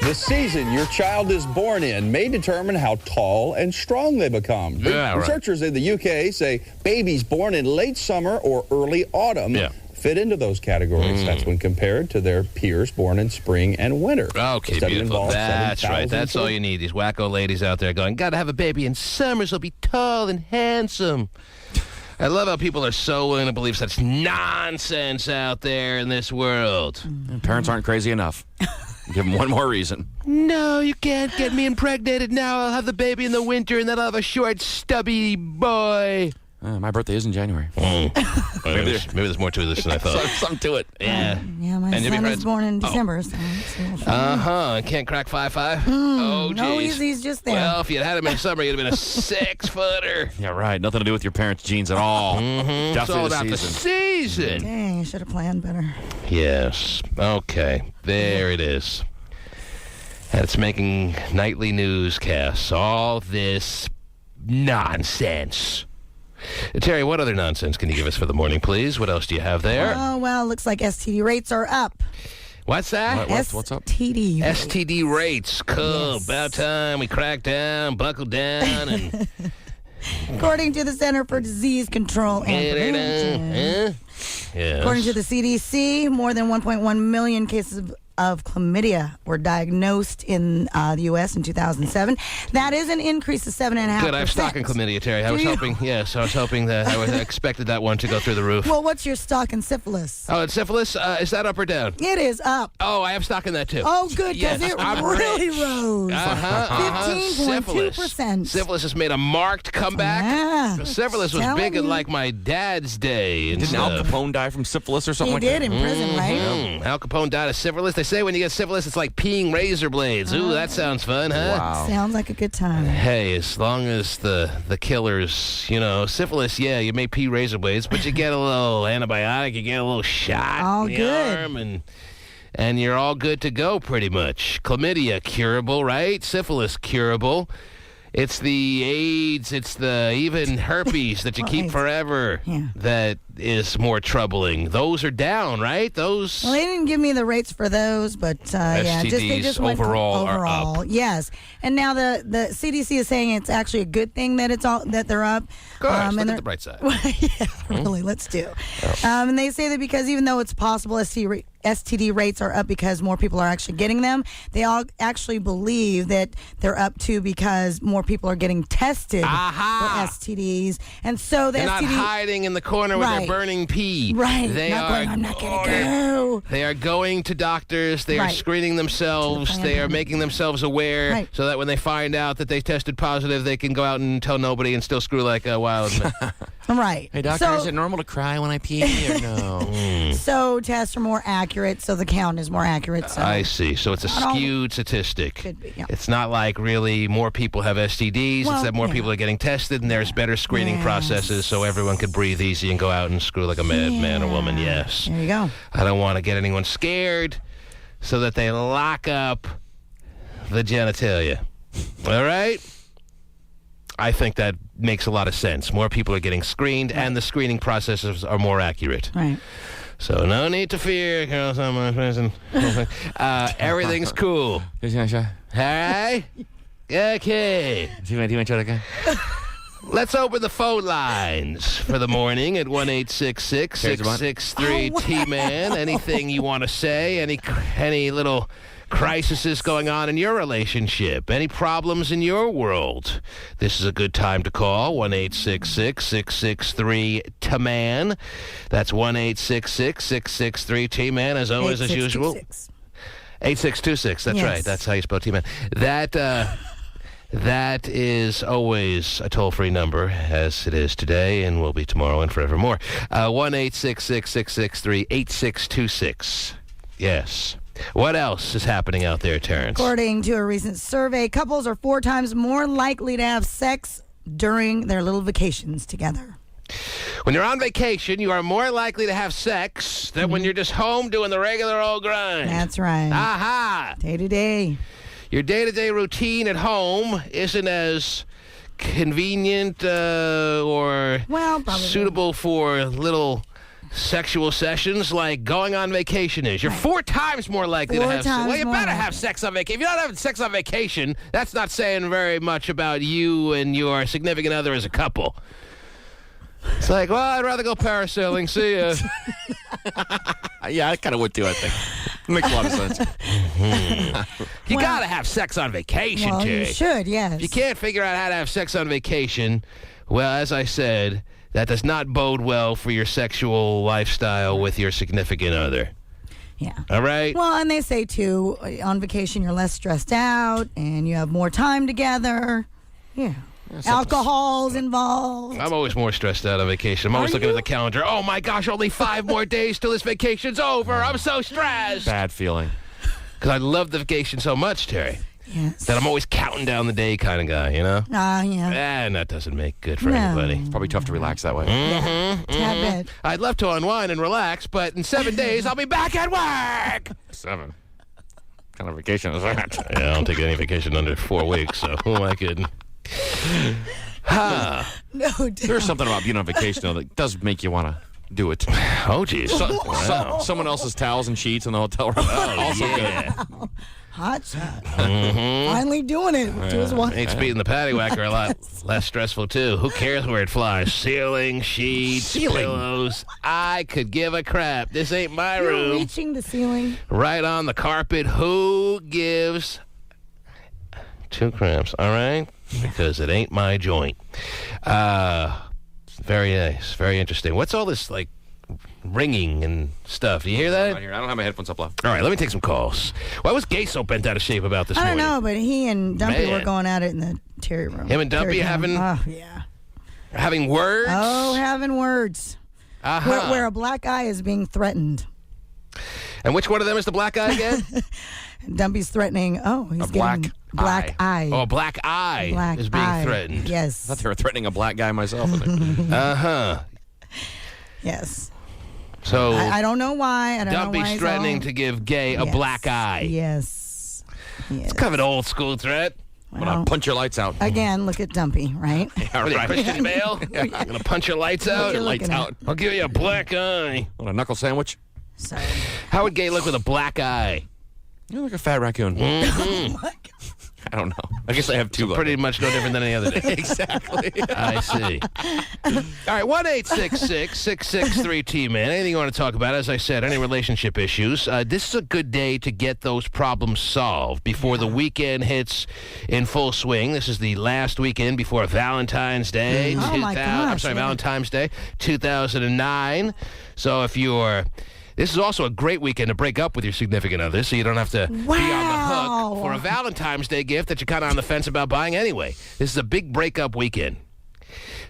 The season your child is born in may determine how tall and strong they become. Yeah, right. Researchers in the UK say babies born in late summer or early autumn fit into those categories. That's when compared to their peers born in spring and winter. Okay, beautiful. That's right. That's all you need. These wacko ladies out there going, gotta have a baby in summer so he'll be tall and handsome. I love how people are so willing to believe such nonsense out there in this world. Parents aren't crazy enough. Give them one more reason. No, you can't get me impregnated now. I'll have the baby in the winter, and then I'll have a short, stubby boy. My birthday is in January. Maybe there's more to this than I thought. Something to it. Yeah. Yeah, my son is born in December. So Can't crack 5'5"? Oh, geez. no, he's just there. Well, if you had him in summer, you'd have been a 6-footer. Yeah, right. Nothing to do with your parents' genes at all. It's all about the season. Dang, I should have planned better. Yes. Okay. There it is. And it's making nightly newscasts. All this nonsense. Terry, what other nonsense can you give us for the morning, please? What else do you have there? Oh, well, it looks like STD rates are up. What's that? What's up? STD. STD rates. Cool. Yes. About time we crack down, buckle down, and... According to the Center for Disease Control and Prevention. Yes. According to the CDC, more than 1.1 million cases of chlamydia were diagnosed in the U.S. in 2007. That is an increase of 7.5%. Good, I have stock in chlamydia, Terry. I was hoping that I expected that one to go through the roof. Well, what's your stock in syphilis? Oh, and syphilis, is that up or down? It is up. Oh, I have stock in that too. Oh, good, because Yes, it I'm really rich. rose. 15.2%. Syphilis has made a marked comeback. Yeah. Syphilis was Telling big in you. like my dad's day. And Didn't Al Capone die from syphilis or something He like did that? in prison, right? Al Capone died of syphilis. They say when you get syphilis, it's like peeing razor blades. Ooh, that sounds fun, huh? Wow. Sounds like a good time. Hey, as long as the killers, syphilis, yeah, you may pee razor blades, but you get a little antibiotic, you get a little shot All in the good. arm, and you're all good to go pretty much. Chlamydia, curable, right? Syphilis, curable. It's the AIDS, it's the even herpes that you keep forever that is more troubling. Those are down, right? Those. Well, they didn't give me the rates for those, but they just went overall are up. Yes, and now the CDC is saying it's actually a good thing that that they're up. Good. Look and at the bright side. Yeah, really. Let's do. And they say that because even though it's possible STD rates are up because more people are actually getting them, they all actually believe that they're up too because more people are getting tested for STDs, and so the they're STD not hiding in the corner with their burning pee. Right. They I'm not going to go. They are going to doctors. They are screening themselves. They are making themselves aware so that when they find out that they tested positive, they can go out and tell nobody and still screw like a wild man. Right. Hey, doctor, is it normal to cry when I pee or no? So tests are more accurate, so the count is more accurate. So. I see. So it's a skewed statistic. Could be, yeah. It's not like really more people have STDs. It's that more people are getting tested and there's better screening processes so everyone could breathe easy and go out and screw like a madman or woman. Yes. There you go. I don't want to get anyone scared so that they lock up the genitalia. All right? I think that makes a lot of sense. More people are getting screened, and the screening processes are more accurate. Right. So no need to fear, girls. Everything's cool. All right? Okay. Let's open the phone lines for the morning at 1-866-663-T-MAN. Anything you want to say, any little crises going on in your relationship, any problems in your world, this is a good time to call 1-866-663-TMAN. That's 1-866-663-TMAN. As always, as usual, 8626. That's right. That's how you spell T-Man. That is always a toll-free number, as it is today and will be tomorrow and forevermore. 1-866-663-8626. Yes. What else is happening out there, Terrence? According to a recent survey, couples are 4 times more likely to have sex during their little vacations together. When you're on vacation, you are more likely to have sex than when you're just home doing the regular old grind. That's right. Aha! Day to day. Your day-to-day routine at home isn't as convenient or suitable for little sexual sessions like going on vacation is. You're 4 times more likely to have sex. Well, you better have sex on vacation. If you're not having sex on vacation, that's not saying very much about you and your significant other as a couple. It's like, well, I'd rather go parasailing. See ya. Yeah, I kind of would too, I think. Makes a lot of sense. You got to have sex on vacation, Well, Jay. you should, yes. If you can't figure out how to have sex on vacation, well, as I said, that does not bode well for your sexual lifestyle with your significant other. Yeah. All right? Well, and they say, too, on vacation you're less stressed out and you have more time together. Yeah. Alcohol's involved. I'm always more stressed out on vacation. I'm always looking at the calendar. Oh, my gosh, only 5 more days till this vacation's over. I'm so stressed. Bad feeling. Because I love the vacation so much, Terry, Yes. that I'm always counting down the day kind of guy, you know? Yeah. And that doesn't make good for No. anybody. It's probably tough to relax that way. Tad bit. I'd love to unwind and relax, but in 7 days, I'll be back at work. 7. What kind of vacation is that? Yeah, I don't take any vacation under 4 weeks, so who am I kidding? No doubt. There's something about being on vacation, though, that does make you want to do it. Oh, geez. Wow. Someone else's towels and sheets in the hotel room. Also good. Hot shot. Finally doing it to his wife. Makes beating the paddywhacker a lot less stressful, too. Who cares where it flies? Ceiling, sheets, pillows. I could give a crap. This ain't my You're room. reaching the ceiling. Right on the carpet. Who gives 2 cramps, all right? Because it ain't my joint. Very nice. Very interesting. What's all this, like, ringing and stuff? Do you hear that? I don't have my headphones up loud. All right, let me take some calls. Why was Gay so bent out of shape about this I don't morning? know, but he and Dumpy Man. were going at it in the Terry room. Him and Dumpy Terry having- room. Oh, yeah. Having words? Oh, having words. Uh-huh. Where a black eye is being threatened. And which one of them is the black guy again? Dumpy's threatening. Oh, he's A black getting black eye. Oh, a black eye Black is being eye. threatened. I Yes. thought they were threatening a black guy myself. Uh-huh. Yes. So I don't know why. I don't know why Dumpy's he's threatening all- to give Gay a Yes. black eye. Yes. Yes. Kind of an old school threat. I'm going to punch your lights out. Again, look at Dumpy, right? All What are you, right. Christian Bale? I'm going to punch your lights out. you're Lights looking at. out. I'll give you a black eye. Want a knuckle sandwich? So, How would Gay look with a black eye? You're like a fat raccoon. I don't know. I guess I have 2. Pretty much no different than any other day. Exactly. I see. All right, 1-866-663-T-Man. Anything you want to talk about? As I said, any relationship issues. This is a good day to get those problems solved before the weekend hits in full swing. This is the last weekend before Valentine's Day. Oh, my I'm gosh, sorry, yeah. Valentine's Day, 2009. So if you're... This is also a great weekend to break up with your significant other, so you don't have to be on the Wow. hook for a Valentine's Day gift that you're kind of on the fence about buying anyway. This is a big breakup weekend.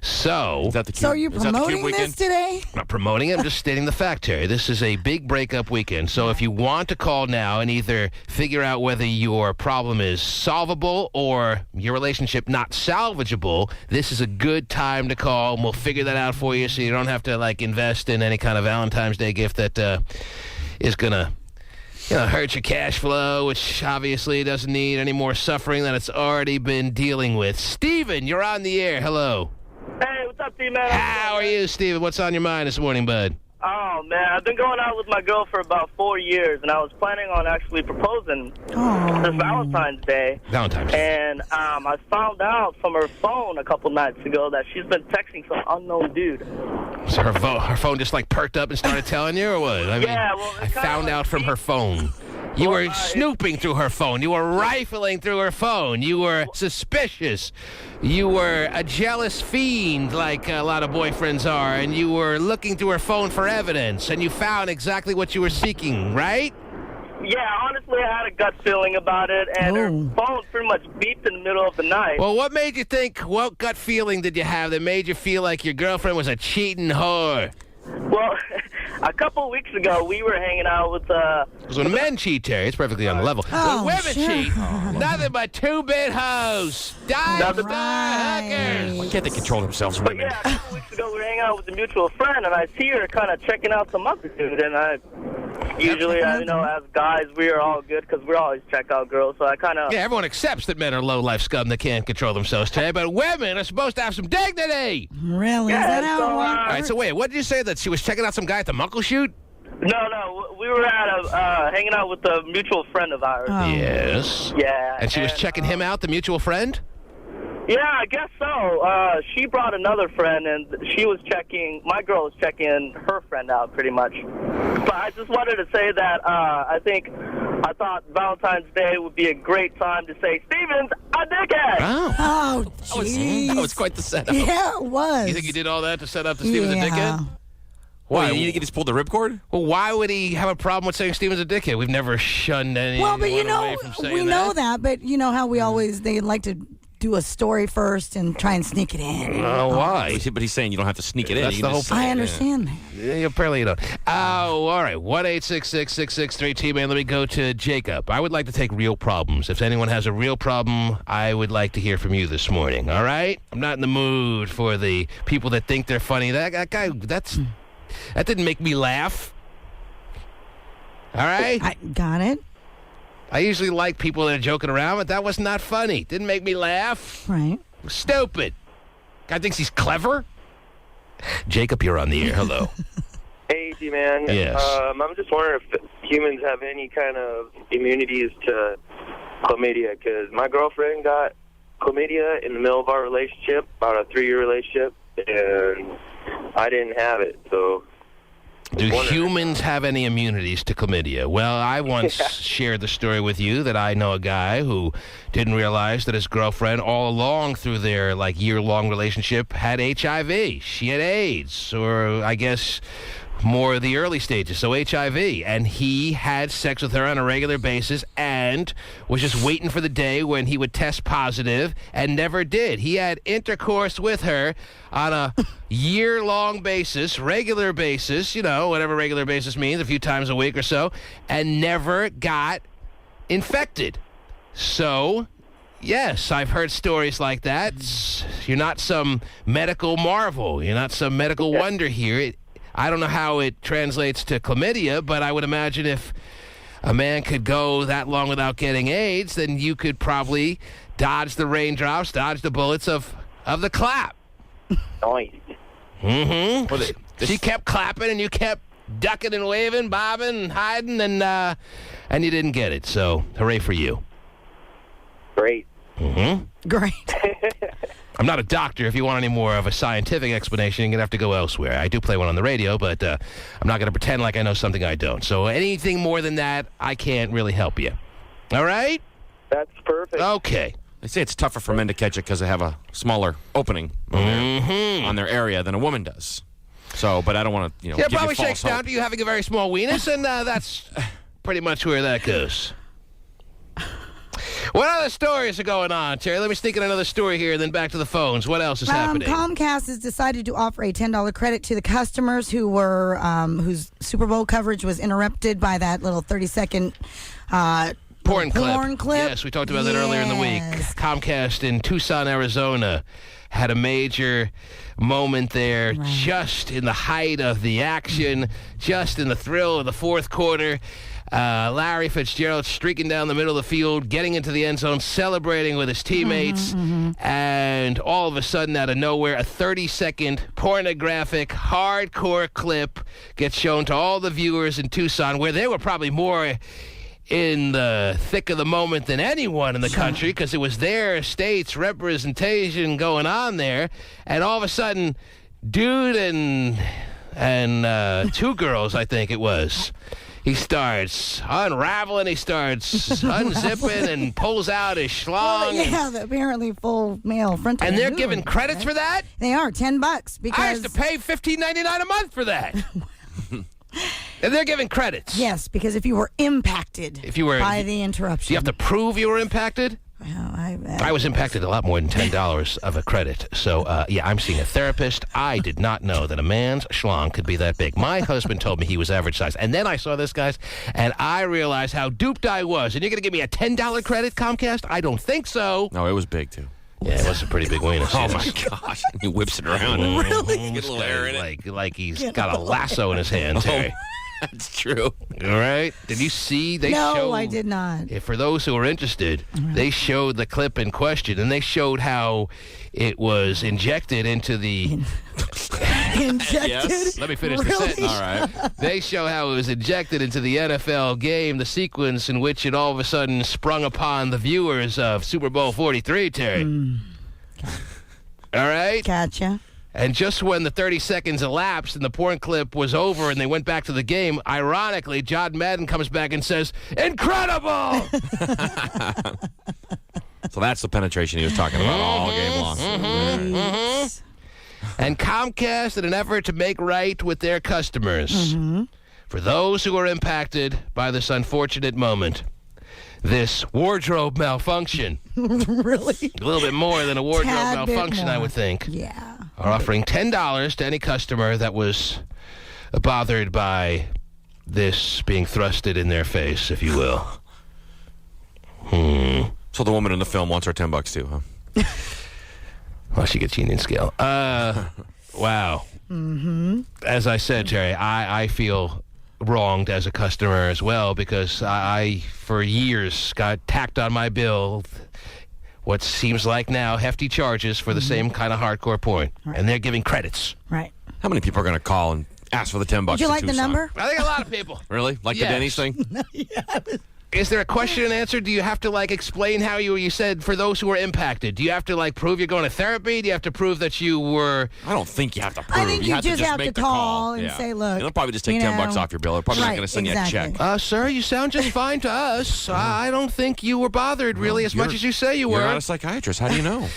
So, Is that the cube? so are you Is that the promoting cube this weekend? today? I'm not promoting it, I'm just stating the fact, Terry. This is a big breakup weekend. So if you want to call now and either figure out whether your problem is solvable or your relationship not salvageable, this is a good time to call, and we'll figure that out for you so you don't have to, like, invest in any kind of Valentine's Day gift that is going to hurt your cash flow, which obviously doesn't need any more suffering than it's already been dealing with. Steven, you're on the air. Hello. Hey, what's up, T-Man? How are you, Steven? What's on your mind this morning, bud? Oh, man, I've been going out with my girl for about 4 years, and I was planning on actually proposing Oh. this Valentine's Day. Valentine's. And I found out from her phone a couple nights ago that she's been texting some unknown dude. So her phone just like perked up and started telling you, or what? I mean, Yeah, well, I it's kinda found like out from me. her phone. You Well, were snooping through her phone. You were rifling through her phone. You were suspicious. You were a jealous fiend, like a lot of boyfriends are, and you were looking through her phone for evidence, and you found exactly what you were seeking, right? Yeah, honestly, I had a gut feeling about it, and her Oh. phone pretty much beeped in the middle of the night. Well, what made you think, what gut feeling did you have that made you feel like your girlfriend was a cheating whore? Well, a couple of weeks ago, we were hanging out with Because when men cheat, Terry, it's perfectly on the level. Oh, when women sure. cheat, nothing but 2-bit hoes. Dive Nothing- star hookers. Why can't they control themselves, But women? yeah, a couple weeks ago we were hanging out with a mutual friend, and I see her kind of checking out some other dude, and I usually, as guys, we are all good because we always check out girls. So I kind of... Yeah, everyone accepts that men are low-life scum that can't control themselves today, but women are supposed to have some dignity. Really? Is that how it works? All right, so wait, what did you say, that she was checking out some guy at the Muckleshoot? No, we were at hanging out with a mutual friend of ours. Oh. Yes. Yeah. And she was checking him out, the mutual friend? Yeah, I guess so. She brought another friend, and my girl was checking her friend out pretty much. But I just wanted to say that I thought Valentine's Day would be a great time to say, Steven's a dickhead! Oh. Oh, jeez. That was quite the setup. Yeah, it was. You think you did all that to set up the Steven's a dickhead? Why? You just pulled the ripcord? Well, why would he have a problem with saying Steven's a dickhead? We've never shunned anyone Well, but away from saying we know that, but you know how they like to do a story first and try and sneak it in. Why? But he's saying you don't have to sneak it in. That's You the can whole just point. say I it. understand that. Yeah, apparently you don't. Oh, all right. 1-866-663-T-Man. Let me go to Jacob. I would like to take real problems. If anyone has a real problem, I would like to hear from you this morning. All right? I'm not in the mood for the people that think they're funny. That guy, that didn't make me laugh. All right? I got it. I usually like people that are joking around, but that was not funny. Didn't make me laugh. Right. Stupid. Guy thinks he's clever. Jacob, you're on the air. Hello. Hey, T-Man. Yes. I'm just wondering if humans have any kind of immunities to chlamydia, because my girlfriend got chlamydia in the middle of our relationship, about a 3-year relationship, and I didn't have it, so... Do humans have any immunities to chlamydia? Well, I once shared the story with you that I know a guy who didn't realize that his girlfriend all along through their year-long relationship had HIV. She had AIDS, or I guess more of the early stages, so HIV. And he had sex with her on a regular basis and was just waiting for the day when he would test positive and never did. He had intercourse with her on a year-long basis, regular basis, whatever regular basis means, a few times a week or so, and never got infected. So, yes, I've heard stories like that. You're not some medical marvel. You're not some medical wonder here. I don't know how it translates to chlamydia, but I would imagine if a man could go that long without getting AIDS, then you could probably dodge the raindrops, dodge the bullets of the clap. Nice. Mm-hmm. Well, she kept clapping, and you kept ducking and waving, bobbing and hiding, and you didn't get it. So, hooray for you. Great. Mm-hmm. Great. I'm not a doctor. If you want any more of a scientific explanation, you're going to have to go elsewhere. I do play one on the radio, but I'm not going to pretend like I know something I don't. So anything more than that, I can't really help you. All right? That's perfect. Okay. They say it's tougher for men to catch it because they have a smaller opening on their area than a woman does. So, but I don't want to, Yeah, give probably you false shakes down hope. to you having a very small weenus, and that's pretty much where that goes. What other stories are going on, Terry? Let me sneak in another story here, and then back to the phones. What else is happening? Comcast has decided to offer a $10 credit to the customers who were whose Super Bowl coverage was interrupted by that little 30-second Porn clip. Yes, we talked about that earlier in the week. Comcast in Tucson, Arizona had a major moment there, just in the height of the action, just in the thrill of the fourth quarter. Larry Fitzgerald streaking down the middle of the field, getting into the end zone, celebrating with his teammates, and all of a sudden, out of nowhere, a 30-second pornographic, hardcore clip gets shown to all the viewers in Tucson, where they were probably more in the thick of the moment than anyone in the country, because it was their state's representation going on there, and all of a sudden, dude and two girls, I think it was, he starts unraveling, he starts unzipping and pulls out his schlong. The apparently full male frontal. And they're giving credits for that? They are, $10 because I used to pay $15.99 a month for that. And they're giving credits. Yes, because if you were impacted by the interruption. Do you have to prove you were impacted? Well, I was impacted a lot more than $10 of a credit. So, I'm seeing a therapist. I did not know that a man's schlong could be that big. My husband told me he was average size. And then I saw this, guys, and I realized how duped I was. And you're going to give me a $10 credit, Comcast? I don't think so. No, it was big, too. Yeah, it was a pretty big weenus. Oh, my gosh. He whips it around. Really? Get a little air in it. Like he's got a lasso in his hand, Terry. That's true. All right. Did you see? No, I did not. For those who are interested, they showed the clip in question, and they showed how it was injected into the... Injected? Yes. Let me finish the Really? sentence. All right. They show how it was injected into the NFL game, the sequence in which it all of a sudden sprung upon the viewers of Super Bowl 43, Terry. All right? Gotcha. And just when the 30 seconds elapsed and the porn clip was over and they went back to the game, ironically, John Madden comes back and says, "Incredible!" So that's the penetration he was talking about all game long. And Comcast, in an effort to make right with their customers, for those who are impacted by this unfortunate moment, this wardrobe malfunction, Really? a little bit more than a wardrobe Tad bit malfunction, I more. would think, Yeah. are offering $10 to any customer that was bothered by this being thrusted in their face, if you will. So the woman in the film wants her $10 too, huh? Well, she gets union scale. Wow. As I said, Terry, I feel wronged as a customer as well because I for years, got tacked on my bill what seems like now hefty charges for the same kind of hardcore porn. Right. And they're giving credits. Right. How many people are going to call and ask for the $10? Would you to like the Tucson? number? I think a lot of people. Really? Like Yes. the Denny's thing? Is there a question and answer? Do you have to, explain how you said for those who were impacted? Do you have to, prove you're going to therapy? Do you have to prove that you were... I don't think you have to prove. I think you have just have make to the call and say, look, they'll probably just take you $10 know, off your bill. They're probably not right, going to send exactly. you a check. Sir, you sound just fine to us. I don't think you were bothered really as much as you say you You're were. not a psychiatrist. How do you know?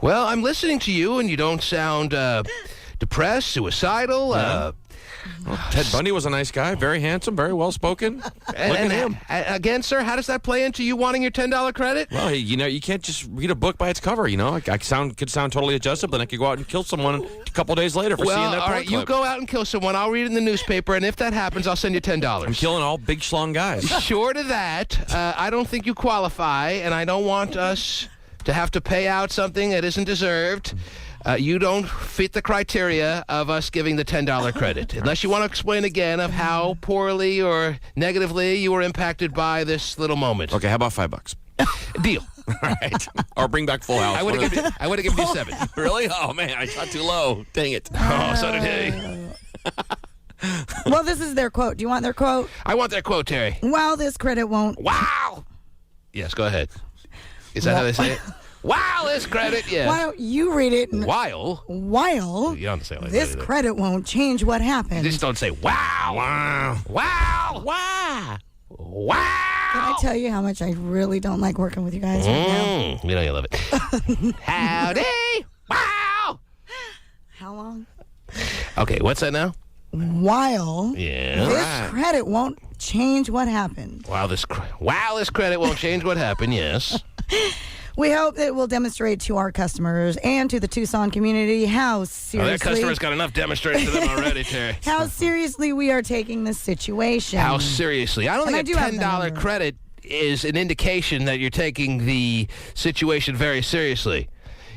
Well, I'm listening to you, and you don't sound depressed, suicidal. Ted Bundy was a nice guy, very handsome, very well spoken. Look at him. Again, sir, how does that play into you wanting your $10 credit? Well, you can't just read a book by its cover. I could sound totally adjusted, but I could go out and kill someone a couple days later for seeing that all porn right, you clip. go out and kill someone. I'll read it in the newspaper, and if that happens, I'll send you $10. I'm killing all big schlong guys. Short of that, I don't think you qualify, and I don't want us to have to pay out something that isn't deserved. You don't fit the criteria of us giving the $10 credit. Unless you want to explain again of how poorly or negatively you were impacted by this little moment. Okay, how about $5? Deal. All right. Or bring back Full House. I would have given you 7. Really? Oh, man, I shot too low. Dang it. Oh, so did he. Well, this is their quote. Do you want their quote? I want that quote, Terry. Well, this credit won't. Wow. Yes, go ahead. Is that how they say it? Wow, this credit, yes. Why don't you read it? While. While You don't say it like this that either. credit won't change what happened. Just don't say wow. Wow. Wow. Wow. Wow. Can I tell you how much I really don't like working with you guys right now? You know you love it. Howdy. Wow. How long? Okay, what's that now? While Yeah. this credit won't change what happened. Wow, this credit won't change what happened, yes. We hope it will demonstrate to our customers and to the Tucson community how Well, seriously their customers got enough demonstrated to them already, Terry. how seriously we are taking this situation. How seriously? I don't And think I a do have the $10 number. credit is an indication that you're taking the situation very seriously.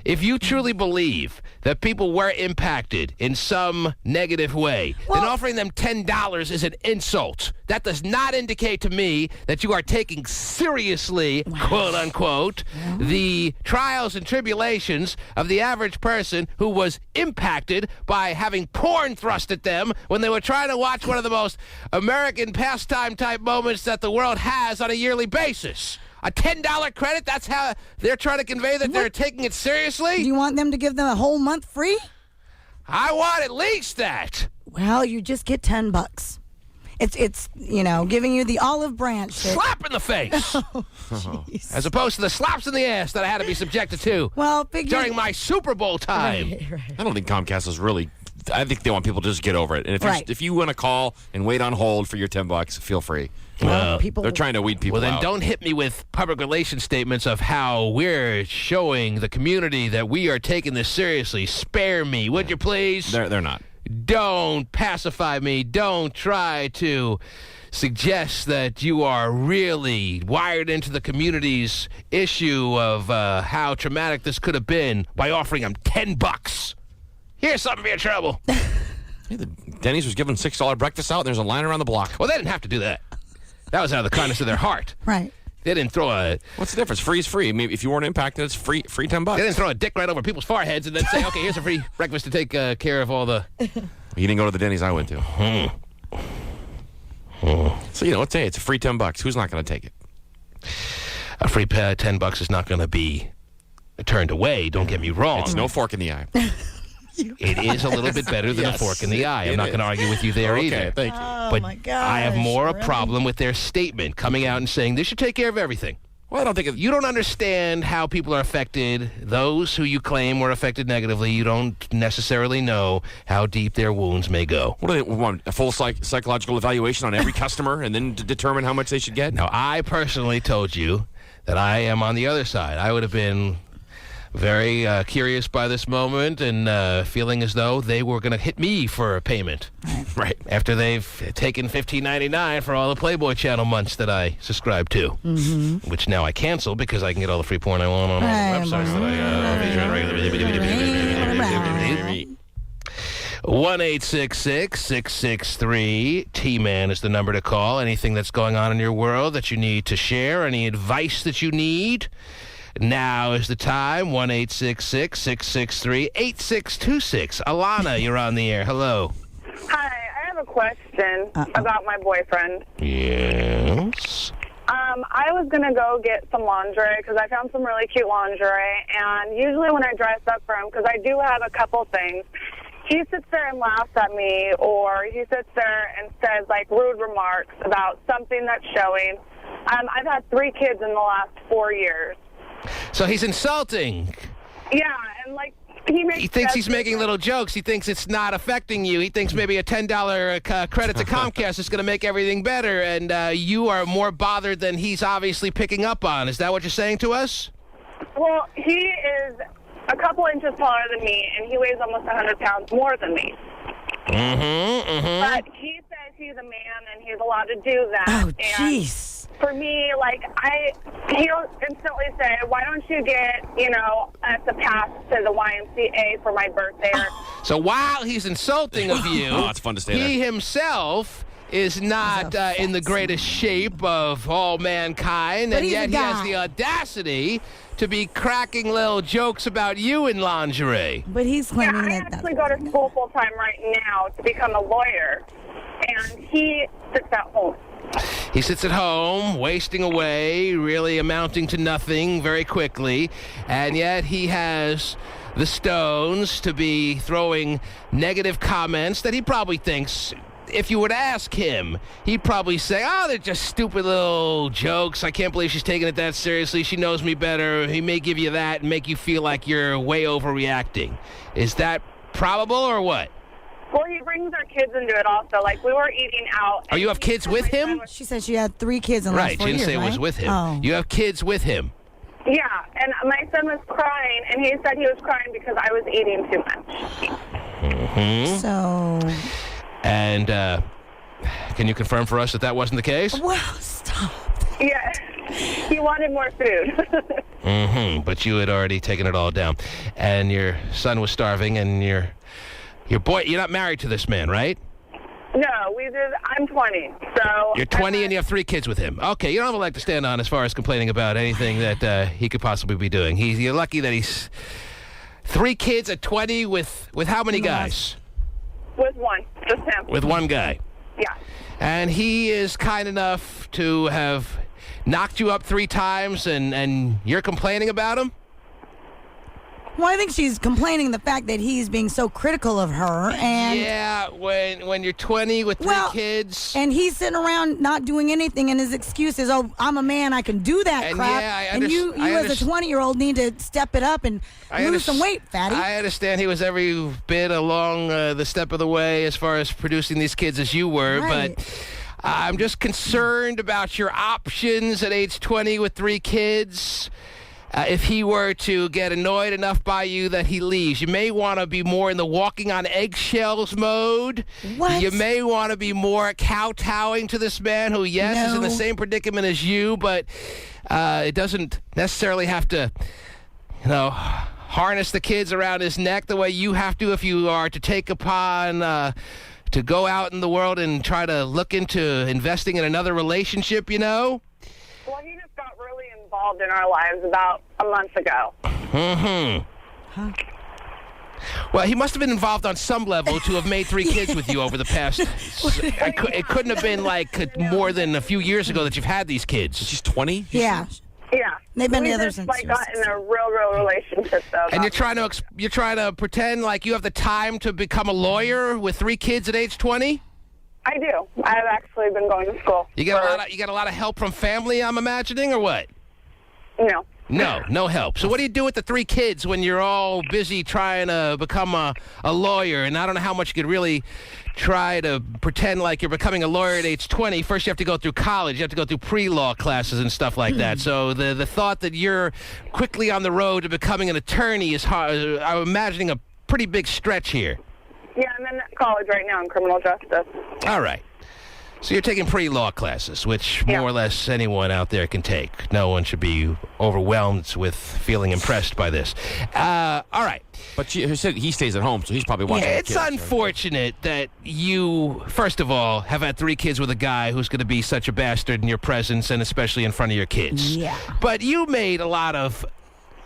If you truly believe that people were impacted in some negative way, then Well- offering them $10 is an insult. That does not indicate to me that you are taking seriously, quote unquote, the trials and tribulations of the average person who was impacted by having porn thrust at them when they were trying to watch one of the most American pastime type moments that the world has on a yearly basis. A $10 credit? That's how they're trying to convey that they're taking it seriously? Do you want them to give them a whole month free? I want at least that. Well, you just get $10. It's giving you the olive branch. Slap in the face. As opposed to the slaps in the ass that I had to be subjected to Well, figure during my Super Bowl time. I don't think Comcast is really... I think they want people to just get over it. And if you want to call and wait on hold for your $10, feel free. Well, people. They're trying to weed people Well, then out. don't hit me with public relations statements of how we're showing the community that we are taking this seriously. Spare me, would you please? They're not. Don't pacify me. Don't try to suggest that you are really wired into the community's issue of how traumatic this could have been by offering them $10. Here's something for your trouble. Hey, the Denny's was giving $6 breakfast out, and there's a line around the block. Well, they didn't have to do that. That was out of the kindness of their heart. Right. They didn't throw a... What's the difference? Free is free. Maybe if you weren't impacted, it's free $10. They didn't throw a dick right over people's foreheads and then say, okay, here's a free breakfast to take care of all the... You didn't go to the Denny's I went to. So, let's say it's a free $10. Who's not going to take it? A free $10 is not going to be turned away. Don't get me wrong. It's no fork in the eye. It is a little bit better than a fork in the eye. I'm not going to argue with you there either. Thank you. Oh, But my gosh. I have more really? a problem with their statement coming out and saying they should take care of everything. Well, I don't think You don't understand how people are affected. Those who you claim were affected negatively, you don't necessarily know how deep their wounds may go. What do they want? A full psychological evaluation on every customer and then to determine how much they should get? Now, I personally told you that I am on the other side. I would have been very curious by this moment and feeling as though they were going to hit me for a payment. Right. After they've taken $15.99 for all the Playboy Channel months that I subscribe to, which now I cancel because I can get all the free porn I want on all the websites that I 1-866-663-T-Man is the number to call. Anything that's going on in your world that you need to share, any advice that you need, now is the time. 1-866-663-8626. Alana, you're on the air. Hello. Hi, I have a question about my boyfriend. Yes. I was going to go get some lingerie because I found some really cute lingerie. And usually when I dress up for him, because I do have a couple things, he sits there and laughs at me, or he sits there and says, rude remarks about something that's showing. I've had 3 kids in the last 4 years. So he's insulting. Yeah, and, He thinks he's making little jokes. He thinks it's not affecting you. He thinks maybe a $10 credit to Comcast is going to make everything better, and you are more bothered than he's obviously picking up on. Is that what you're saying to us? Well, he is a couple inches taller than me, and he weighs almost 100 pounds more than me. But he says he's a man, and he's allowed to do that. Oh, jeez. For me, he'll instantly say, why don't you get, us a pass to the YMCA for my birthday? So while he's insulting of you, it's fun to stay he there. himself is not in the greatest shape of all mankind, But and he's yet a he has guy. the audacity to be cracking little jokes about you in lingerie. But he's Yeah, claiming I that actually go to school full-time right now to become a lawyer, and he sits at home. He sits at home, wasting away, really amounting to nothing very quickly, and yet he has the stones to be throwing negative comments that he probably thinks, if you would ask him, he'd probably say, oh, they're just stupid little jokes. I can't believe she's taking it that seriously. She knows me better. He may give you that and make you feel like you're way overreacting. Is that probable or what? Well, he brings our kids into it also. We were eating out. Oh, you have kids with him? She said she had 3 kids in the last Right, 4 she didn't years, say it was right? with him. Oh. You have kids with him. Yeah, and my son was crying, and he said he was crying because I was eating too much. So, And can you confirm for us that that wasn't the case? well, stop. Yeah, he wanted more food. But you had already taken it all down. And your son was starving, and your boy, you're not married to this man, right? No, I'm 20, so... You're 20 and you have 3 kids with him. Okay, you don't have a leg to stand on as far as complaining about anything that he could possibly be doing. You're lucky that he's 3 kids at 20 with how many guys? With one, just him. With 1 guy. Yeah. And he is kind enough to have knocked you up 3 times, and you're complaining about him? Well, I think she's complaining the fact that he's being so critical of her, and Yeah, when you're 20 with 3 kids. and he's sitting around not doing anything, and his excuse is, "Oh, I'm a man, I can do that And crap." yeah, I and you as a 20-year-old need to step it up and lose some weight, fatty. I understand he was every bit along the step of the way as far as producing these kids as you were, Right. but I'm just concerned about your options at age 20 with 3 kids. If he were to get annoyed enough by you that he leaves, you may want to be more in the walking on eggshells mode. What? You may want to be more kowtowing to this man who, yes, is in the No. same predicament as you, but it doesn't necessarily have to, harness the kids around his neck the way you have to if you are to take upon to go out in the world and try to look into investing in another relationship, you know? Well, he just got really involved in our lives about a month ago. Huh. Well, he must have been involved on some level to have made 3 kids with you over the past... It couldn't have been like more than a few years ago that you've had these kids. She's 20? Yeah. Yeah. They've been We together just, since like, she was got in a real relationship, though. And you're trying to pretend like you have the time to become a lawyer with 3 kids at age 20? I do. I've actually been going to school. You get a lot of help from family, I'm imagining, or what? No. No help. So what do you do with the 3 kids when you're all busy trying to become a lawyer? And I don't know how much you could really try to pretend like you're becoming a lawyer at age 20. First, you have to go through college. You have to go through pre-law classes and stuff like that. So the thought that you're quickly on the road to becoming an attorney is hard. I'm imagining a pretty big stretch here. Yeah, I'm in college right now in criminal justice. All right. So you're taking pre-law classes, which more or less anyone out there can take. No one should be overwhelmed with feeling impressed by this. All right. But he stays at home, so he's probably watching the It's kids, unfortunate that you, first of all, have had 3 kids with a guy who's going to be such a bastard in your presence and especially in front of your kids. Yeah. But you made a lot of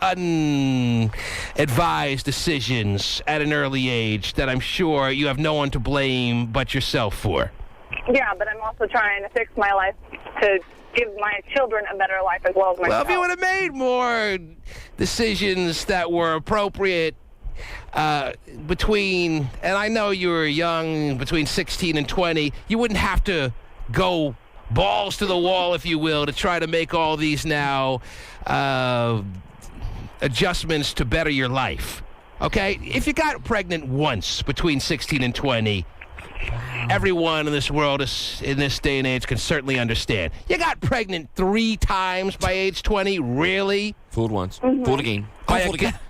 unadvised decisions at an early age that I'm sure you have no one to blame but yourself for. Yeah, but I'm also trying to fix my life to give my children a better life as well as myself. Well, if you would have made more decisions that were appropriate between, and I know you were young, between 16 and 20, you wouldn't have to go balls to the wall, if you will, to try to make all these now adjustments to better your life. Okay? If you got pregnant once between 16 and 20, everyone in this world in this day and age can certainly understand. You got pregnant 3 times by age 20? Really? Fooled once. Fooled again.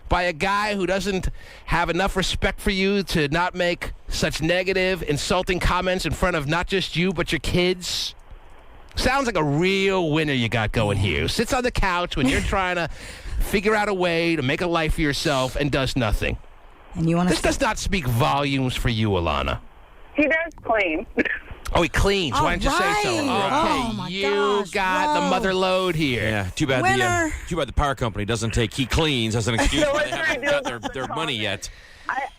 By a guy who doesn't have enough respect for you to not make such negative, insulting comments in front of not just you, but your kids? Sounds like a real winner you got going here. Who sits on the couch when you're trying to figure out a way to make a life for yourself and does nothing. And you want This does not speak volumes for you, Alana. He does clean. Oh, he cleans. Why didn't you say so? Okay, Oh, my you gosh, got the whoa. mother load here. Yeah, too bad Winner. the power company doesn't take he cleans as an excuse No, why it's they haven't very got their money yet.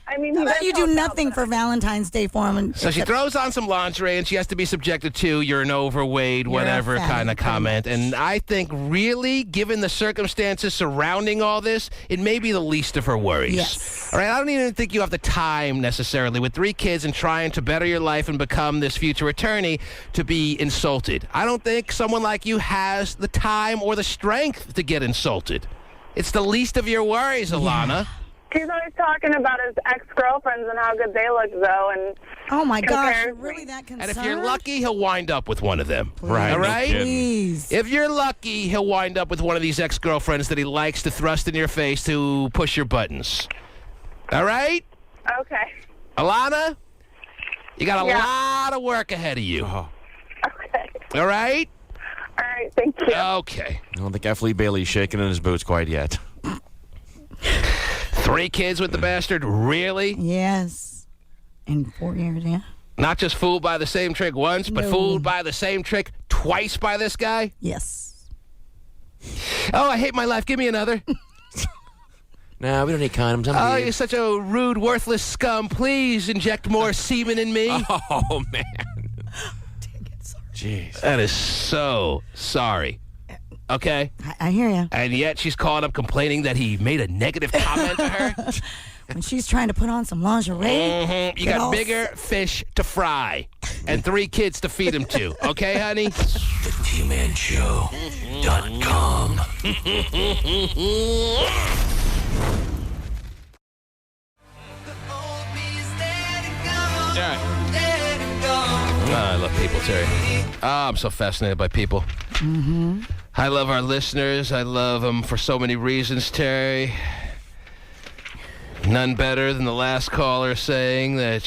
I mean, he How about does you do help out, nothing but for Valentine's Day for him? So she throws on some lingerie, and she has to be subjected to "you're an overweight," whatever a fatty, kind of pretty comment. much. And I think, really, given the circumstances surrounding all this, it may be the least of her worries. Yes. All right, I don't even think you have the time necessarily with 3 kids and trying to better your life and become this future attorney to be insulted. I don't think someone like you has the time or the strength to get insulted. It's the least of your worries, Alana. he's always talking about his ex-girlfriends and how good they look, though. And Oh, my gosh. compares You're me. really that concerned? And if you're lucky, he'll wind up with one of them. Right, All no right? kidding. Please. If you're lucky, he'll wind up with one of these ex-girlfriends that he likes to thrust in your face to push your buttons. All right? Okay. Alana, you got a Yeah. lot of work ahead of you. Oh, Okay. All right? All right. Thank you. Okay. I don't think F. Lee Bailey's shaking in his boots quite yet. 3 kids with the bastard? Really? Yes. In 4 years, yeah. Not just fooled by the same trick once, but No. fooled by the same trick twice by this guy? Yes. Oh, I hate my life. Give me another. Nah, we don't need condoms. I'm Oh, good. you're such a rude, worthless scum. Please inject more semen in me. Oh, man. Dang it, sorry. Jeez. That is so sorry. Okay? I hear you. And yet she's calling up complaining that he made a negative comment to her. When she's trying to put on some lingerie. You get got all- bigger fish to fry and 3 kids to feed him to. Okay, honey? TheTmanShow.com. I love people, Terry. Oh, I'm so fascinated by people. Mm-hmm. I love our listeners. I love them for so many reasons, Terry. None better than the last caller saying that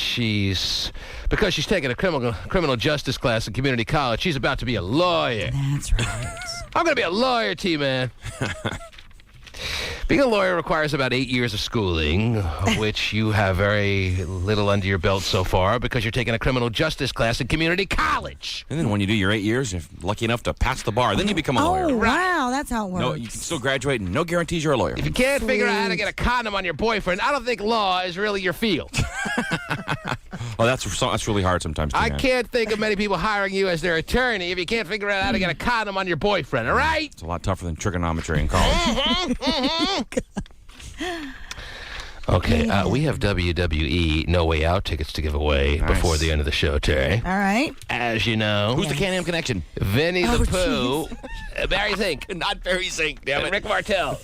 because she's taking a criminal justice class in community college, she's about to be a lawyer. That's right. I'm going to be a lawyer, T-Man. Being a lawyer requires about 8 years of schooling, of which you have very little under your belt so far because you're taking a criminal justice class in community college. And then when you do your 8 years, if you're lucky enough to pass the bar, then you become a lawyer. Oh, wow. That's how it works. No, you can still graduate, and no guarantees you're a lawyer. If you can't figure out how to get a condom on your boyfriend, I don't think law is really your field. Oh, that's really hard sometimes. I can't think of many people hiring you as their attorney if you can't figure out how to get a condom on your boyfriend, all right? It's a lot tougher than trigonometry in college. Okay, we have WWE No Way Out tickets to give away before the end of the show, Terry. All right. As you know. Who's the Can-Am Connection? Vinnie the Pooh. Barry Zink. Not Barry Zink, damn it. Rick Martel.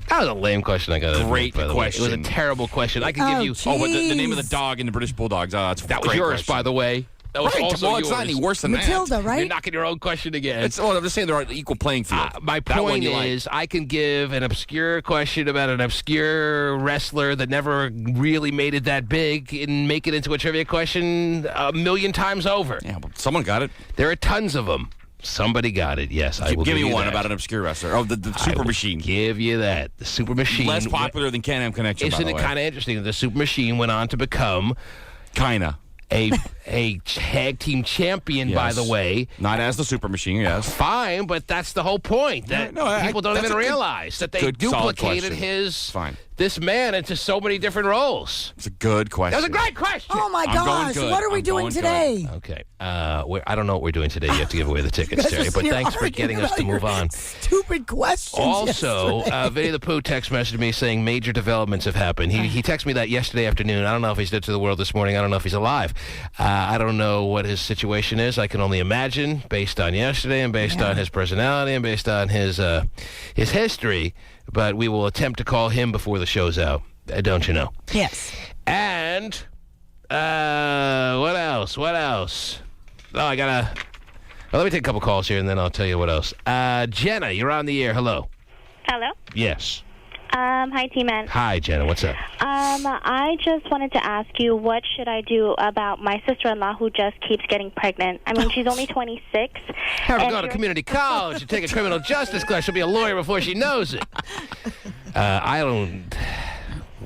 That was a lame question I got to Great admit, by the question. way. It was a terrible question. I could give you... Oh, but the name of the dog in the British Bulldogs. Oh, that's That was great yours, question. by the way. That was also well, yours. it's not any worse than Matilda, that. right? You're knocking your own question again. I'm just saying they're on an equal playing field. My That one point you is, I can give an obscure question about an obscure wrestler that never really made it that big and make it into a trivia question a million times over. Yeah, well, someone got it. There are tons of them. Somebody got it. Yes, I will Give me you one that. about an obscure wrestler. Oh, the I Super will Machine. Give you that. The Super Machine. Less popular than Can-Am Connection, Isn't by it the way. kind of interesting that the Super Machine went on to become Kinda. a tag team champion, Yes. by the way. Not as the Super Machine, yes. Fine, but that's the whole point. That people don't that's even a good- realize that they good, solid duplicated question. this man into so many different roles. It's a good question. That was a great question. Oh, my I'm going gosh. good. What are we I'm doing going today? Okay. I don't know what we're doing today. You have to give away the tickets, Guys Terry. are But sitting thanks for arguing getting us about to move your on. Stupid questions. Also, yesterday. Vinnie the Pooh text messaged me saying major developments have happened. He texted me that yesterday afternoon. I don't know if he's dead to the world this morning. I don't know if he's alive. I don't know what his situation is. I can only imagine based on yesterday and based on his personality and based on his history. But we will attempt to call him before the show's out. Don't you know? Yes. And what else? What else? Oh, I gotta. Well, let me take a couple calls here, and then I'll tell you what else. Jenna, you're on the air. Hello. Hello. Yes. Hi, T-Man. Hi, Jenna. What's up? I just wanted to ask you, what should I do about my sister-in-law who just keeps getting pregnant? I mean, she's only 26. Have her go to community college and take a criminal justice class. She'll be a lawyer before she knows it. I don't...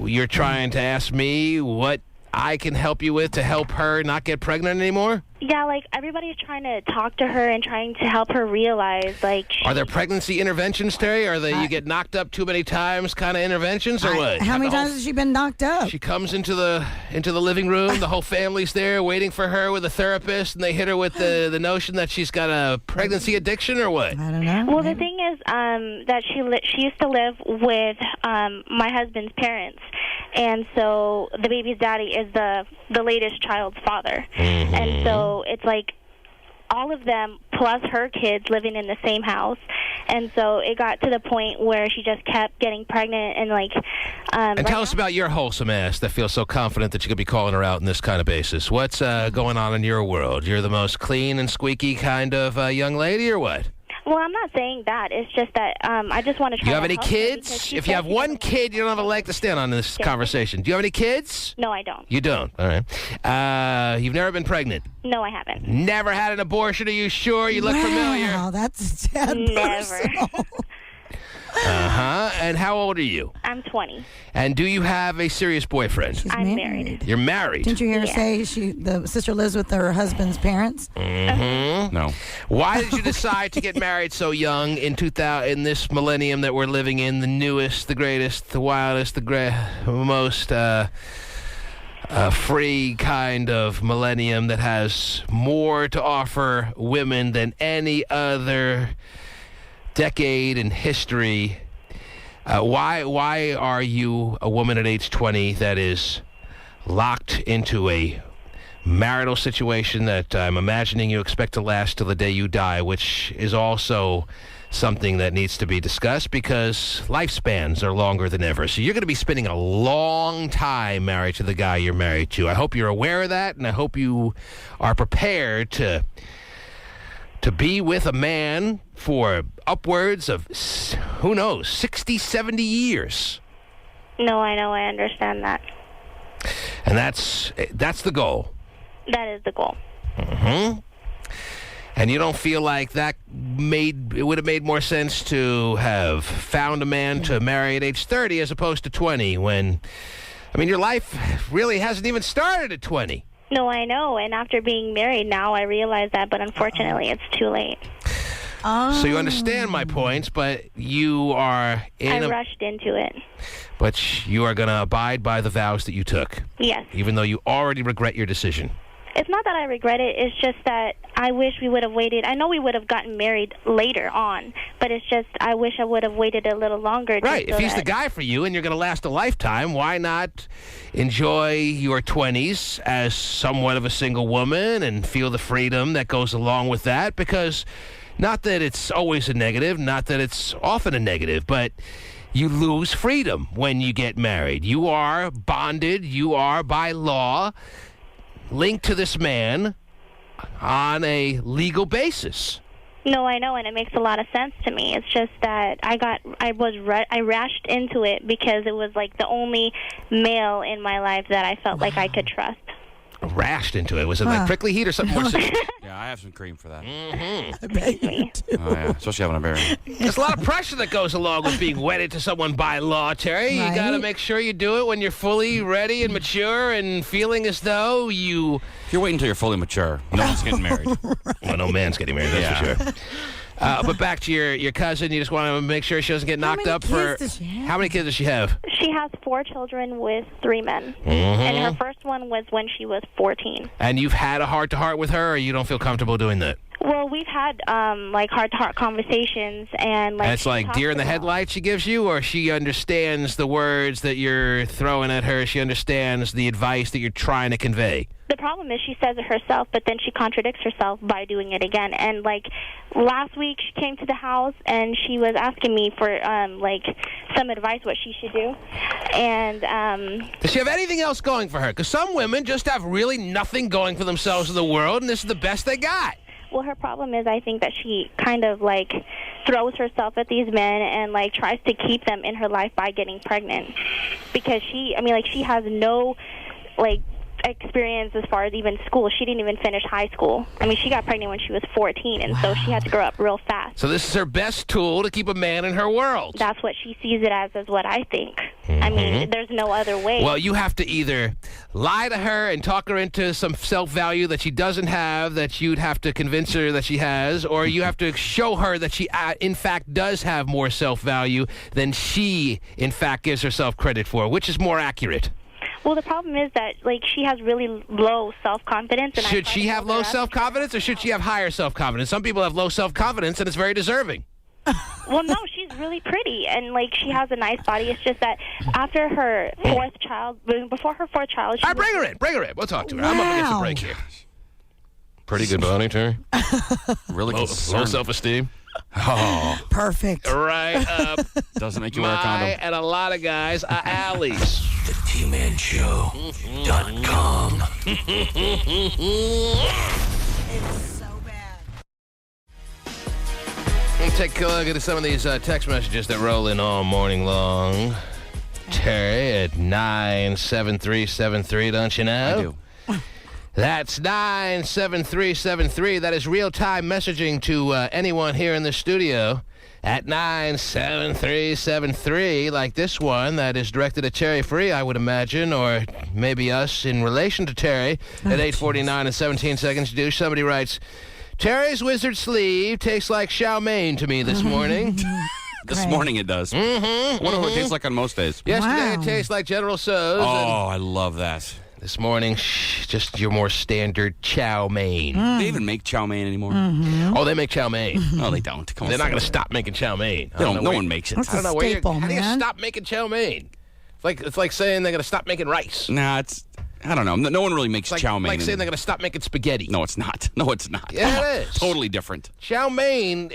You're trying to ask me what I can help you with to help her not get pregnant anymore? Yeah, like, everybody's trying to talk to her and trying to help her realize, like... Are there pregnancy interventions, Terry? Are they you get knocked up too many times kind of interventions, or what? How many times has she been knocked up? She comes into the living room. The whole family's there waiting for her with a therapist, and they hit her with the notion that she's got a pregnancy addiction, or what? I don't know. Well, the thing is that she used to live with my husband's parents, and so the baby's daddy is the latest child's father. Mm-hmm. And so it's like all of them plus her kids living in the same house, and so it got to the point where she just kept getting pregnant and like and tell us about your wholesome ass that feels so confident that you could be calling her out on this kind of basis. What's going on in your world? You're the most clean and squeaky kind of young lady, or what? Well, I'm not saying that. It's just that I just want to try You have to any help her because kids? she If you said have she one doesn't- kid, you don't have a leg to stand on in this conversation. Do you have any kids? No, I don't. You don't. All right. You've never been pregnant? No, I haven't. Never had an abortion? Are you sure? You look familiar. Wow, that's a tad Never. personal. Uh-huh. And how old are you? I'm 20. And do you have a serious boyfriend? She's I'm married. You're married. Didn't you hear her Yeah. say the sister lives with her husband's parents? Mm-hmm. No. Why did you decide to get married so young in this millennium that we're living in, the newest, the greatest, the wildest, the most free kind of millennium that has more to offer women than any other decade in history? Why are you a woman at age 20 that is locked into a marital situation that I'm imagining you expect to last till the day you die, which is also something that needs to be discussed because lifespans are longer than ever. So you're going to be spending a long time married to the guy you're married to. I hope you're aware of that, and I hope you are prepared to be with a man for upwards of, who knows, 60, 70 years. No, I know. I understand that. And that's the goal. That is the goal. Mm-hmm. And you don't feel like it would have made more sense to have found a man to marry at age 30 as opposed to 20 when, your life really hasn't even started at 20. No, I know. And after being married now, I realize that, but unfortunately, it's too late. So you understand my points, but you are I rushed into it. But you are going to abide by the vows that you took. Yes. Even though you already regret your decision. It's not that I regret it. It's just that I wish we would have waited. I know we would have gotten married later on, but it's just I wish I would have waited a little longer. Right. If he's the guy for you and you're going to last a lifetime, why not enjoy your 20s as somewhat of a single woman and feel the freedom that goes along with that? Because not that it's always a negative, not that it's often a negative, but you lose freedom when you get married. You are bonded. You are, by law, linked to this man on a legal basis. No, I know, and it makes a lot of sense to me. It's just that I rushed into it because it was like the only male in my life that I felt like I could trust. Rashed into it. Was it like prickly heat or something more serious? Yeah, I have some cream for that. Mm-hmm. I bet you do. Oh, yeah, especially having a berry. There's a lot of pressure that goes along with being wedded to someone by law, Terry. Right? You got to make sure you do it when you're fully ready and mature and feeling as though you... If you're waiting until you're fully mature, no one's getting married. Well, no man's getting married, that's for sure. But back to your cousin, you just want to make sure she doesn't get knocked up for... How many kids does she have? She has 4 children with 3 men. Mm-hmm. And her first one was when she was 14. And you've had a heart-to-heart with her, or you don't feel comfortable doing that? Well, we've had, heart-to-heart conversations, and, And it's like deer in the headlights she gives you, or she understands the words that you're throwing at her, she understands the advice that you're trying to convey? The problem is she says it herself, but then she contradicts herself by doing it again. And, last week she came to the house, and she was asking me for, some advice what she should do. And, Does she have anything else going for her? Because some women just have really nothing going for themselves in the world, and this is the best they got. Well, her problem is I think that she kind of, throws herself at these men and, tries to keep them in her life by getting pregnant. Because she has no, experience as far as even school. She didn't even finish high school. She got pregnant when she was 14, and so she had to grow up real fast. So this is her best tool to keep a man in her world. That's what she sees it as what I think. There's no other way. Well, you have to either lie to her and talk her into some self-value that she doesn't have, that you'd have to convince her that she has, or you have to show her that she, in fact, does have more self-value than she, in fact, gives herself credit for. Which is more accurate? Well, the problem is that, she has really low self-confidence. And should she have low self-confidence, or should she have higher self-confidence? Some people have low self-confidence, and it's very deserving. Well, no, she's really pretty, and, she has a nice body. It's just that after her 4th child, before her 4th child... All right, bring her in. We'll talk to her. Wow. I'm up against the break here. Pretty good body, Terry. Really low self-esteem. Oh. Perfect. Right up. Doesn't make you wear a condom. And a lot of guys are alleys. TheTmanShow.com. It's so bad. Let's take a look at some of these text messages that roll in all morning long. Terry at 97373, don't you know? I do. That's 97373. That is real-time messaging to anyone here in the studio at 97373, like this one that is directed at Terry Free, I would imagine, or maybe us in relation to Terry at 8:49 and 17 seconds to do. Somebody writes, Terry's wizard sleeve tastes like chow mein to me this morning. This morning it does. I wonder what it tastes like on most days. Yesterday it tastes like General Tso's. Oh, I love that. This morning, just your more standard chow mein. Do they even make chow mein anymore? Oh, they make chow mein. No, they don't. Come on, They're not going to stop making chow mein. No one makes it. That's I don't know a where staple, how do you man. stop making chow mein? It's like saying they're going to stop making rice. Nah, I don't know. No one really makes It's chow mein. like saying they're going to stop making spaghetti. No, it's not. No, it's not. Yeah, it is. Totally different. Chow mein,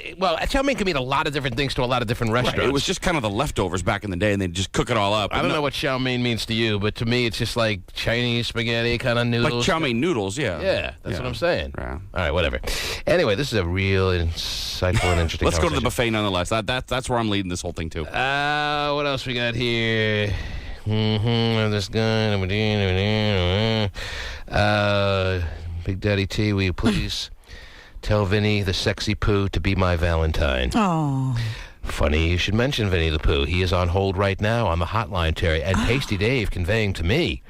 chow mein can mean a lot of different things to a lot of different restaurants. Right. It was just kind of the leftovers back in the day, and they'd just cook it all up. I don't know what chow mein means to you, but to me it's just like Chinese spaghetti kind of noodles. Like chow mein noodles, yeah. Yeah, that's what I'm saying. Yeah. All right, whatever. Anyway, this is a real insightful and interesting Let's go to the conversation. buffet nonetheless. That's where I'm leading this whole thing, too. What else we got here? This gun. Big Daddy T, will you please Tell Vinnie the sexy Pooh to be my Valentine. Oh. Funny you should mention Vinnie the Pooh. He is on hold right now on the hotline, Terry. And Pasty Dave conveying to me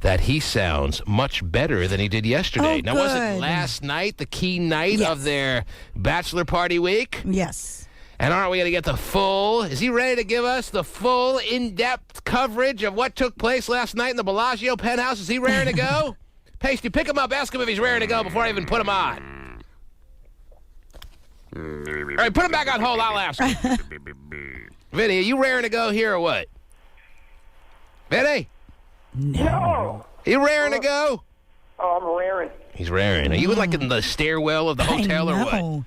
that he sounds much better than he did yesterday. Oh, now, wasn't last night the key night of their bachelor party week? Yes. And aren't we going to get the full? Is he ready to give us the full, in-depth coverage of what took place last night in the Bellagio penthouse? Is he raring to go? Pasty, pick him up. Ask him if he's raring to go before I even put him on. All right, put him back on hold. I'll ask him. Vinny, are you raring to go here or what? Vinny? No. You raring to go? Oh, I'm raring. He's raring. Are you like in the stairwell of the hotel or what?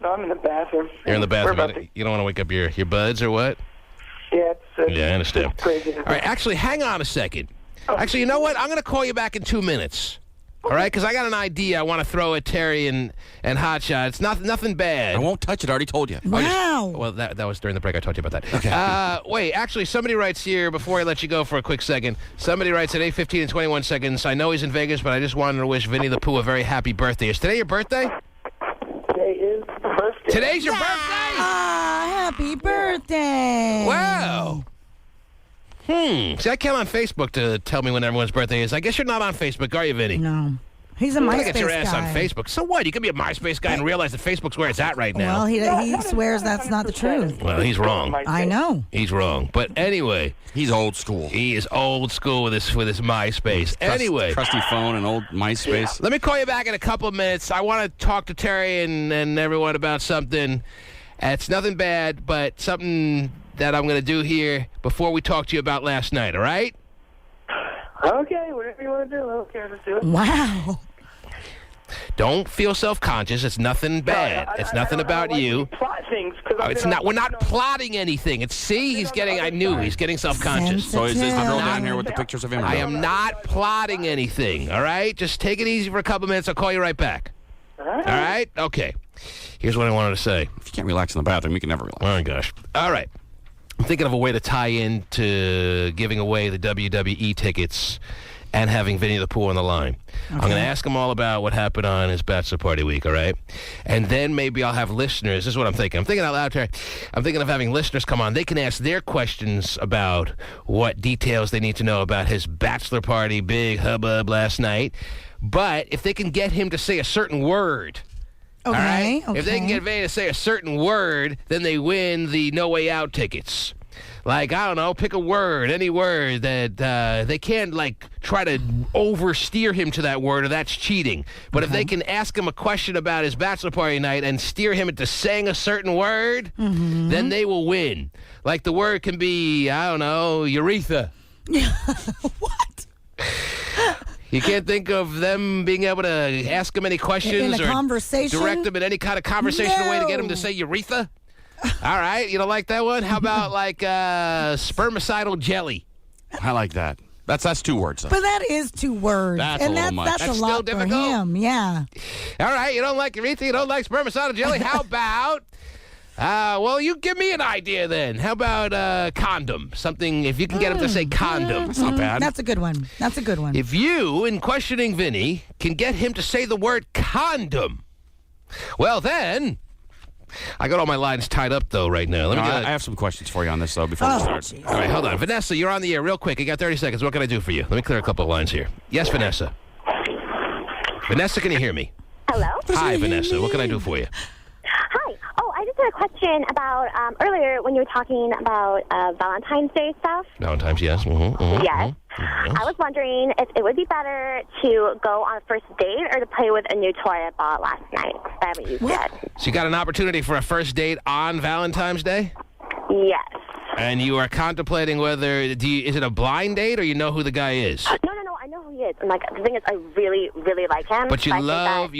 No, I'm in the bathroom. You're in the bathroom. You don't want to wake up your buds or what? Yeah, yeah, I understand. It's crazy. All right, actually, hang on a second. Actually, you know what? I'm going to call you back in 2 minutes. All right, because I got an idea I want to throw at Terry and Hotshot. It's nothing bad. I won't touch it. I already told you. Wow. Well, that was during the break. I told you about that. Okay. Wait, actually, somebody writes here, before I let you go for a quick second, somebody writes at 8:15 and 21 seconds, I know he's in Vegas, but I just wanted to wish Vinnie the Pooh a very happy birthday. Is today your birthday? Today is birthday. Today's your birthday? Happy birthday. Wow. See, I can't on Facebook to tell me when everyone's birthday is. I guess you're not on Facebook, are you, Vinny? No. He's a MySpace guy. Get your ass on Facebook. So what? You can be a MySpace guy and realize that Facebook's where it's at right now. Well, he swears that's not the truth. Well, he's wrong. I know. He's wrong. But anyway. He's old school. He is old school with his MySpace. Anyway. Trusty phone and old MySpace. Let me call you back in a couple of minutes. I want to talk to Terry and everyone about something. It's nothing bad, but something that I'm going to do here before we talk to you about last night, all right? Okay, whatever you want to do. Okay, let's do it. Wow. Don't feel self-conscious. It's nothing bad. It's nothing about you. Plot things. It's not. We're not plotting anything. It's he's getting. I knew he's getting self-conscious. So is this the girl down here with the pictures of him? I am not plotting anything. All right, just take it easy for a couple minutes. I'll call you right back. All right. Okay. Here's what I wanted to say. If you can't relax in the bathroom, you can never relax. Oh my gosh. All right. I'm thinking of a way to tie in to giving away the WWE tickets and having Vinnie the Pooh on the line. Okay. I'm going to ask him all about what happened on his bachelor party week, all right? And then maybe I'll have listeners. This is what I'm thinking. I'm thinking out loud, Terry. I'm thinking of having listeners come on. They can ask their questions about what details they need to know about his bachelor party, big hubbub last night. But if they can get him to say a certain word... Okay, all right? okay. If they can get Vinnie to say a certain word, then they win the No Way Out tickets. Like, I don't know, pick a word, any word that they can't, like, try to oversteer him to that word, or that's cheating. But if they can ask him a question about his bachelor party night and steer him into saying a certain word, then they will win. Like, the word can be, I don't know, urethra. What? You can't think of them being able to ask him any questions in a or conversation? direct him in any kind of conversational way to get him to say urethra? All right, you don't like that one? How about like spermicidal jelly? I like that. That's 2 words, though. But that is 2 words. That's a little much. That's a That's lot still for difficult? him. Yeah. All right, you don't like urethra, you don't like spermicidal jelly. How about... well, you give me an idea then. How about condom? Something, if you can get him to say condom. That's not bad. That's a good one. That's a good one. If you, in questioning Vinnie, can get him to say the word condom, well then... I got all my lines tied up, though, right now. I have some questions for you on this, though, before we start. All right, hold on. Vanessa, you're on the air real quick. You got 30 seconds. What can I do for you? Let me clear a couple of lines here. Yes, Vanessa. Vanessa, can you hear me? Hello? Hi, Vanessa. What can I do for you? Hi. Oh, I just had a question about earlier when you were talking about Valentine's Day stuff. Valentine's, yes. Yes. Yes. I was wondering if it would be better to go on a first date or to play with a new toy I bought last night that I haven't used yet. So you got an opportunity for a first date on Valentine's Day? Yes. And you are contemplating whether, is it a blind date or you know who the guy is? No, I know who he is. And like the thing is, I really, really like him. But you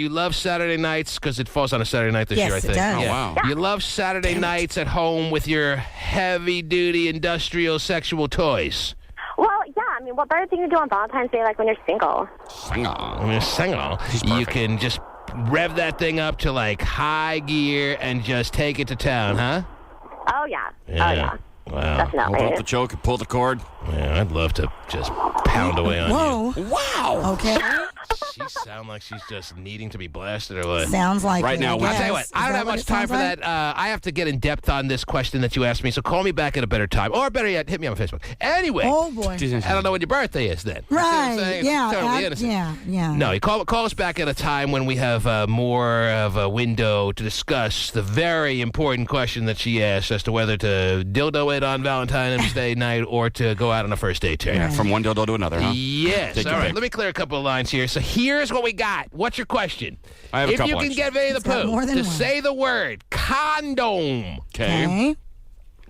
love Saturday nights because it falls on a Saturday night this year, I think. Yes, it does. Oh, wow. You love Saturday nights at home with your heavy-duty industrial sexual toys. Well, yeah. I mean, what better thing to do on Valentine's Day like when you're single? Single. You can just rev that thing up to like high gear and just take it to town, huh? Oh, yeah. Oh, yeah. Wow. Definitely. Open up the choke and pull the cord. Yeah, I'd love to just pound away on Whoa. you. Wow. Okay. She sound like she's just needing to be blasted or what? Sounds like Right it, now, I I'll tell you what, guess. I don't have much time for that. I have to get in depth on this question that you asked me, so call me back at a better time. Or better yet, hit me on Facebook. Anyway. Oh, boy. I don't know when your birthday is then. You see what I'm Right. saying? Yeah. It's totally innocent. Yeah. No, you call us back at a time when we have more of a window to discuss the very important question that she asked as to whether to dildo it on Valentine's Day night or to go out on a first date. Yeah, from one dildo to another, huh? Yes. Take All your right. pick. Let me clear a couple of lines here. So here's what we got. What's your question? I have a if couple, you can actually. get Vinnie the He's got Pooh more than to one. say the word condom, Okay.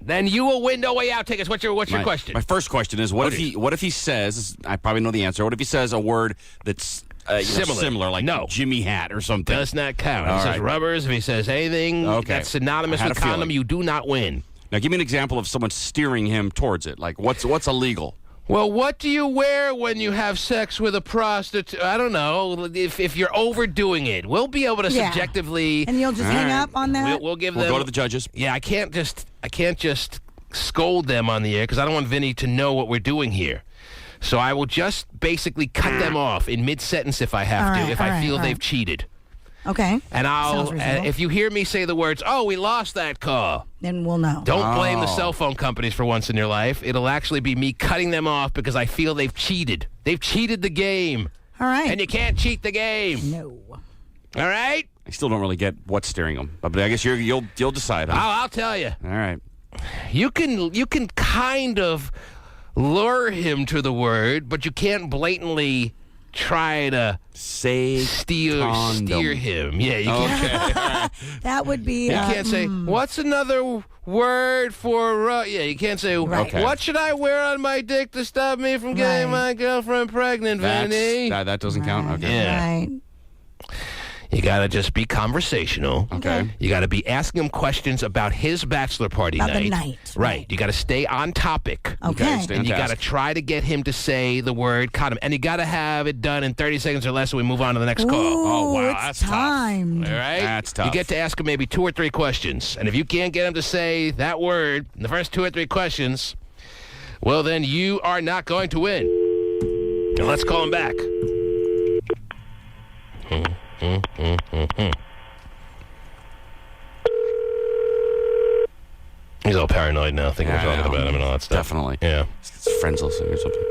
then you will win No Way Out tickets. What's your question? My first question is, what if he says? I probably know the answer. What if he says a word that's similar, like No. Jimmy Hat or something? Does not count. All If he says right. rubbers, if he says anything that's synonymous I had with a feeling. condom, you do not win. Now, give me an example of someone steering him towards it. Like, what's illegal? Well, what do you wear when you have sex with a prostitute? I don't know. If you're overdoing it, we'll be able to subjectively. And you'll just hang right. up on that? We'll give We'll them. go to the judges. Yeah, I can't just scold them on the air because I don't want Vinny to know what we're doing here. So I will just basically cut them off in mid-sentence if I have to, if I feel they've cheated. Okay. And Sounds reasonable. if you hear me say the words, "Oh, we lost that call," Then we'll know. don't blame the cell phone companies for once in your life. It'll actually be me cutting them off because I feel they've cheated. They've cheated the game. All right. And you can't cheat the game. No. All right? I still don't really get what's steering him, but I guess you'll decide. Huh? I'll tell you. All right. You can kind of lure him to the word, but you can't blatantly try to steer him. Yeah, you can't. That would be. You can't say, what's another word for... yeah, you can't say, what should I wear on my dick to stop me from getting my girlfriend pregnant, Vinny? That doesn't count? Okay. Yeah. Right. You got to just be conversational. Okay. You got to be asking him questions about his bachelor party About night. the night. Right. You got to stay on topic. Okay. stay And on you got to task. try to get him to say the word condom. And you got to have it done in 30 seconds or less so we move on to the next call. Oh, wow, It's that's tough. timed. All right? That's tough. You get to ask him maybe 2 or 3 questions. And if you can't get him to say that word in the first 2 or 3 questions, well, then you are not going to win. And let's call him back. He's all paranoid now, thinking we're talking about him and all that stuff. Definitely. Yeah. His friends listening or something.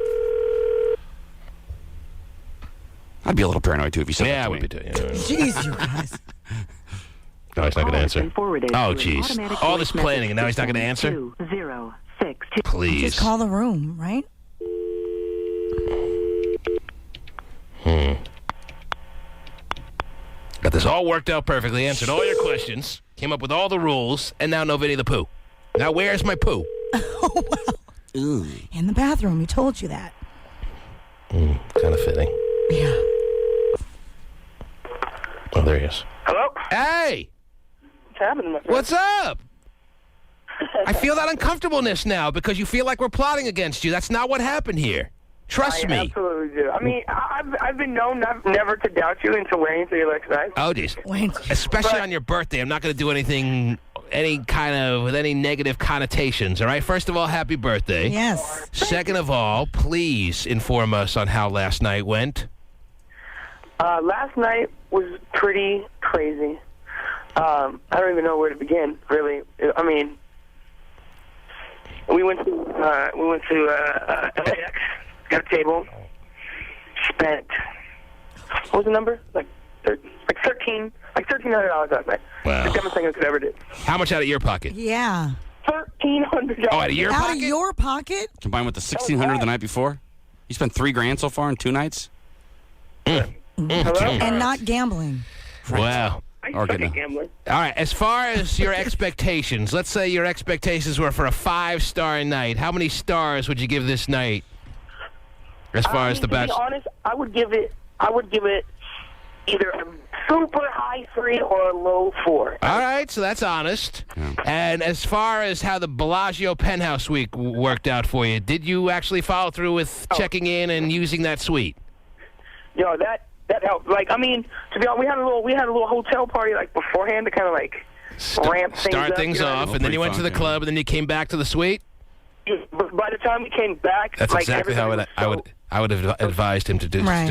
I'd be a little paranoid, too, if he said Yeah, that I to would me. be too. Jeez, you guys. No, he's not going to answer. Oh, jeez. All this planning, and now he's not going to answer? 2062. Please. Just call the room, right? Got this all worked out perfectly, answered all your questions, came up with all the rules, and now no Vinnie the Pooh. Now where's my Pooh? Oh, wow. In the bathroom. He told you that. Kind of fitting. Yeah. Oh, there he is. Hello? Hey! What's happening, my friend? What's up? I feel that uncomfortableness now because you feel like we're plotting against you. That's not what happened here. Trust I me. absolutely do. I mean, I've been known never to doubt you until waiting until you're like tonight. Oh, geez. Especially on your birthday. I'm not going to do anything, with any negative connotations, all right? First of all, happy birthday. Yes. Second of all, please inform us on how last night went. Last night was pretty crazy. I don't even know where to begin, really. I mean, we went to LAX, got a table, spent, what was the number? Like $1,300 last night. Wow. The dumbest thing I could ever do. How much out of your pocket? Yeah. $1,300. Oh, out of your Out pocket? of your pocket? Combined with the $1,600 the night before? You spent $3,000 so far in 2 nights? Hello? And not gambling. Wow. I Or suck getting at gambling. All right, as far as your expectations, let's say your expectations were for a 5-star night. How many stars would you give this night? As far as the To be bachelor. honest, I would give it either a super high 3 or a low 4. All right, so that's honest. And as far as how the Bellagio penthouse week worked out for you, did you actually follow through with checking in and using that suite? Yo, that helped. Like, I mean, to be honest, we had a little hotel party like beforehand to kind of like ramp things Start up, things you know? off, and then you went to the club, and then you came back to the suite? But by the time we came back, That's like, exactly how everybody was I would have advised him to do. Right.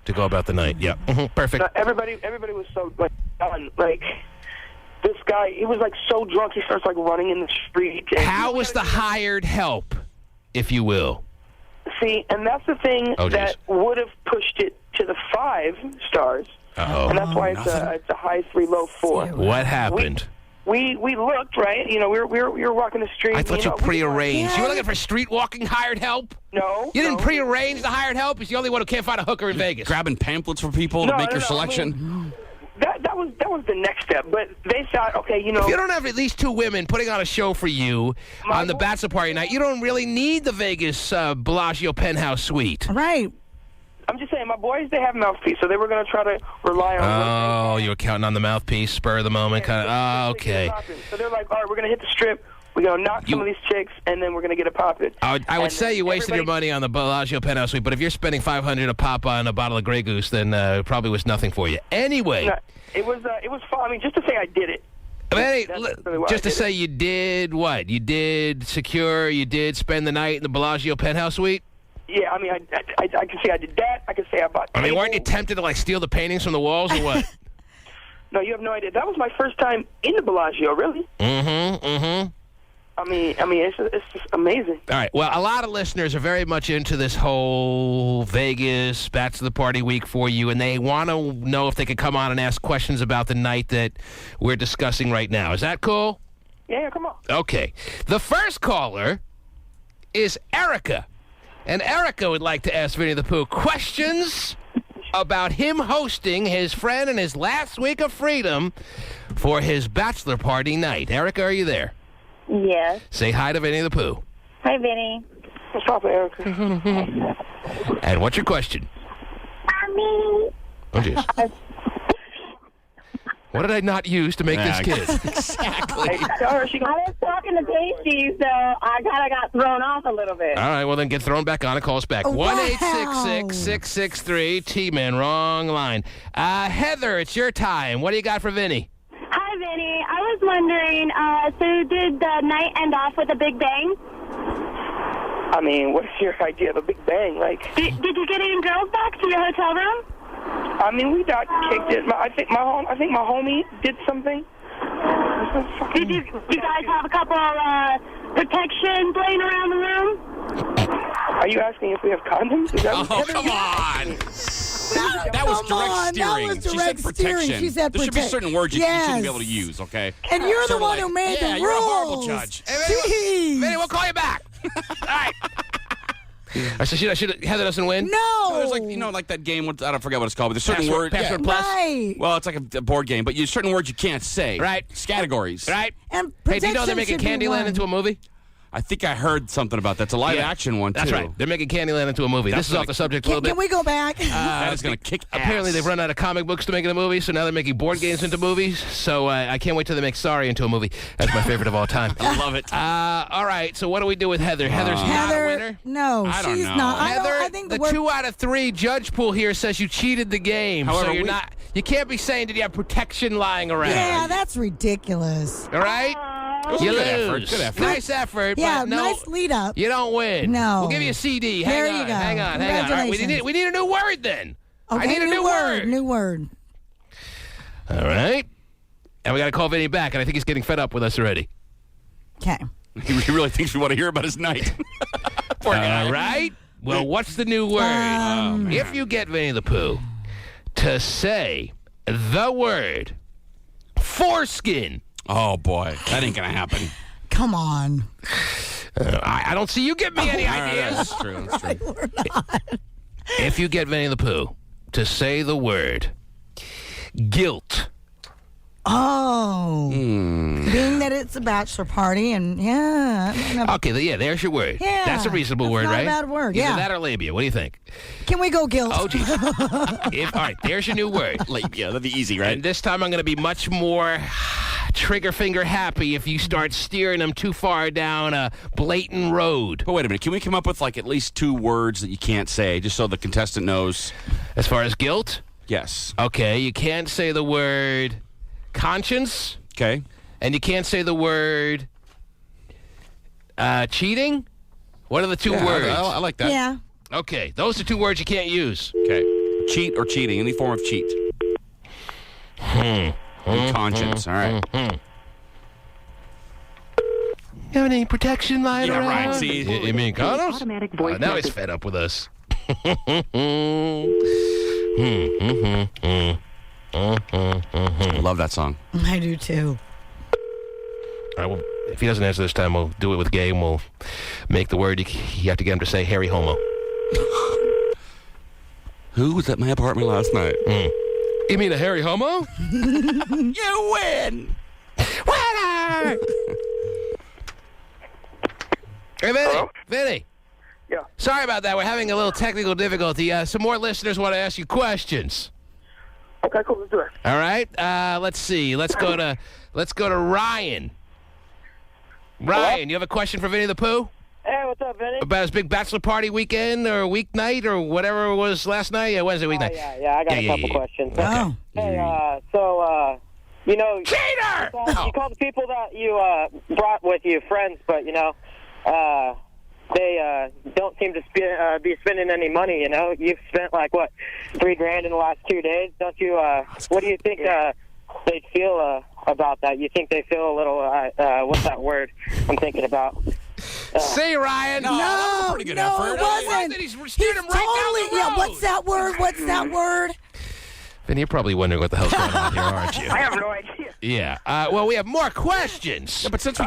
To to go about the night. Yeah, perfect. Everybody was so like done. Like this guy, he was like so drunk. He starts like running in the street. How was the hired help, if you will? See, and that's the thing that would have pushed it to the 5 stars. Uh-oh. And that's why it's a high 3, low 4. What happened? We looked, right? You know, we were walking the street. I thought you prearranged. You were looking for street walking hired help? No. You didn't prearrange the hired help? He's the only one who can't find a hooker in Vegas. Grabbing pamphlets for people to make your selection? I mean, that was the next step. But they thought, okay, you know. If you don't have at least 2 women putting on a show for you on the bachelor party night, you don't really need the Vegas Bellagio penthouse suite. Right. I'm just saying, my boys, they have mouthpiece, so they were going to try to rely on. Oh, you were counting on the mouthpiece, spur of the moment, kind of. Oh, okay. So they're like, all right, we're going to hit the strip. We're going to knock some of these chicks, and then we're going to get a poppin'. I would say you wasted your money on the Bellagio penthouse suite, but if you're spending $500 a pop on a bottle of Grey Goose, then it probably was nothing for you. Anyway. No, it was fun. I mean, just to say I did it. Just to say you did what? You did secure, you did spend the night in the Bellagio penthouse suite? Yeah, I mean, I can say I did that. I can say I bought. I mean, weren't you tempted to like steal the paintings from the walls or what? No, you have no idea. That was my first time in the Bellagio, really. I mean, it's just amazing. All right. Well, a lot of listeners are very much into this whole Vegas bachelor party week for you, and they want to know if they could come on and ask questions about the night that we're discussing right now. Is that cool? Yeah, come on. Okay. The first caller is Erica. And Erica would like to ask Vinnie the Pooh questions about him hosting his friend and his last week of freedom for his bachelor party night. Erica, are you there? Yes. Say hi to Vinnie the Pooh. Hi, Vinnie. What's up, Erica? And what's your question? Mommy. Oh, jeez. What did I not use to make this kid? Exactly. I was talking to Pasty, so I kind of got thrown off a little bit. All right, well, then get thrown back on and call us back. 1-866-663 T-Man, wrong line. Heather, it's your time. What do you got for Vinnie? Hi, Vinnie. I was wondering, so did the night end off with a big bang? I mean, what's your idea of a big bang? Like, Did you get any girls back to your hotel room? I mean, we got kicked it. I think my homie did something. Did you guys have a couple protections laying around the room? Are you asking if we have condoms? Is that come on. That was direct steering. That was She said direct steering. protection. She said there should be certain words you shouldn't be able to use, okay? And you're Sort the of one like, who made the rules. you're a horrible judge. Jeez. Vinnie, we'll call you back. All right. So Heather doesn't win? No. There's like, like that game, I don't forget what it's called, but there's certain words. Password Plus? Right. Well, it's like a board game, but there's certain words you can't say. Right. It's categories. Right. And Hey, do you know they're protection making should be Candyland one. into a movie? I think I heard something about that. It's a live-action one, too. That's right. They're making Candyland into a movie. This is off the subject a little bit. Can we go back? That is going to kick ass. Apparently, they've run out of comic books to make it a movie, so now they're making board games into movies. So I can't wait till they make Sorry into a movie. That's my favorite of all time. I love it. All right, so what do we do with Heather? Heather's not a winner? No, I don't she's know. not. Heather, I think the word 2 out of 3 judge pool here says you cheated the game. However, so you're not. You can't be saying, did you have protection lying around? Yeah, that's ridiculous. All right? You Good lose. effort. Good effort. Nice effort. Yeah, but no, nice lead up. You don't win. No. We'll give you a CD. There Hang you on. go. Hang on. All right, we need a new word then. Okay, I need a new word. New word. All right. And we got to call Vinnie back, and I think he's getting fed up with us already. Okay. He really thinks we want to hear about his night. Poor guy. All right. Well, what's the new word? If you get Vinnie the Pooh to say the word foreskin. Oh, boy. That ain't going to happen. Come on. I don't see you give me any ideas. That's true. That's true. We're not. If you get Vinnie the Pooh to say the word guilt. Oh. Being that it's a bachelor party and, Okay, there's your word. Yeah, That's a reasonable word, not right? a bad word, Either yeah. that or labia. What do you think? Can we go guilt? Oh, geez. All right, there's your new word. Labia. That'd be easy, right? And this time I'm going to be much more trigger finger happy if you start steering them too far down a blatant road. But wait a minute. Can we come up with like at least 2 words that you can't say just so the contestant knows? As far as guilt? Yes. Okay, you can't say the word conscience. Okay. And you can't say the word cheating. What are the 2 words? I like that. Yeah. Okay, those are 2 words you can't use. Okay. Cheat or cheating, any form of cheat. Conscience, all right. You have any protection lying around? Yeah, right, see? You mean condoms? Automatic voice Now he's message. fed up with us. I love that song. I do too. All right, well, if he doesn't answer this time, we'll do it with gay, and we'll make the word. You have to get him to say hairy homo. Who was at my apartment last night? You mean a hairy homo? You win! Winner! Hey, Vinnie. Hello? Vinnie. Yeah. Sorry about that. We're having a little technical difficulty. Some more listeners want to ask you questions. Okay, cool. Let's do it. All right. Let's see. Let's go to Ryan. Ryan, you have a question for Vinnie the Pooh? Hey, what's up, Vinnie? About his big bachelor party weekend or weeknight or whatever it was last night? Yeah, Wednesday weeknight. Yeah, I got a couple questions. Oh. Hey, you know... Cheater! You call the people that you brought with you friends, but, you know, they don't seem to be spending any money, you know? You've spent, like, what, $3,000 in the last 2 days? Don't you, what do you think they'd feel about that? You think they feel a little, what's that word I'm thinking about? See, Ryan. No, pretty good effort. It wasn't. He's steered him right down the road. Yeah, what's that word? What's that word? Vinny, you're probably wondering what the hell's going on here, aren't you? I have no idea. Yeah. Well, we have more questions. Yeah, but since we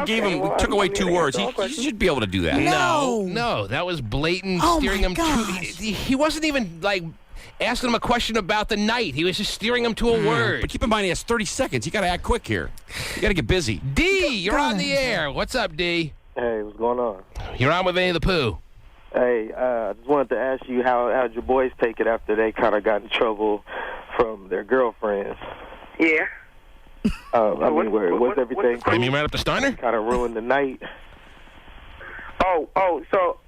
took away 2 words, he should be able to do that. No, that was blatant steering him to. He wasn't even like asking him a question about the night. He was just steering him to a word. But keep in mind, he has 30 seconds. You got to act quick here. You got to get busy. D, you're on the air. What's up, D? Hey, what's going on? You're on with Vinnie the Pooh. Hey, I just wanted to ask you how'd your boys take it after they kind of got in trouble from their girlfriends? Yeah. Was everything You mean right up to Steiner? kind of ruined the night? So,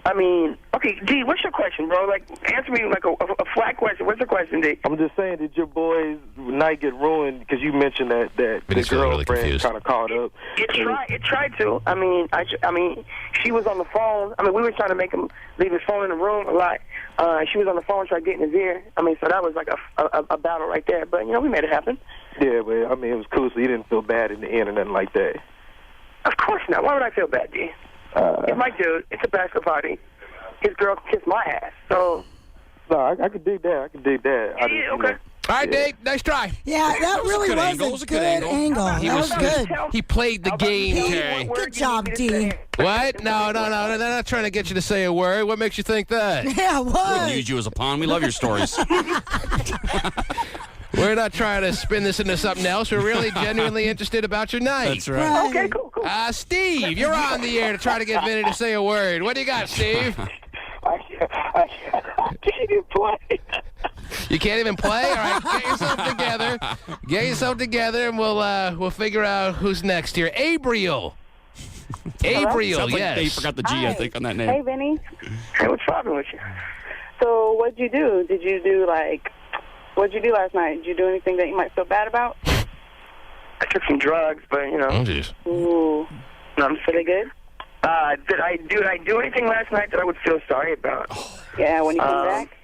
I mean, okay, D, what's your question, bro? Like, answer me like a flat question. What's your question, D? I'm just saying, did your boys' night get ruined because you mentioned that the girlfriend kind of caught up? It tried to. I mean, she was on the phone. I mean, we were trying to make him leave his phone in the room a lot. She was on the phone, tried getting his ear. I mean, so that was like a battle right there. But, you know, we made it happen. Yeah, but, I mean, it was cool, so you didn't feel bad in the end or nothing like that. Of course not. Why would I feel bad, D? It's my dude. It's a bachelor party. His girl kissed my ass. So. No, I could dig that. Yeah, okay. All right, Dave. Nice try. Yeah, that really was a good angle. He That was good. He played the game, Terry. Good job, D. What? No. They're not trying to get you to say a word. What makes you think that? Yeah, We what? wouldn't use you as a pawn. We love your stories. We're not trying to spin this into something else. We're really genuinely interested about your night. That's right. Okay, cool. Steve, you're on the air to try to get Vinny to say a word. What do you got, Steve? I can't even play. You can't even play? All right, get yourself together, and we'll figure out who's next here. Abriel. Sounds like yes. they forgot the G, I think, on that name. Hey, Vinny. Hey, what's poppin' with you? So, what'd you do? What'd you do last night? Did you do anything that you might feel bad about? I took some drugs, but, you know. Oh, jeez. Ooh. No, I'm Pretty good? Did I do anything last night that I would feel sorry about? Yeah, when you come back?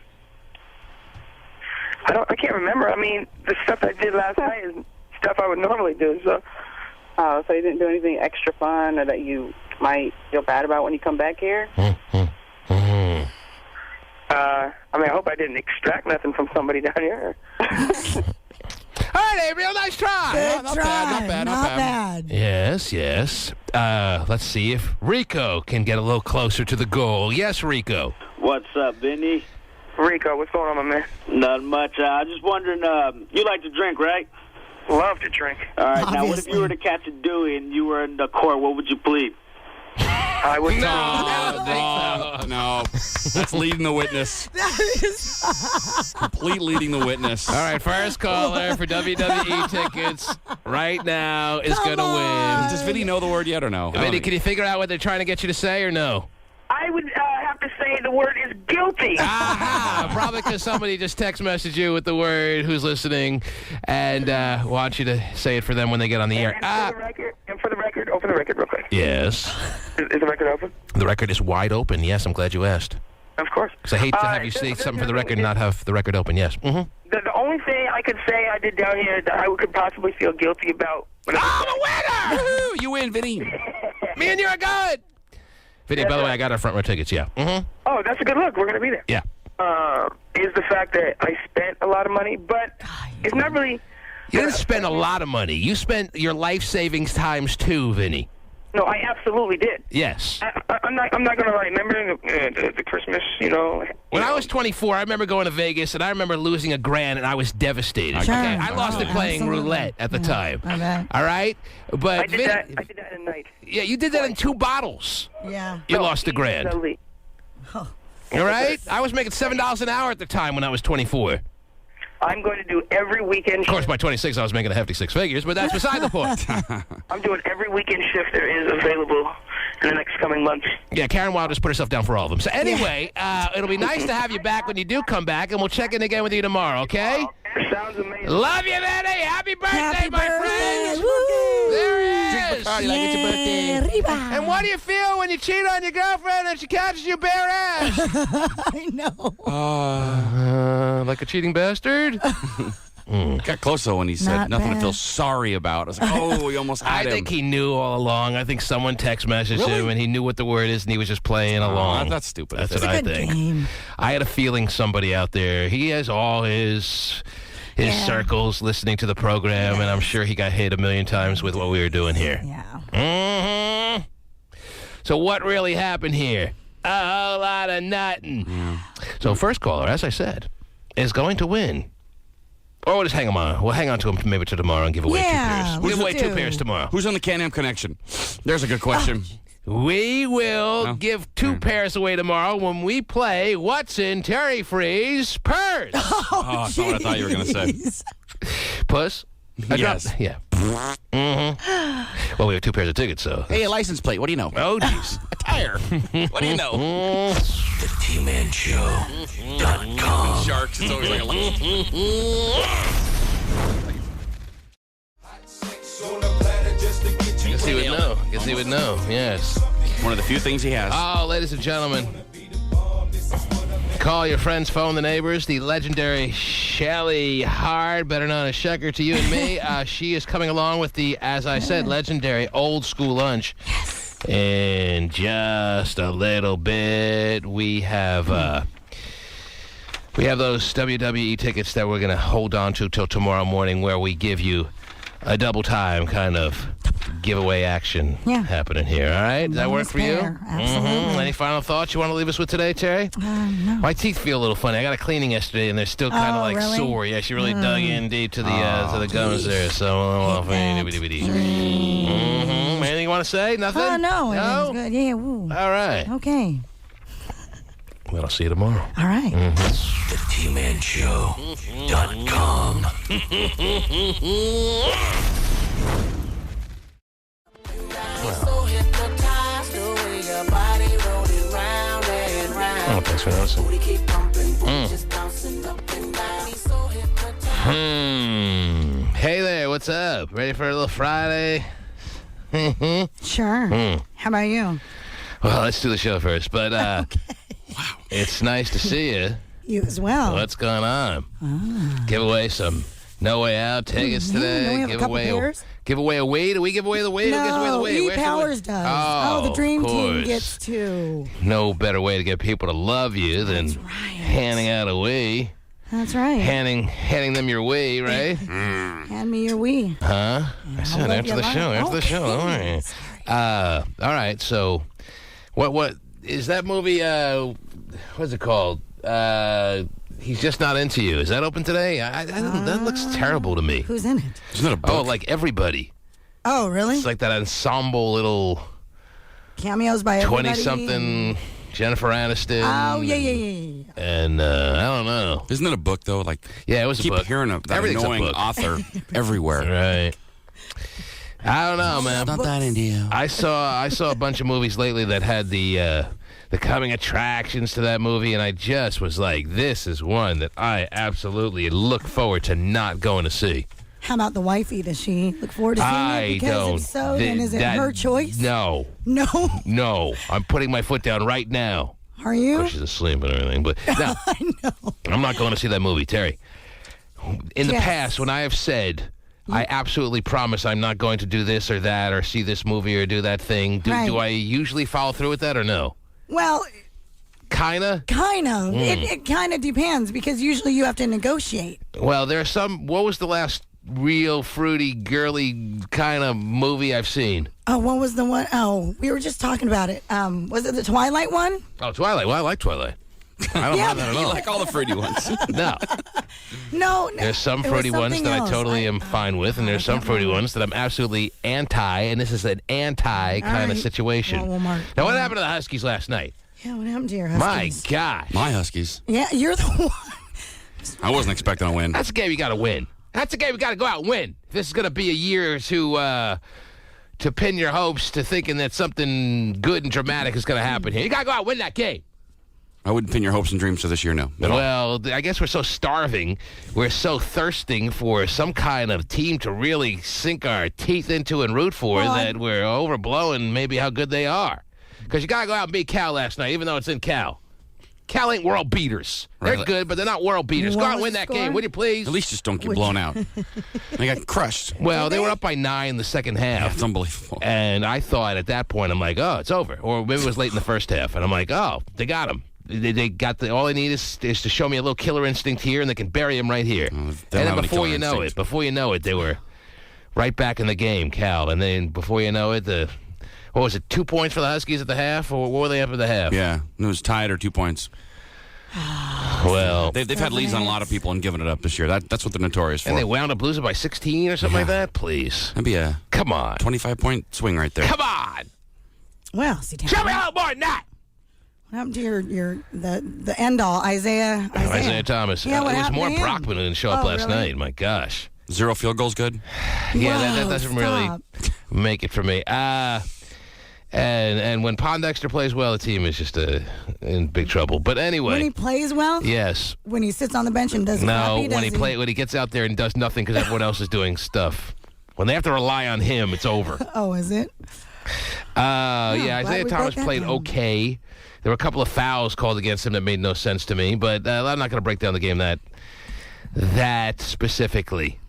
I can't remember. I mean, the stuff I did last night is stuff I would normally do, so. Oh, so you didn't do anything extra fun or that you might feel bad about when you come back here? I mean, I hope I didn't extract nothing from somebody down here. All right, Abriel, nice try. Good Not try. bad, not bad. Yes. Let's see if Rico can get a little closer to the goal. Yes, Rico. What's up, Vinny? Rico, what's going on, my man? Not much. I just wondering, you like to drink, right? Love to drink. All right, now what if you were to catch a Dewey and you were in the court, what would you plead? I would No. That's leading the witness. Complete leading the witness. All right, first caller for WWE tickets right now is going to win. Does Vinny know the word yet or no? Vinny, can you figure out what they're trying to get you to say or no? I would have to say the word is guilty. Probably because somebody just text messaged you with the word who's listening and wants you to say it for them when they get on the air. For the record, open the record real quick. Yes. Is the record open? The record is wide open. Yes, I'm glad you asked. Of course. Because I hate to have you say something for the record and not have the record open. Yes. Mm-hmm. The only thing I could say I did down here that I could possibly feel guilty about. I'm a winner! Woohoo! You win, Vinny. Me and you are good. Vinny, by the way, I got our front row tickets. Yeah. Mm-hmm. Oh, that's a good look. We're going to be there. Yeah. Is the fact that I spent a lot of money, but it's not really... You didn't spend a lot of money. You spent your life savings times 2, Vinny. No, I absolutely did. Yes. I'm not going to lie. Remember the Christmas, When I was 24, I remember going to Vegas, and I remember losing $1,000, and I was devastated. Sure. Okay? I lost it playing roulette at the time. All right? But I did that in a night. Yeah, you did that in 2 bottles. Yeah. You lost $1,000. Oh. All right? I was making $7 an hour at the time when I was 24. I'm going to do every weekend. Of course, by 26, I was making a hefty 6 figures, but that's beside the point. I'm doing every weekend shift there is available in the next coming months. Yeah, Karen Wilder's put herself down for all of them. So anyway, it'll be nice to have you back when you do come back, and we'll check in again with you tomorrow, okay? Sounds amazing. Love you, Vinny. Happy birthday, my friends. Woo! There he is. Party like it's your birthday. Arriba. And what do you feel when you cheat on your girlfriend and she catches you bare ass? I know. Like a cheating bastard? Got close, though, when he said Not nothing to bad. feel sorry about. I was like, oh, we almost had him. I think he knew all along. I think someone text messaged him, and he knew what the word is, and he was just playing along. That's stupid. That's It's what a I good think. game. I had a feeling somebody out there, he has all his circles listening to the program, and I'm sure he got hit 1,000,000 times with what we were doing here. Yeah. Mm-hmm. So what really happened here? A whole lot of nothing. So first caller, as I said, is going to win. Or we'll just hang him on. We'll hang on to him maybe to tomorrow and give away 2 pairs. We'll give away 2 pairs tomorrow. Who's on the Can-Am Connection? There's a good question. We will give 2 pairs away tomorrow when we play What's in Terry Free's Purse. Oh, that's not what I thought you were going to say. Puss? Yes. Yeah. Mm-hmm. Well, we have 2 pairs of tickets, so. Hey, a license plate. What do you know? Oh, jeez. A tire. What do you know? The TManShow.com. Sharks. It's always like a Guess he would know. Guess he would know. Yes. One of the few things he has. Oh, ladies and gentlemen. Call your friends, phone the neighbors. The legendary Shelly Hard, better known as Shecker to you and me. She is coming along with the, as I said, legendary old school lunch. Yes. In just a little bit, we have those WWE tickets that we're going to hold on to till tomorrow morning, where we give you a double time kind of giveaway action happening here. All right? Does that work for you? Absolutely. Any final thoughts you want to leave us with today, Terry? No. My teeth feel a little funny. I got a cleaning yesterday, and they're still kind of really? sore. Yeah, she really dug in deep to the gums there. So, anything you want to say? Nothing? Oh, no. No? It was good. Yeah. Woo. All right. Okay. Well, I'll see you tomorrow. All right. The TManShow.com. Oh, thanks for noticing. Hey there, what's up? Ready for a little Friday? Sure. How about you? Well, let's do the show first. But wow, it's nice to see you. You as well. What's going on? Give away some No Way Out tickets today. We have a couple pairs. Give away a weed. Do we give away the weed? Who gives away the No, weed? E Where's the Powers weed? does. Oh, the Dream of Team course. gets 2. No better way to get people to love you than handing out a wee. That's right. Handing them your wee, right? Hand me your wee. Huh? I said let after you the learn. show. After the show. Don't worry. All right. So, what is that movie? What's it called? He's Just Not Into You. Is that open today? I don't, that looks terrible to me. Who's in it? Isn't that a book? Oh, like everybody. Oh, really? It's like that ensemble little Cameos by everybody. 20-something Jennifer Aniston. Oh, yeah. And I don't know. Isn't it a book, though? Like, yeah, it was a keep book. hearing that Everything's a annoying book. author everywhere. Right. I don't know, man. Not that into you. I saw a bunch of movies lately that had the coming attractions to that movie, and I just was like, this is one that I absolutely look forward to not going to see. How about the wifey? Does she look forward to seeing it? Because don't. if so, then is it her choice? No. No. No. I'm putting my foot down right now. Are you? Of course, she's asleep and everything. But no, I know. I'm not going to see that movie, Terry. In the past, when I have said, I absolutely promise I'm not going to do this or that or see this movie or do that thing, do I usually follow through with that or no? Well, Kinda? kind of. It kind of depends because usually you have to negotiate. Well, there are some. What was the last real fruity, girly kind of movie I've seen? Oh, what was the one? Oh, we were just talking about it. Was it the Twilight one? Oh, Twilight. Well, I like Twilight. I don't have that at all. You like all the fruity ones. No. No. There's some fruity ones that I totally am fine with, and there's some fruity ones that I'm absolutely anti, and this is an anti kind of situation. Well, Mark. Now, what happened to the Huskies last night? Yeah, what happened to your My Huskies? gosh. My Huskies. Yeah, you're the one. I wasn't expecting a win. That's a game you got to win. That's a game you got to go out and win. If this is going to be a year to pin your hopes to thinking that something good and dramatic is going to happen here. You got to go out and win that game. I wouldn't pin your hopes and dreams to this year, no. Well, I guess we're so starving, we're so thirsting for some kind of team to really sink our teeth into and root for that we're overblowing maybe how good they are. Because you got to go out and beat Cal last night, even though it's in Cal. Cal ain't world beaters. They're good, but they're not world beaters. Go out and win that game, would you please? At least just don't get blown out. They got crushed. Well, they were up by 9 in the second half. That's unbelievable. And I thought at that point, I'm like, oh, it's over. Or maybe it was late in the first half. And I'm like, oh, they got him. They got all they need is to show me a little killer instinct here, and they can bury him right here. And then before you know it, they were right back in the game, Cal. And then before you know it, what was it, 2 points for the Huskies at the half, or what were they up at the half? Yeah, it was tied or 2 points. Well, they've had leads on a lot of people and given it up this year. That's what they're notorious for. And they wound up losing by 16 or something like that? Please. That'd be a 25-point swing right there. Come on. Well, show me a little more than that. What happened to the end all, Isaiah Thomas. Yeah, what it was happened more to him? Brockman who didn't show up last really? night. My gosh. 0 field goals good? Yeah, that doesn't really make it for me. And when Pondexter plays well, the team is just in big trouble. But anyway. When he plays well? Yes. When he sits on the bench and does crappy, when he gets out there and does nothing because everyone else is doing stuff. When they have to rely on him, it's over. Oh, is it? Isaiah Thomas played okay. There were a couple of fouls called against him that made no sense to me, but I'm not going to break down the game that specifically.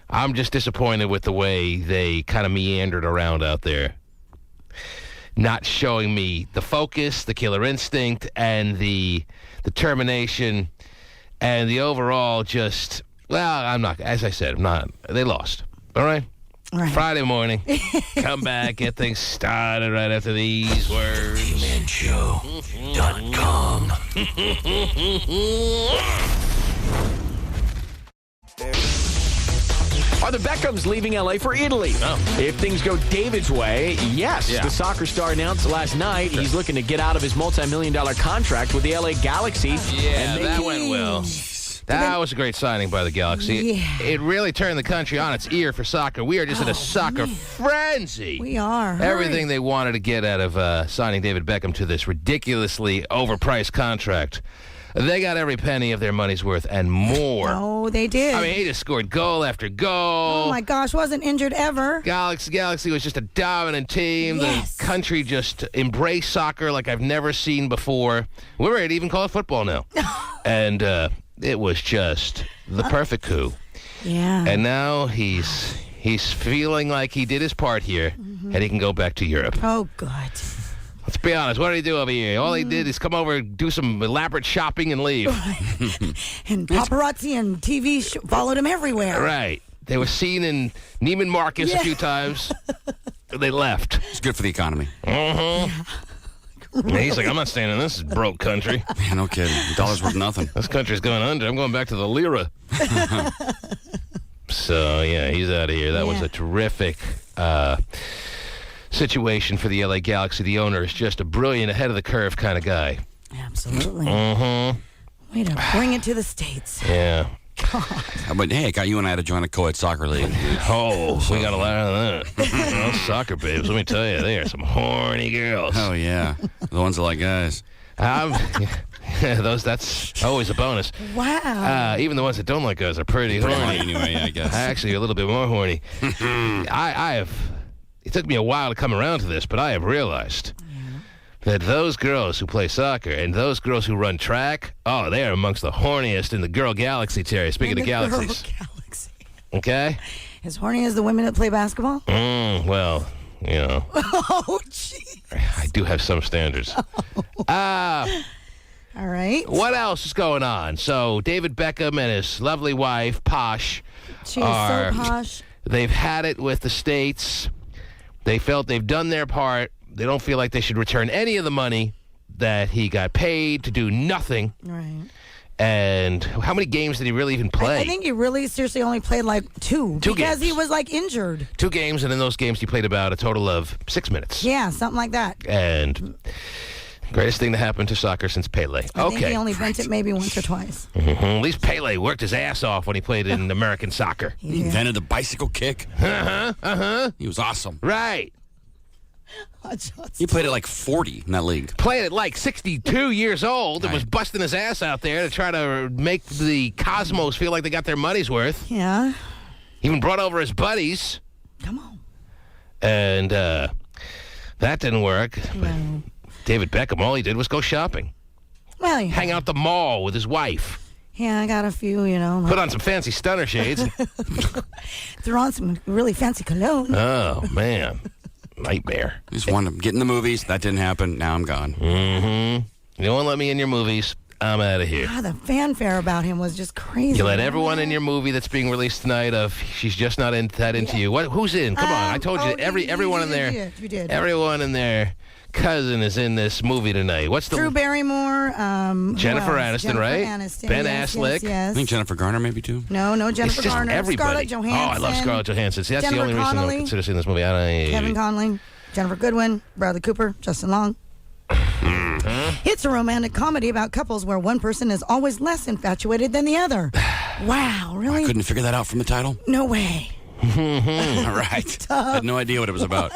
I'm just disappointed with the way they kind of meandered around out there. Not showing me the focus, the killer instinct, and the determination, and the overall just, I'm not, as I said, they lost. All right? Right. Friday morning, come back, get things started right after these words. TheManShow.com. Are the Beckhams leaving L.A. for Italy? If things go David's way, yes. Yeah. The soccer star announced last night he's looking to get out of his multi-million-dollar contract with the L.A. Galaxy. Yeah, that went well. That was a great signing by the Galaxy. Yeah. It really turned the country on its ear for soccer. We are just in a soccer frenzy. We are. Everything they wanted to get out of signing David Beckham to this ridiculously overpriced contract. They got every penny of their money's worth and more. Oh, they did. I mean, he just scored goal after goal. Oh, my gosh, wasn't injured ever. Galaxy was just a dominant team. Yes. The country just embraced soccer like I've never seen before. We're ready to even call it football now. And it was just the perfect coup. Yeah. And now he's feeling like he did his part here, and he can go back to Europe. Oh, good. Let's be honest. What did he do over here? All he did is come over, do some elaborate shopping, and leave. And paparazzi and TV followed him everywhere. Right. They were seen in Neiman Marcus a few times. They left. It's good for the economy. Mm-hmm. Really? He's like, I'm not staying in this broke country. Yeah, no kidding. The dollar's worth nothing. This country's going under. I'm going back to the lira. So, yeah, he's out of here. That was a terrific situation for the LA Galaxy. The owner is just a brilliant, ahead-of-the-curve kind of guy. Absolutely. Mm-hmm. Way to bring it to the States. Yeah. But, hey, it got you and I to join a co-ed soccer league. Oh, we got a lot of that. Those soccer babes, let me tell you, they are some horny girls. Oh, yeah. The ones that like guys. That's always a bonus. Wow. Even the ones that don't like guys are pretty horny. Anyway, I guess. Actually, a little bit more horny. I have. It took me a while to come around to this, but I have realized that those girls who play soccer and those girls who run track, they are amongst the horniest in the girl galaxy, Terry. Speaking of galaxies. Okay? As horny as the women that play basketball? Well, you know. Oh, jeez. I do have some standards. All right. What else is going on? So, David Beckham and his lovely wife, Posh. She is so posh. They've had it with the states. They felt they've done their part. They don't feel like they should return any of the money that he got paid to do nothing. Right. And how many games did he really even play? I think he really seriously only played like two because he was like injured. 2 games, and in those games he played about a total of 6 minutes. Yeah, something like that. And greatest thing to happen to soccer since Pele. I think he only bent it maybe once or twice. At least Pele worked his ass off when he played in American soccer. He invented the bicycle kick. He was awesome. Right. He played at like 40 in that league. Played at like 62 years old and was busting his ass out there to try to make the Cosmos feel like they got their money's worth. Yeah. Even brought over his buddies. Come on. And that didn't work. No. David Beckham, all he did was go shopping. Well, yeah. Hang out at the mall with his wife. Yeah, I got a few, you know. Put on some fancy stunner shades. Threw on some really fancy cologne. Oh, man. Nightmare. Just wanted to get in the movies. That didn't happen. Now I'm gone. You won't let me in your movies. I'm out of here. The fanfare about him was just crazy. You let everyone in your movie that's being released tonight of She's Just Not that into you. Who's in? Come on. I told you everyone in there. You did. Everyone in their cousin is in this movie tonight. What's the Drew Barrymore, Jennifer Aniston, right? Aniston, Ben yes, Affleck. Yes. I think Jennifer Garner maybe too. No, Jennifer it's just Garner. Everybody. Scarlett Johansson. Oh, I love Scarlett Johansson. See, that's Jennifer the only reason Connelly. I consider seeing this movie. Kevin Conley, Jennifer Goodwin, Bradley Cooper, Justin Long. It's a romantic comedy about couples where one person is always less infatuated than the other. Wow, really? I couldn't figure that out from the title. No way. All right. I had no idea what it was about.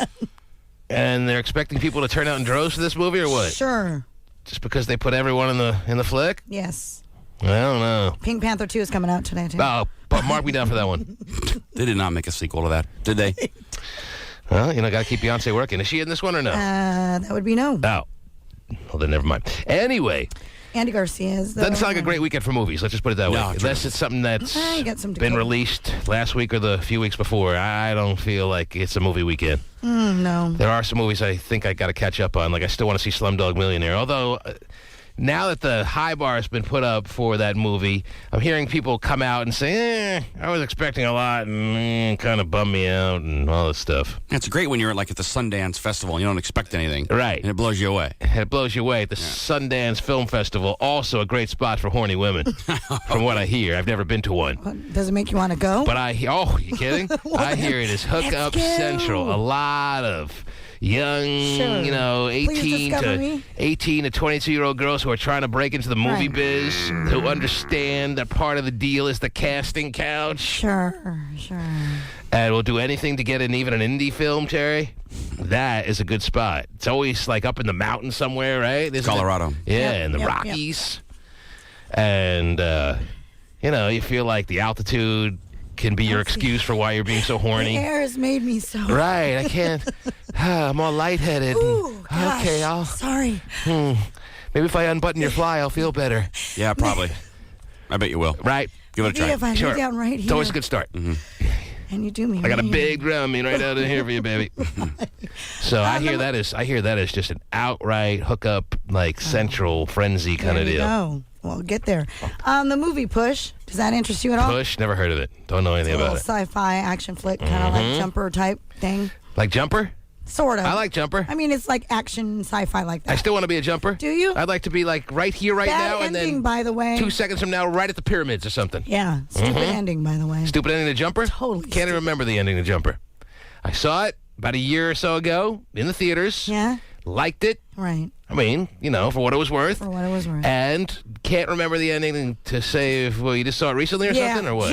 And they're expecting people to turn out in droves for this movie, or what? Sure. Just because they put everyone in the flick? Yes. I don't know. Pink Panther 2 is coming out today, too. Oh, but mark me down for that one. They did not make a sequel to that, did they? Well, got to keep Beyonce working. Is she in this one or no? That would be no. Oh. Well, then never mind. Anyway. Andy Garcia is Doesn't sound like a great weekend for movies. Let's just put it that way. No, Unless it's something that's been been released last week or the few weeks before. I don't feel like it's a movie weekend. No. There are some movies I think I got to catch up on. Like, I still want to see Slumdog Millionaire. Although, now that the high bar has been put up for that movie, I'm hearing people come out and say, I was expecting a lot and kind of bummed me out and all this stuff. It's great when you're like at the Sundance Festival and you don't expect anything. Right. And it blows you away. It blows you away at the Sundance Film Festival. Also a great spot for horny women, from what I hear. I've never been to one. Does it make you want to go? But you kidding? I hear it is hookup central. A lot of young, 18 to 22-year-old girls who are trying to break into the movie biz, who understand that part of the deal is the casting couch. Sure. And will do anything to get in even an indie film, Terry. That is a good spot. It's always like up in the mountains somewhere, right? Colorado. Yeah, in the Rockies. And, you feel like the altitude can be your excuse for why you're being so horny. The air has made me so... Right, I can't... I'm all lightheaded. Ooh, gosh, okay, sorry. Maybe if I unbutton your fly, I'll feel better. Yeah, probably. I bet you will. Right. Give it a try. If I lay down right here. It's always a good start. And you do me I got a right big drum right out in here for you, baby. So I hear that is just an outright hookup, like central frenzy kind of deal. No. Well, get there. The movie Push, does that interest you at all? Push, never heard of it. Don't know anything about it. Sci-fi action flick, kind of like Jumper type thing. Like Jumper? Sort of. I like Jumper. I mean, it's like action sci-fi like that. I still want to be a jumper. Do you? I'd like to be like right here, right Bad now, and ending, then by the way. 2 seconds from now, right at the pyramids or something. Yeah, stupid ending, by the way. Stupid ending to Jumper? Totally. Can't even remember the ending to Jumper. I saw it about a year or so ago in the theaters. Yeah. Liked it. Right. I mean, for what it was worth. For what it was worth. And can't remember the ending to say if, you just saw it recently or something, or what?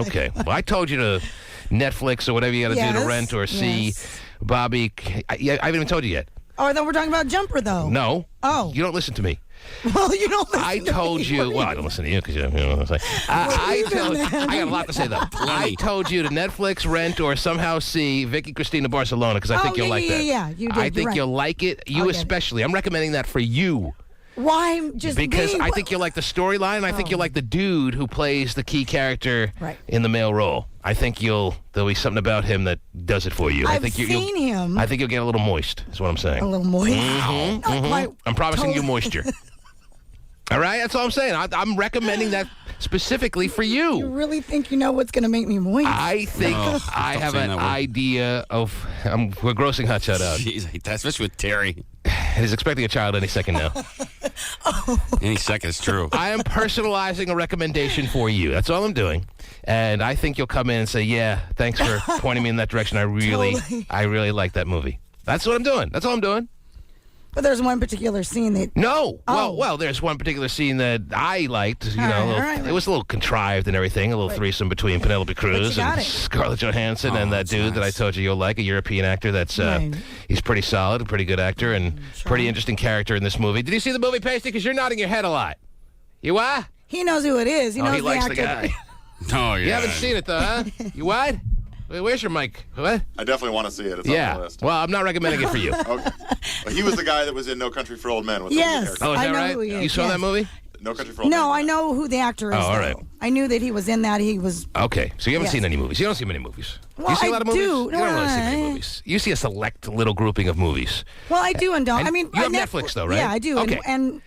Okay. Well, I told you to Netflix or whatever you got to do to rent or see. Bobby, I haven't even told you yet. Oh, I thought we're talking about Jumper, though. No. Oh. You don't listen to me. Well, you don't listen I told you. Well, I don't listen to you because you don't know what I'm saying. I got a lot to say, though. I told you to Netflix, rent, or somehow see Vicky Cristina Barcelona because I think you'll like that. Yeah, you did. I think you'll like it. You especially. I'm recommending that for you. Why? Just because I think you'll like the storyline. And I think you'll like the dude who plays the key character in the male role. I think there'll be something about him that does it for you. I've seen him. I think you'll get a little moist. Is what I'm saying. A little moist. I'm promising you moisture. All right, that's all I'm saying. I'm recommending that specifically for you. You really think you know what's going to make me moist? I think I have an idea of. We're grossing Hotshot out. Jeez, I hate that, especially with Terry. He's expecting a child any second now. Any second, it's true. I am personalizing a recommendation for you. That's all I'm doing. And I think you'll come in and say, yeah, thanks for pointing me in that direction. I really like that movie. That's what I'm doing. That's all I'm doing. But there's one particular scene that... No. Well, there's one particular scene that I liked. It was a little contrived and everything. A little threesome between Penelope Cruz and Scarlett Johansson and that dude that I told you you'll like, a European actor that's... He's pretty solid, a pretty good actor, and pretty interesting character in this movie. Did you see the movie, Pasty? Because you're nodding your head a lot. You what? He knows who it is. He knows he likes the guy. Oh, yeah. You haven't seen it, though, huh? You what? Where's your mic? What? I definitely want to see it. It's on the list. Well, I'm not recommending it for you. Okay. Well, he was the guy that was in No Country for Old Men. With yes. Oh, is that right? You saw that movie? No Country for Old Men. No, I know who the actor is. Oh, all right. I knew that he was in that. He was... Okay, so you haven't seen any movies. You don't see many movies. Well, you see a lot of movies? do. You don't really see many movies. You see a select little grouping of movies. Well, I do and don't. You have Netflix, though, right? Yeah, I do. Okay. And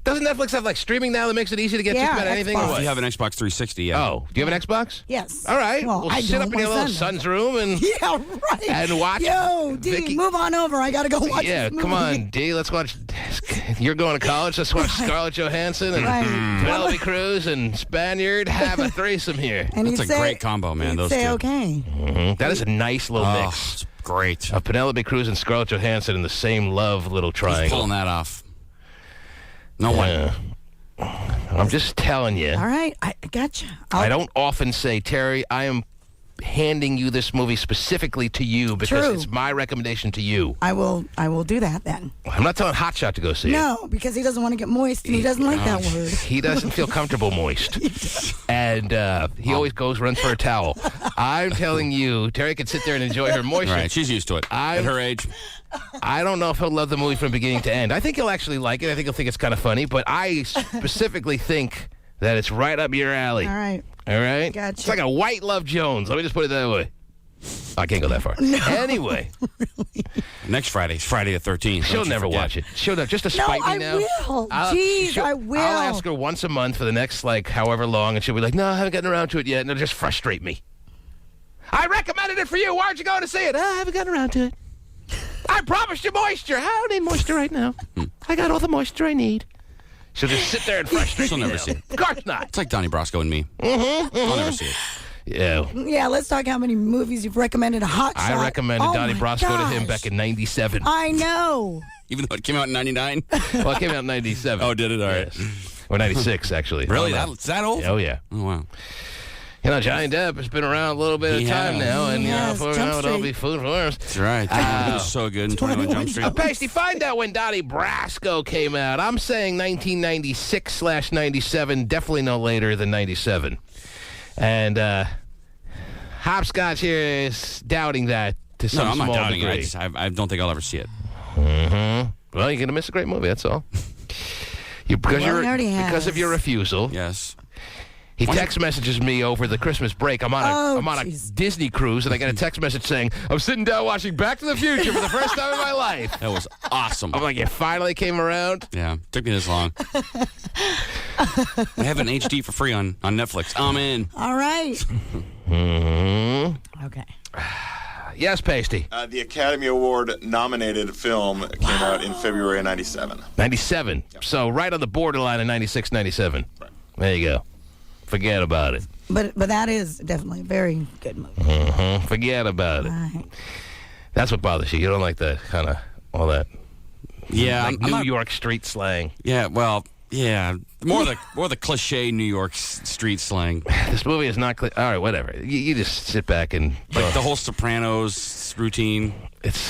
doesn't Netflix have like streaming now that makes it easy to get just about anything? If you have an Xbox 360, yeah. Oh, do you have an Xbox? Yes. All right. Well, I sit up in your little son's room and and watch. Yo, D, Vicky. move on over. I gotta go watch. Yeah, this movie. come on, D. Let's watch. You're going to college. Let's watch Scarlett Johansson and Penelope Cruz and Spaniard have a threesome here. And that's a great combo, man. Those say two. Okay. Mm-hmm. That is a nice little mix. It's great. Of Penelope Cruz and Scarlett Johansson in the same love little triangle. Who's pulling that off? No one. I'm just telling you. All right, I gotcha. I don't often say, Terry, I am handing you this movie specifically to you because it's my recommendation to you. I will do that then. I'm not telling Hotshot to go see it. No, because he doesn't want to get moist and he doesn't like that word. He doesn't feel comfortable moist. And he always runs for a towel. I'm telling you, Terry can sit there and enjoy her moisture. Right, she's used to it at her age. I don't know if he'll love the movie from beginning to end. I think he'll actually like it. I think he'll think it's kind of funny. But I specifically think that it's right up your alley. All right. All right? Gotcha. It's like a White Love Jones. Let me just put it that way. I can't go that far. No. Anyway. Next Friday, Friday the 13th. She'll never watch it. She'll never, just to spite me now. Will. Jeez, I will. I'll ask her once a month for the next, however long, and she'll be like, no, I haven't gotten around to it yet, and it'll just frustrate me. I recommended it for you. Why aren't you going to see it? I haven't gotten around to it. I promised you moisture. I don't need moisture right now. I got all the moisture I need. She'll just sit there and frustrate She'll me never now. see it. Of course not. It's like Donnie Brasco and me. I'll never see it. Yeah. Yeah, let's talk how many movies you've recommended a Hotshot. I recommended Donnie Brasco to him back in 97. I know. Even though it came out in 99? Well, it came out in 97. Oh, did it? All right. Yes. Or 96, actually. Really? That's that old? Oh, yeah. Oh, wow. You know, Johnny Depp has been around a little bit of time now, and before now it'll be food for us. That's right. It was so good in 21 Jump Street. Pasty, find out when Donnie Brasco came out. I'm saying 1996/97, definitely no later than 97. And Hopscotch here is doubting that to some I'm small not doubting degree. it. I don't think I'll ever see it. Mm-hmm. Well, you're going to miss a great movie, that's all. Because of your refusal. Yes. He text messages me over the Christmas break. I'm on a Disney cruise, and I get a text message saying, I'm sitting down watching Back to the Future for the first time in my life. That was awesome. I'm like, you finally came around? Yeah, took me this long. I have an HD for free on Netflix. I'm in. All right. Mm-hmm. Okay. Yes, Pasty. The Academy Award nominated film came out in February of 97. 97. Yep. So right on the borderline of 96, 97. Right. There you go. Forget about it. But that is definitely a very good movie. Mm-hmm. Forget about it. Right. That's what bothers you. You don't like the kind of all that. Yeah, like New York street slang. Yeah, well, yeah. More the cliche New York street slang. This movie is not. All right, whatever. You just sit back and like the whole Sopranos routine.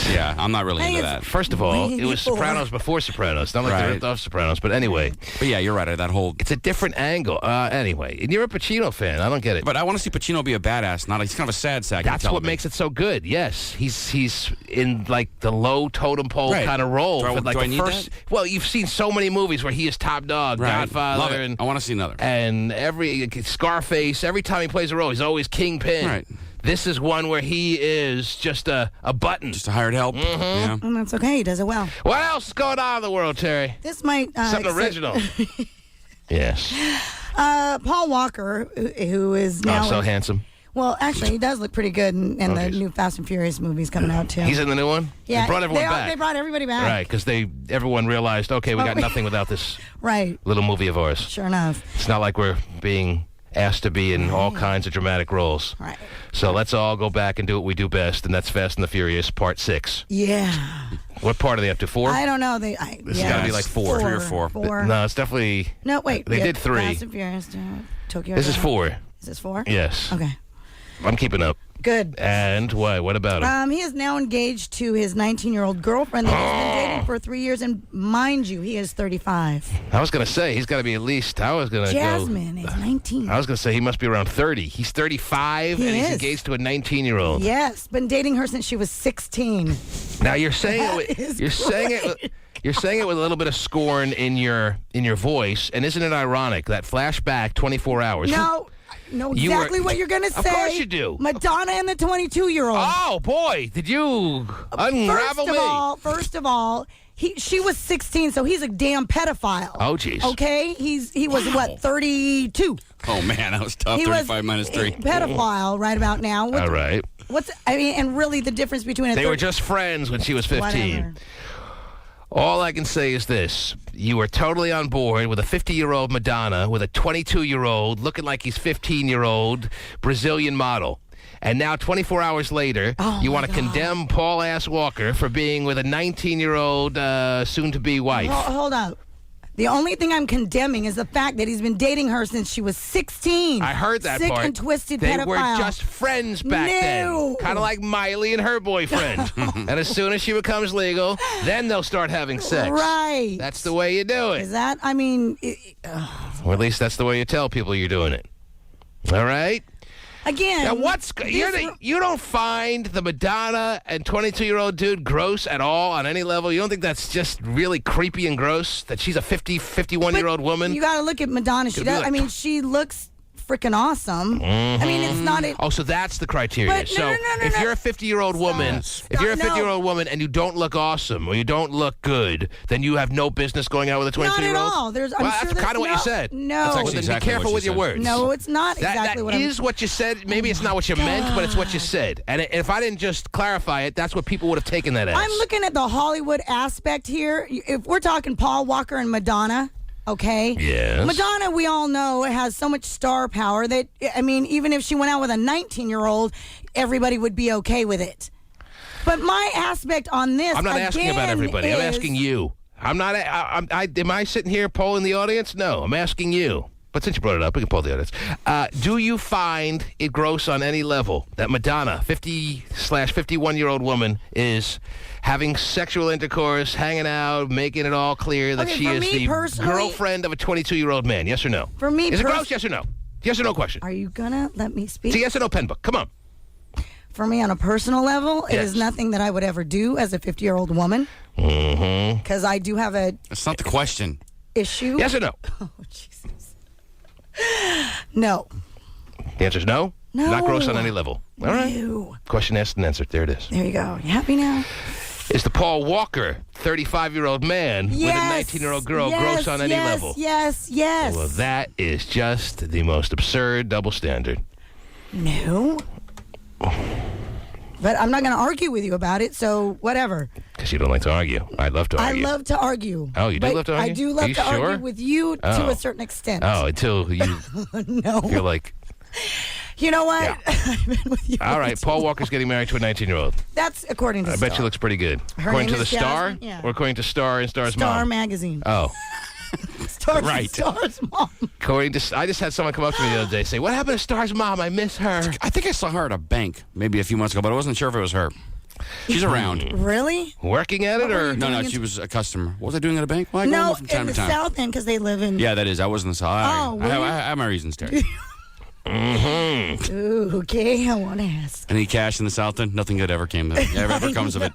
I'm not really into that. First of all, it was Sopranos before Sopranos. Not like they ripped off Sopranos, but anyway. But yeah, you're right. That whole it's a different angle. Anyway, and you're a Pacino fan. I don't get it. But I want to see Pacino be a badass. He's kind of a sad sack. That's what makes it so good. Yes, he's in like the low totem pole kind of role. Do I need that? Well, you've seen so many movies where he is top dog, Godfather. Love it. I want to see another. And every Scarface. Every time he plays a role, he's always kingpin. Right. This is one where he is just a button. Just a hired help. Mm-hmm. Yeah. And that's okay. He does it well. What else is going on in the world, Terry? This might... Something original. Yes. Paul Walker, who is now... so handsome. Well, actually, he does look pretty good in the new Fast and Furious movies coming out, too. He's in the new one? Yeah. They brought everyone back. They brought everybody back. Right, because everyone realized, okay, we got nothing without this little movie of ours. Sure enough. It's not like we're being asked to be in all kinds of dramatic roles. Right. So let's all go back and do what we do best, and that's Fast and the Furious Part 6. Yeah. What part are they up to? 4? I don't know. This has got to be like 4. 3 or 4. 4. No, it's definitely... No, wait. They did 3. Fast and Furious, Tokyo. This is 4. Is this 4? Yes. Okay. I'm keeping up. Good. And why? What about him? He is now engaged to his 19-year-old girlfriend that he's been dating for 3 years, and mind you, he is 35. I was going to say, he's got to be at least, Jasmine is 19. I was going to say he must be around 30. He's 35, and he's engaged to a 19-year-old. Yes, been dating her since she was 16. Now, you're saying it with a little bit of scorn in your voice, and isn't it ironic that flashback 24 hours? No. Know exactly what you're going to say. Of course you do. Madonna and the 22-year-old. Oh, boy. Did you unravel me? First of all, she was 16, so he's a damn pedophile. Oh, jeez. Okay? He was, 32? Oh, man, that was tough. 35 minus 3. Pedophile right about now. All right. And really the difference between They were just friends when she was 15. Whatever. All I can say is this. You were totally on board with a 50-year-old Madonna with a 22-year-old looking like he's 15-year-old Brazilian model. And now 24 hours later, you want to condemn Paul Ass Walker for being with a 19-year-old soon-to-be wife. Hold up. The only thing I'm condemning is the fact that he's been dating her since she was 16. I heard that Sick part. Sick and twisted they pedophile. Were just friends back then. Kind of like Miley and her boyfriend. And as soon as she becomes legal, then they'll start having sex. Right. That's the way you do it. Is that, or at least that's the way you tell people you're doing it. All right? Again, now you don't find the Madonna and 22-year-old dude gross at all on any level? You don't think that's just really creepy and gross that she's a 51-year-old woman? You got to look at Madonna. She looks freaking awesome. Mm-hmm. I mean, it's not. Oh, so that's the criteria. If you're a 50-year-old woman, and you don't look awesome or you don't look good, then you have no business going out with a 22-year-old. Not at all. That's kind of what you said. No, that's actually exactly be careful with your words. No, it's not exactly what That is what you said. Maybe it's not what you meant, but it's what you said. And if I didn't just clarify it, that's what people would have taken that as. I'm looking at the Hollywood aspect here. If we're talking Paul Walker and Madonna. Okay? Yes. Madonna, we all know, has so much star power that, I mean, even if she went out with a 19-year-old, everybody would be okay with it. But my aspect on this, I'm not asking about everybody. I'm asking you. I'm not. Am I sitting here polling the audience? No, I'm asking you. But since you brought it up, we can poll the audience. Do you find it gross on any level that Madonna, 50/51-year-old woman, is having sexual intercourse, hanging out, making it all clear that she is the girlfriend of a 22-year-old man? Yes or no? For me, is it gross? Yes or no? Yes or no question. Are you gonna let me speak? It's a yes or no pen book. Come on. For me, on a personal level, it is nothing that I would ever do as a 50-year-old woman. Mm-hmm. Because I do have a. That's not the question. Issue. Yes or no? Oh, Jesus. No. The answer is no? No. Not gross on any level. All right. No. Question asked and answered. There it is. There you go. You happy now? Is the Paul Walker 35-year-old man with a 19-year-old girl gross on any level? Yes. Well, that is just the most absurd double standard. No. But I'm not going to argue with you about it, so whatever. Because you don't like to argue. I love to argue. I love to argue. Oh, you do love to argue? I do love to argue with you to a certain extent. Oh, until you feel like... You know what? Yeah. I've been with you. All right, Paul Walker's getting married to a 19-year-old. That's according to I Star. bet she looks pretty good. Her according name to the is Star? Jasmine? Yeah. Or according to Star and Star's mom? Star magazine. Oh. Star's mom. According to, I just had someone come up to me the other day say, "What happened to Star's mom? I miss her." I think I saw her at a bank maybe a few months ago, but I wasn't sure if it was her. She's around. Really? Working at it, or No, she was a customer. What was I doing at a bank? Well, I go No, in from time in to the time. South End because they live in. Yeah, that is. I was in the South. Oh, really? I have my reasons, Terry. Ooh, okay, I want to ask. Any cash in the South End? Nothing good ever comes of it.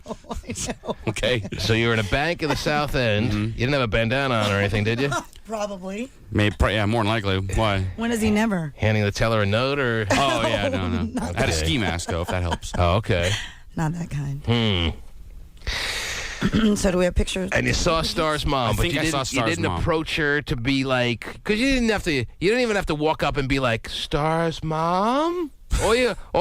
Okay. So you were in a bank in the South End. You didn't have a bandana on or anything, did you? Probably. Yeah, more than likely. Why? When does he never? Handing the teller a note, or? Oh yeah, no. Not I had a that. ski mask though, if that helps. Oh, okay. Not that kind. So do we have pictures? And you saw Star's mom, but you didn't approach her to be like, because you didn't even have to walk up and be like, Star's mom? All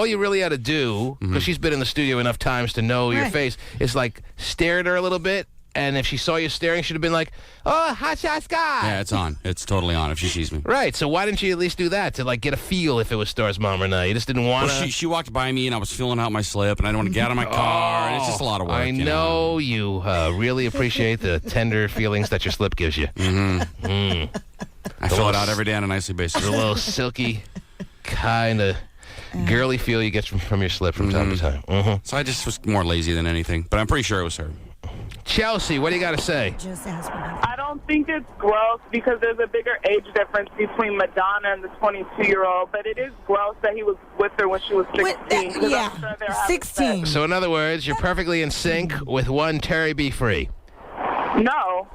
you really had to do, because she's been in the studio enough times to know your face, is like stare at her a little bit. And if she saw you staring, she'd have been like, "Oh, hot shot Scott." Yeah, it's on. It's totally on if she sees me. Right. So why didn't you at least do that to like get a feel if it was Star's mom or not? You just didn't want to. Well, she walked by me and I was filling out my slip and I didn't want to get out of my car. And it's just a lot of work. I know you really appreciate the tender feelings that your slip gives you. I fill it out every day on a nightly basis. The little silky kind of girly feel you get from your slip from time to time. So I just was more lazy than anything, but I'm pretty sure it was her. Chelsea, what do you got to say? Just ask me. I don't think it's gross because there's a bigger age difference between Madonna and the 22-year-old, but it is gross that he was with her when she was 16. 'cause I'm sure they're having 16. So in other words, you're perfectly in sync with one Terry B. Free. No.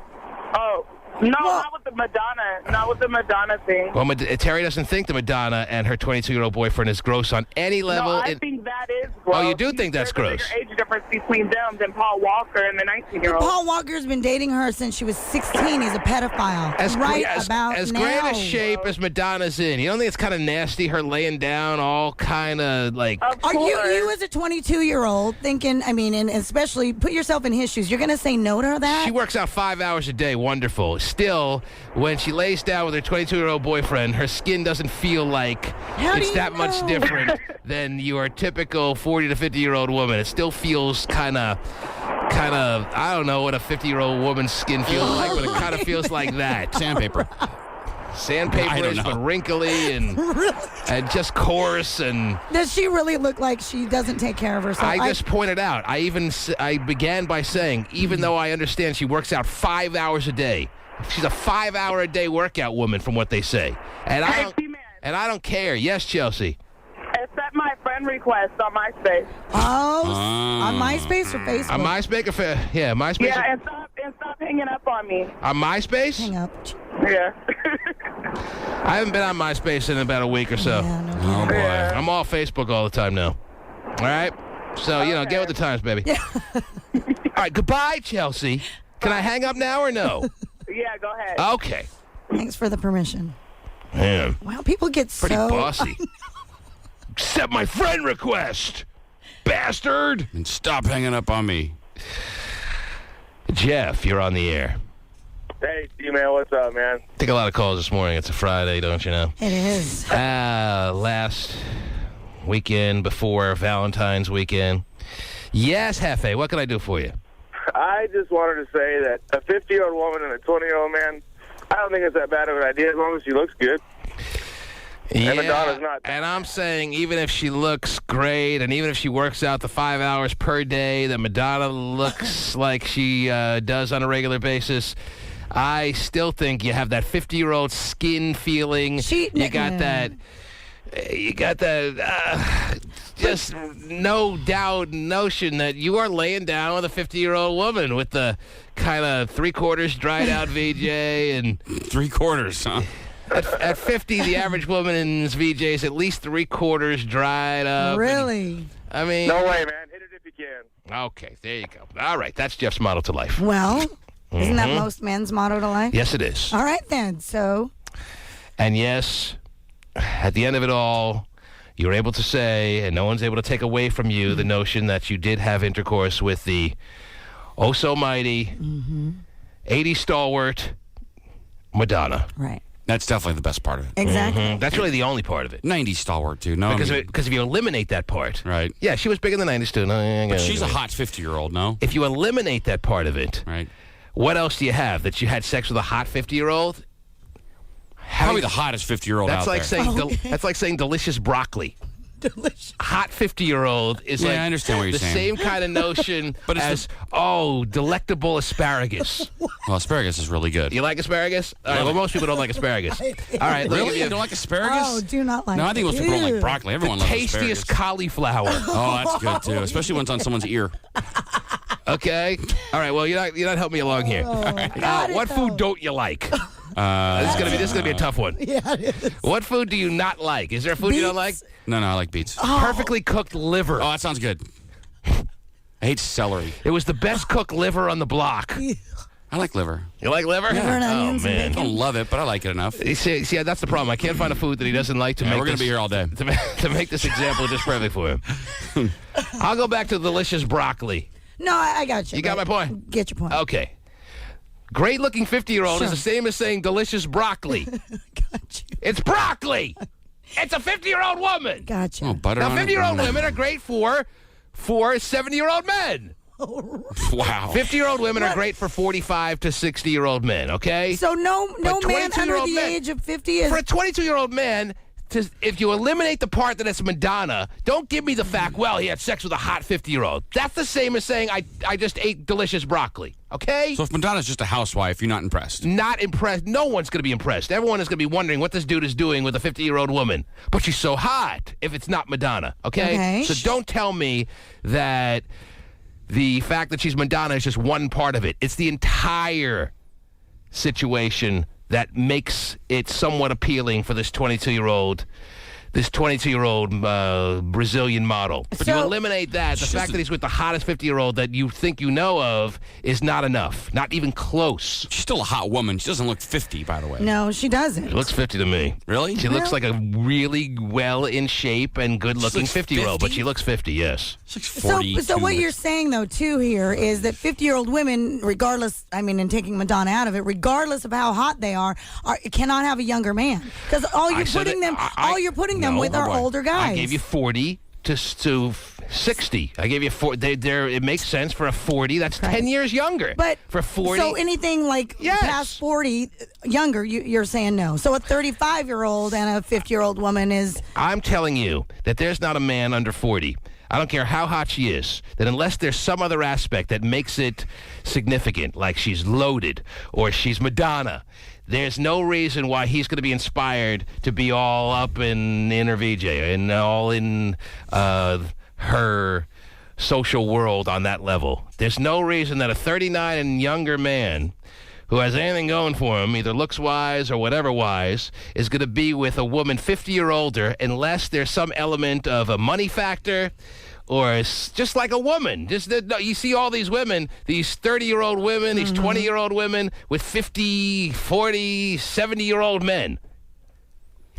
Oh. No, not with the Madonna. Not with the Madonna thing. Well, Terry doesn't think the Madonna and her 22-year-old boyfriend is gross on any level. No, I think that is gross. Oh, you do think that's gross? There's a bigger age difference between them than Paul Walker and the 19-year-old. Paul Walker's been dating her since she was 16. He's a pedophile. As right as about now. great a shape as Madonna's in, you don't think it's kind of nasty, her laying down all kind of like... Are you as a 22-year-old thinking, I mean, and especially put yourself in his shoes, you're going to say no to that? She works out 5 hours a day, wonderful. Still, when she lays down with her 22-year-old boyfriend, her skin doesn't feel like it's that much different than your typical 40 to 50-year-old woman. It still feels kind of, I don't know what a 50-year-old woman's skin feels like, but it kind of feels like that. Sandpaper. Sandpaper-ish, but wrinkly and just coarse. And does she really look like she doesn't take care of herself? I just pointed out. I began by saying, even though I understand she works out 5 hours a day, she's a 5 hour a day workout woman from what they say. And I don't care. Yes, Chelsea. Accept my friend request on MySpace. Oh, on MySpace or Facebook? On MySpace MySpace. Yeah, and stop hanging up on me. On MySpace? Hang up. Yeah. I haven't been on MySpace in about a week or so. Oh, boy. I'm all Facebook all the time now. All right? So, get with the times, baby. All right, goodbye, Chelsea. Can I hang up now or no? Yeah, go ahead. Okay. Thanks for the permission. Man. Wow, people get pretty so... bossy. Accept my friend request, bastard. And stop hanging up on me. Jeff, you're on the air. Hey, D-Man, what's up, man? Take a lot of calls this morning. It's a Friday, don't you know? It is. Last weekend before Valentine's weekend. Yes, Hefe, what can I do for you? I just wanted to say that a 50-year-old woman and a 20-year-old man, I don't think it's that bad of an idea as long as she looks good. And Madonna's not. And I'm saying even if she looks great and even if she works out the 5 hours per day that Madonna looks like she does on a regular basis, I still think you have that 50-year-old skin feeling. You got that just no doubt notion that you are laying down with a 50-year-old woman with the kind of three-quarters dried out VJ and... Three-quarters, huh? At 50, the average woman's VJ is at least three-quarters dried up. Really? I mean... No way, man. Hit it if you can. Okay, there you go. All right, that's Jeff's motto to life. Well, isn't that most men's motto to life? Yes, it is. All right, then. So... And yes, at the end of it all, you're able to say, and no one's able to take away from you, the notion that you did have intercourse with the oh-so-mighty, 80 stalwart Madonna. Right. That's definitely the best part of it. Exactly. That's really the only part of it. 90 stalwart, too. No, because if you eliminate that part. Right. Yeah, she was big in the 90s, too. But she's a hot 50-year-old, no? If you eliminate that part of it, right. What else do you have? That you had sex with a hot 50-year-old? Probably the hottest 50-year-old out That's there. like saying that's like saying delicious broccoli. Delicious. Hot 50-year-old is I understand what you're the saying. same kind of notion But it's as delectable asparagus. Well, asparagus is really good. You like asparagus? All right, well, most people don't like asparagus. All right, Really? You don't like asparagus? Oh, do not like No, I think most people don't like broccoli. Everyone the loves tastiest asparagus. cauliflower. Oh, that's good, too. Especially when it's on someone's ear. Okay. All right. Well, you're not helping me along here. What food don't you like? This is gonna be a tough one. Yeah, it is. What food do you not like? Is there a food you don't like? No, I like beets. Perfectly cooked liver. Oh, that sounds good. I hate celery. It was the best cooked liver on the block. I like liver. You like liver? Liver and Oh onions and man. I don't love it, but I like it enough. You see, that's the problem. I can't find a food that he doesn't like to make. We're going to be here all day. To make this example just perfect for him. I'll go back to delicious broccoli. No, I got you. You got my point? Get your point. Okay. Great-looking 50-year-old is the same as saying delicious broccoli. Got you. It's broccoli. It's a 50-year-old woman. Gotcha. Oh, butter Now, on it. 50-year-old women are great for 70-year-old men. Wow. 50-year-old women are great for 45 to 60-year-old men, okay? So no But man under 22-year-old the men- age of 50 is... For a 22-year-old man, if you eliminate the part that it's Madonna, don't give me the fact, well, he had sex with a hot 50-year-old. That's the same as saying I just ate delicious broccoli, okay? So if Madonna's just a housewife, you're not impressed? Not impressed. No one's going to be impressed. Everyone is going to be wondering what this dude is doing with a 50-year-old woman. But she's so hot if it's not Madonna, okay? So don't tell me that the fact that she's Madonna is just one part of it. It's the entire situation that makes it somewhat appealing for this 22-year-old Brazilian model. But you eliminate that, the fact that he's with the hottest 50-year-old that you think you know of is not enough. Not even close. She's still a hot woman. She doesn't look 50, by the way. No, she doesn't. She looks 50 to me. Really? She looks like a really well in shape and good-looking 50-year-old, but she looks 50, yes. She's like 40. So what you're saying, though, too, here is that 50-year-old women, regardless, and taking Madonna out of it, regardless of how hot they are cannot have a younger man. Because all you're putting them with are older guys. I gave you 40 to 60. I gave you 40. It makes sense for a 40. That's 10 years younger. But for 40. So anything like past 40 younger, you're saying no. So a 35-year-old and a 50-year-old woman is... I'm telling you that there's not a man under 40. I don't care how hot she is, that unless there's some other aspect that makes it significant, like she's loaded or she's Madonna, there's no reason why he's going to be inspired to be all up in her VJ and all in her social world on that level. There's no reason that a 39 and younger man who has anything going for him, either looks-wise or whatever-wise, is going to be with a woman 50 or older unless there's some element of a money factor or it's just like a woman. You see all these women, these 30-year-old women, these 20-year-old women with 50, 40, 70-year-old men.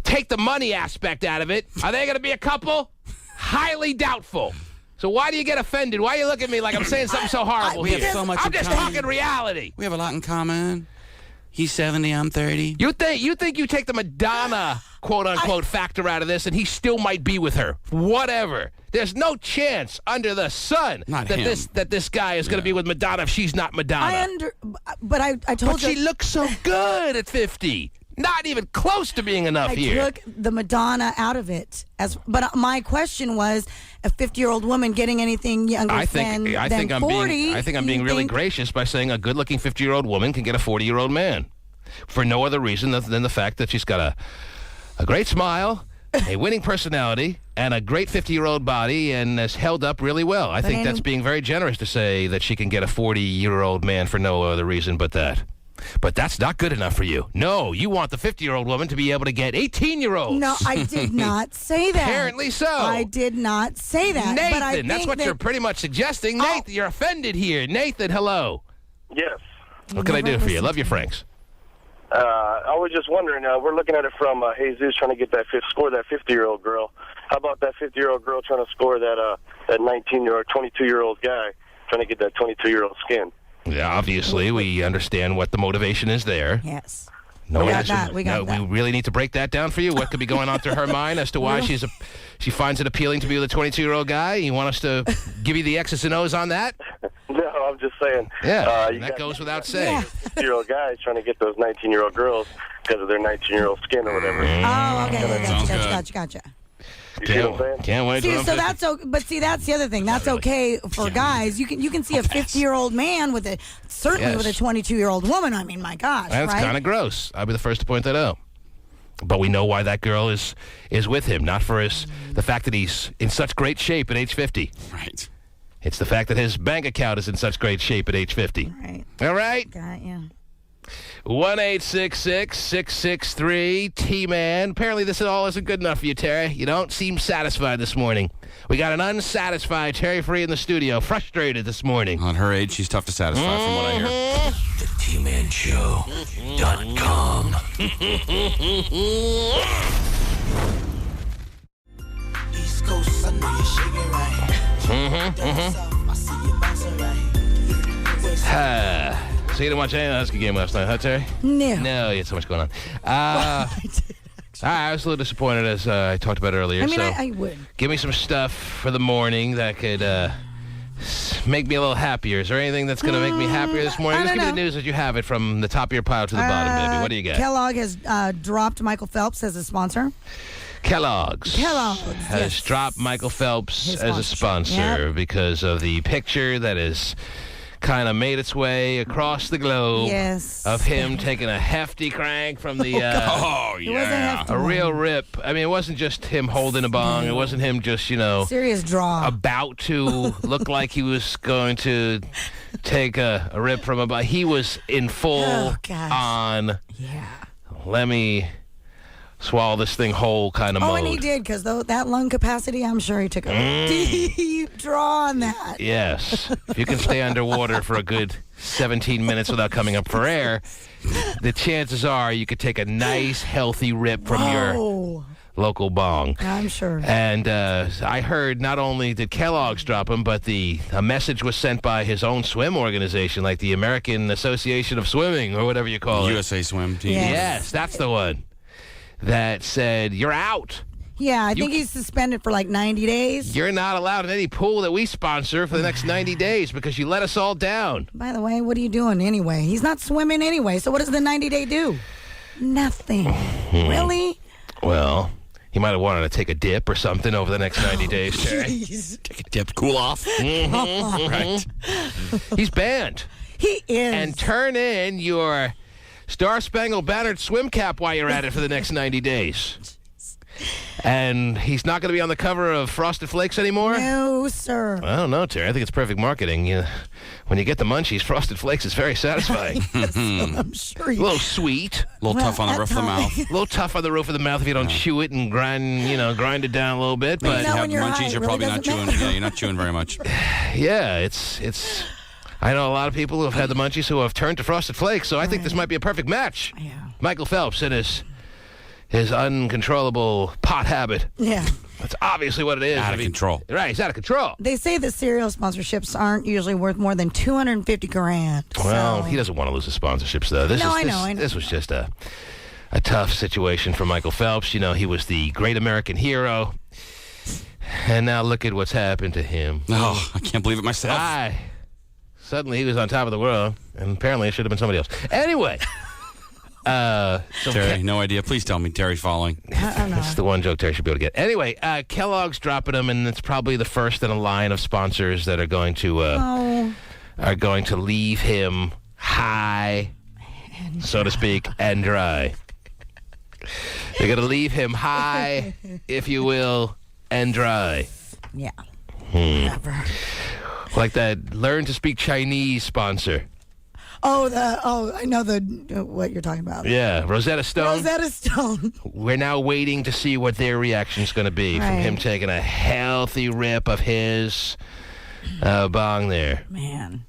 Take the money aspect out of it. Are they going to be a couple? Highly doubtful. So why do you get offended? Why you look at me like I'm saying something so horrible We here? have so much I'm in just common. talking reality. We have a lot in common. He's 70, I'm 30. You think you take the Madonna quote-unquote factor out of this and he still might be with her. Whatever. There's no chance under the sun that this guy is going to be with Madonna if she's not Madonna. But I told you... But she looks so good at 50. Not even close to being enough here. I took the Madonna out of it. But my question was, a 50-year-old woman getting anything younger than 40... I think I'm being really gracious by saying a good-looking 50-year-old woman can get a 40-year-old man. For no other reason than the fact that she's got a great smile, a winning personality, and a great 50-year-old body, and is held up really well. I think that's being very generous to say that she can get a 40-year-old man for no other reason but that. But that's not good enough for you. No, you want the 50-year-old woman to be able to get 18-year-olds. No, I did not say that. Apparently so. I did not say that. Nathan, but I that's what you're pretty much suggesting. Nathan, you're offended here. Nathan, hello. Yes. What can I do for you? Love you, Franks. I was just wondering, we're looking at it from Jesus trying to get that 50-year-old girl. How about that 50-year-old girl trying to score that 19-year-old, 22-year-old guy trying to get that 22-year-old skin? Yeah, obviously, we understand what the motivation is there. Yes. We got that. We really need to break that down for you. What could be going on through her mind as to why she finds it appealing to be with a 22-year-old guy? You want us to give you the X's and O's on that? No, no, I'm just saying. Yeah, you that got goes without saying. 50-year-old guys trying to get those 19-year-old girls because of their 19-year-old skin or whatever. Oh, okay. Gotcha. You see what I'm saying? Can't wait. See, so that's but see, that's the other thing. That's okay for guys. You can see a 50-year-old man with a certainly with a 22-year-old woman. I mean, my gosh, that's right? kind of gross. I'll be the first to point that out. But we know why that girl is with him, not for the fact that he's in such great shape at age 50. Right. It's the fact that his bank account is in such great shape at age 50. Right. All right? Got you. 1-866-663-T-Man. Apparently this all isn't good enough for you, Terry. You don't seem satisfied this morning. We got an unsatisfied Terry Free in the studio, frustrated this morning. At her age, she's tough to satisfy from what I hear. The TManShow.com. East Coast, I know you're shaking right. I see you bouncing right. So you didn't watch any of the Husky game last night, huh, Terry? No. No, you had so much going on. I was a little disappointed, as I talked about earlier. I mean, so I would. give me some stuff for the morning that could make me a little happier. Is there anything that's going to make me happier this morning? Just give me the news as you have it from the top of your pile to the bottom, baby. What do you got? Kellogg has dropped Michael Phelps as a sponsor. Kellogg's has dropped Michael Phelps as a sponsor because of the picture that is kind of made its way across the globe of him taking a hefty crank from the a real rip. I mean, it wasn't just him holding a bong. It wasn't him just, serious draw, about to look like he was going to take a rip from a bong. He was in full on let me swallow this thing whole kind of mode. Oh, and he did, because that lung capacity, I'm sure he took a deep draw on that. Yes. If you can stay underwater for a good 17 minutes without coming up for air, the chances are you could take a nice, healthy rip from your local bong. I'm sure. And I heard not only did Kellogg's drop him, but a message was sent by his own swim organization, like the American Association of Swimming, or whatever you call it. USA Swim Team. Yes, that's the one. That said, you're out. Yeah, I think he's suspended for like 90 days. You're not allowed in any pool that we sponsor for the next 90 days because you let us all down. By the way, what are you doing anyway? He's not swimming anyway, so what does the 90-day do? Nothing. Really? Well, he might have wanted to take a dip or something over the next 90 days, Terry. Take a dip, cool off. Right. He's banned. He is. And turn in your Star-Spangled Bannered swim cap while you're at it for the next 90 days. And he's not going to be on the cover of Frosted Flakes anymore? No, sir. I don't know, Terry. I think it's perfect marketing. When you get the munchies, Frosted Flakes is very satisfying. I'm sure a little sweet. A little tough on the roof of the mouth. A little tough on the roof of the mouth if you don't chew it and grind it down a little bit. But But you have munchies, you're probably not chewing. Yeah, you're not chewing very much. yeah, it's. I know a lot of people who have had the munchies who have turned to Frosted Flakes, so I think this might be a perfect match. Yeah. Michael Phelps and his uncontrollable pot habit. Yeah. That's obviously what it is. Out of control. Right, he's out of control. They say that cereal sponsorships aren't usually worth more than $250,000. Well, he doesn't want to lose his sponsorships, though. I know. This was just a tough situation for Michael Phelps. He was the great American hero. And now look at what's happened to him. Oh, I can't believe it myself. Suddenly he was on top of the world, and apparently it should have been somebody else. Anyway. Terry, no idea. Please tell me Terry's following. It's the one joke Terry should be able to get. Anyway, Kellogg's dropping him, and it's probably the first in a line of sponsors that are going to leave him high, so to speak, and dry. They're going to leave him high, if you will, and dry. Yeah. Never. Like that Learn to Speak Chinese sponsor. I know what you're talking about. Yeah, Rosetta Stone. Rosetta Stone. We're now waiting to see what their reaction is going to be from him taking a healthy rip of his bong there. Man.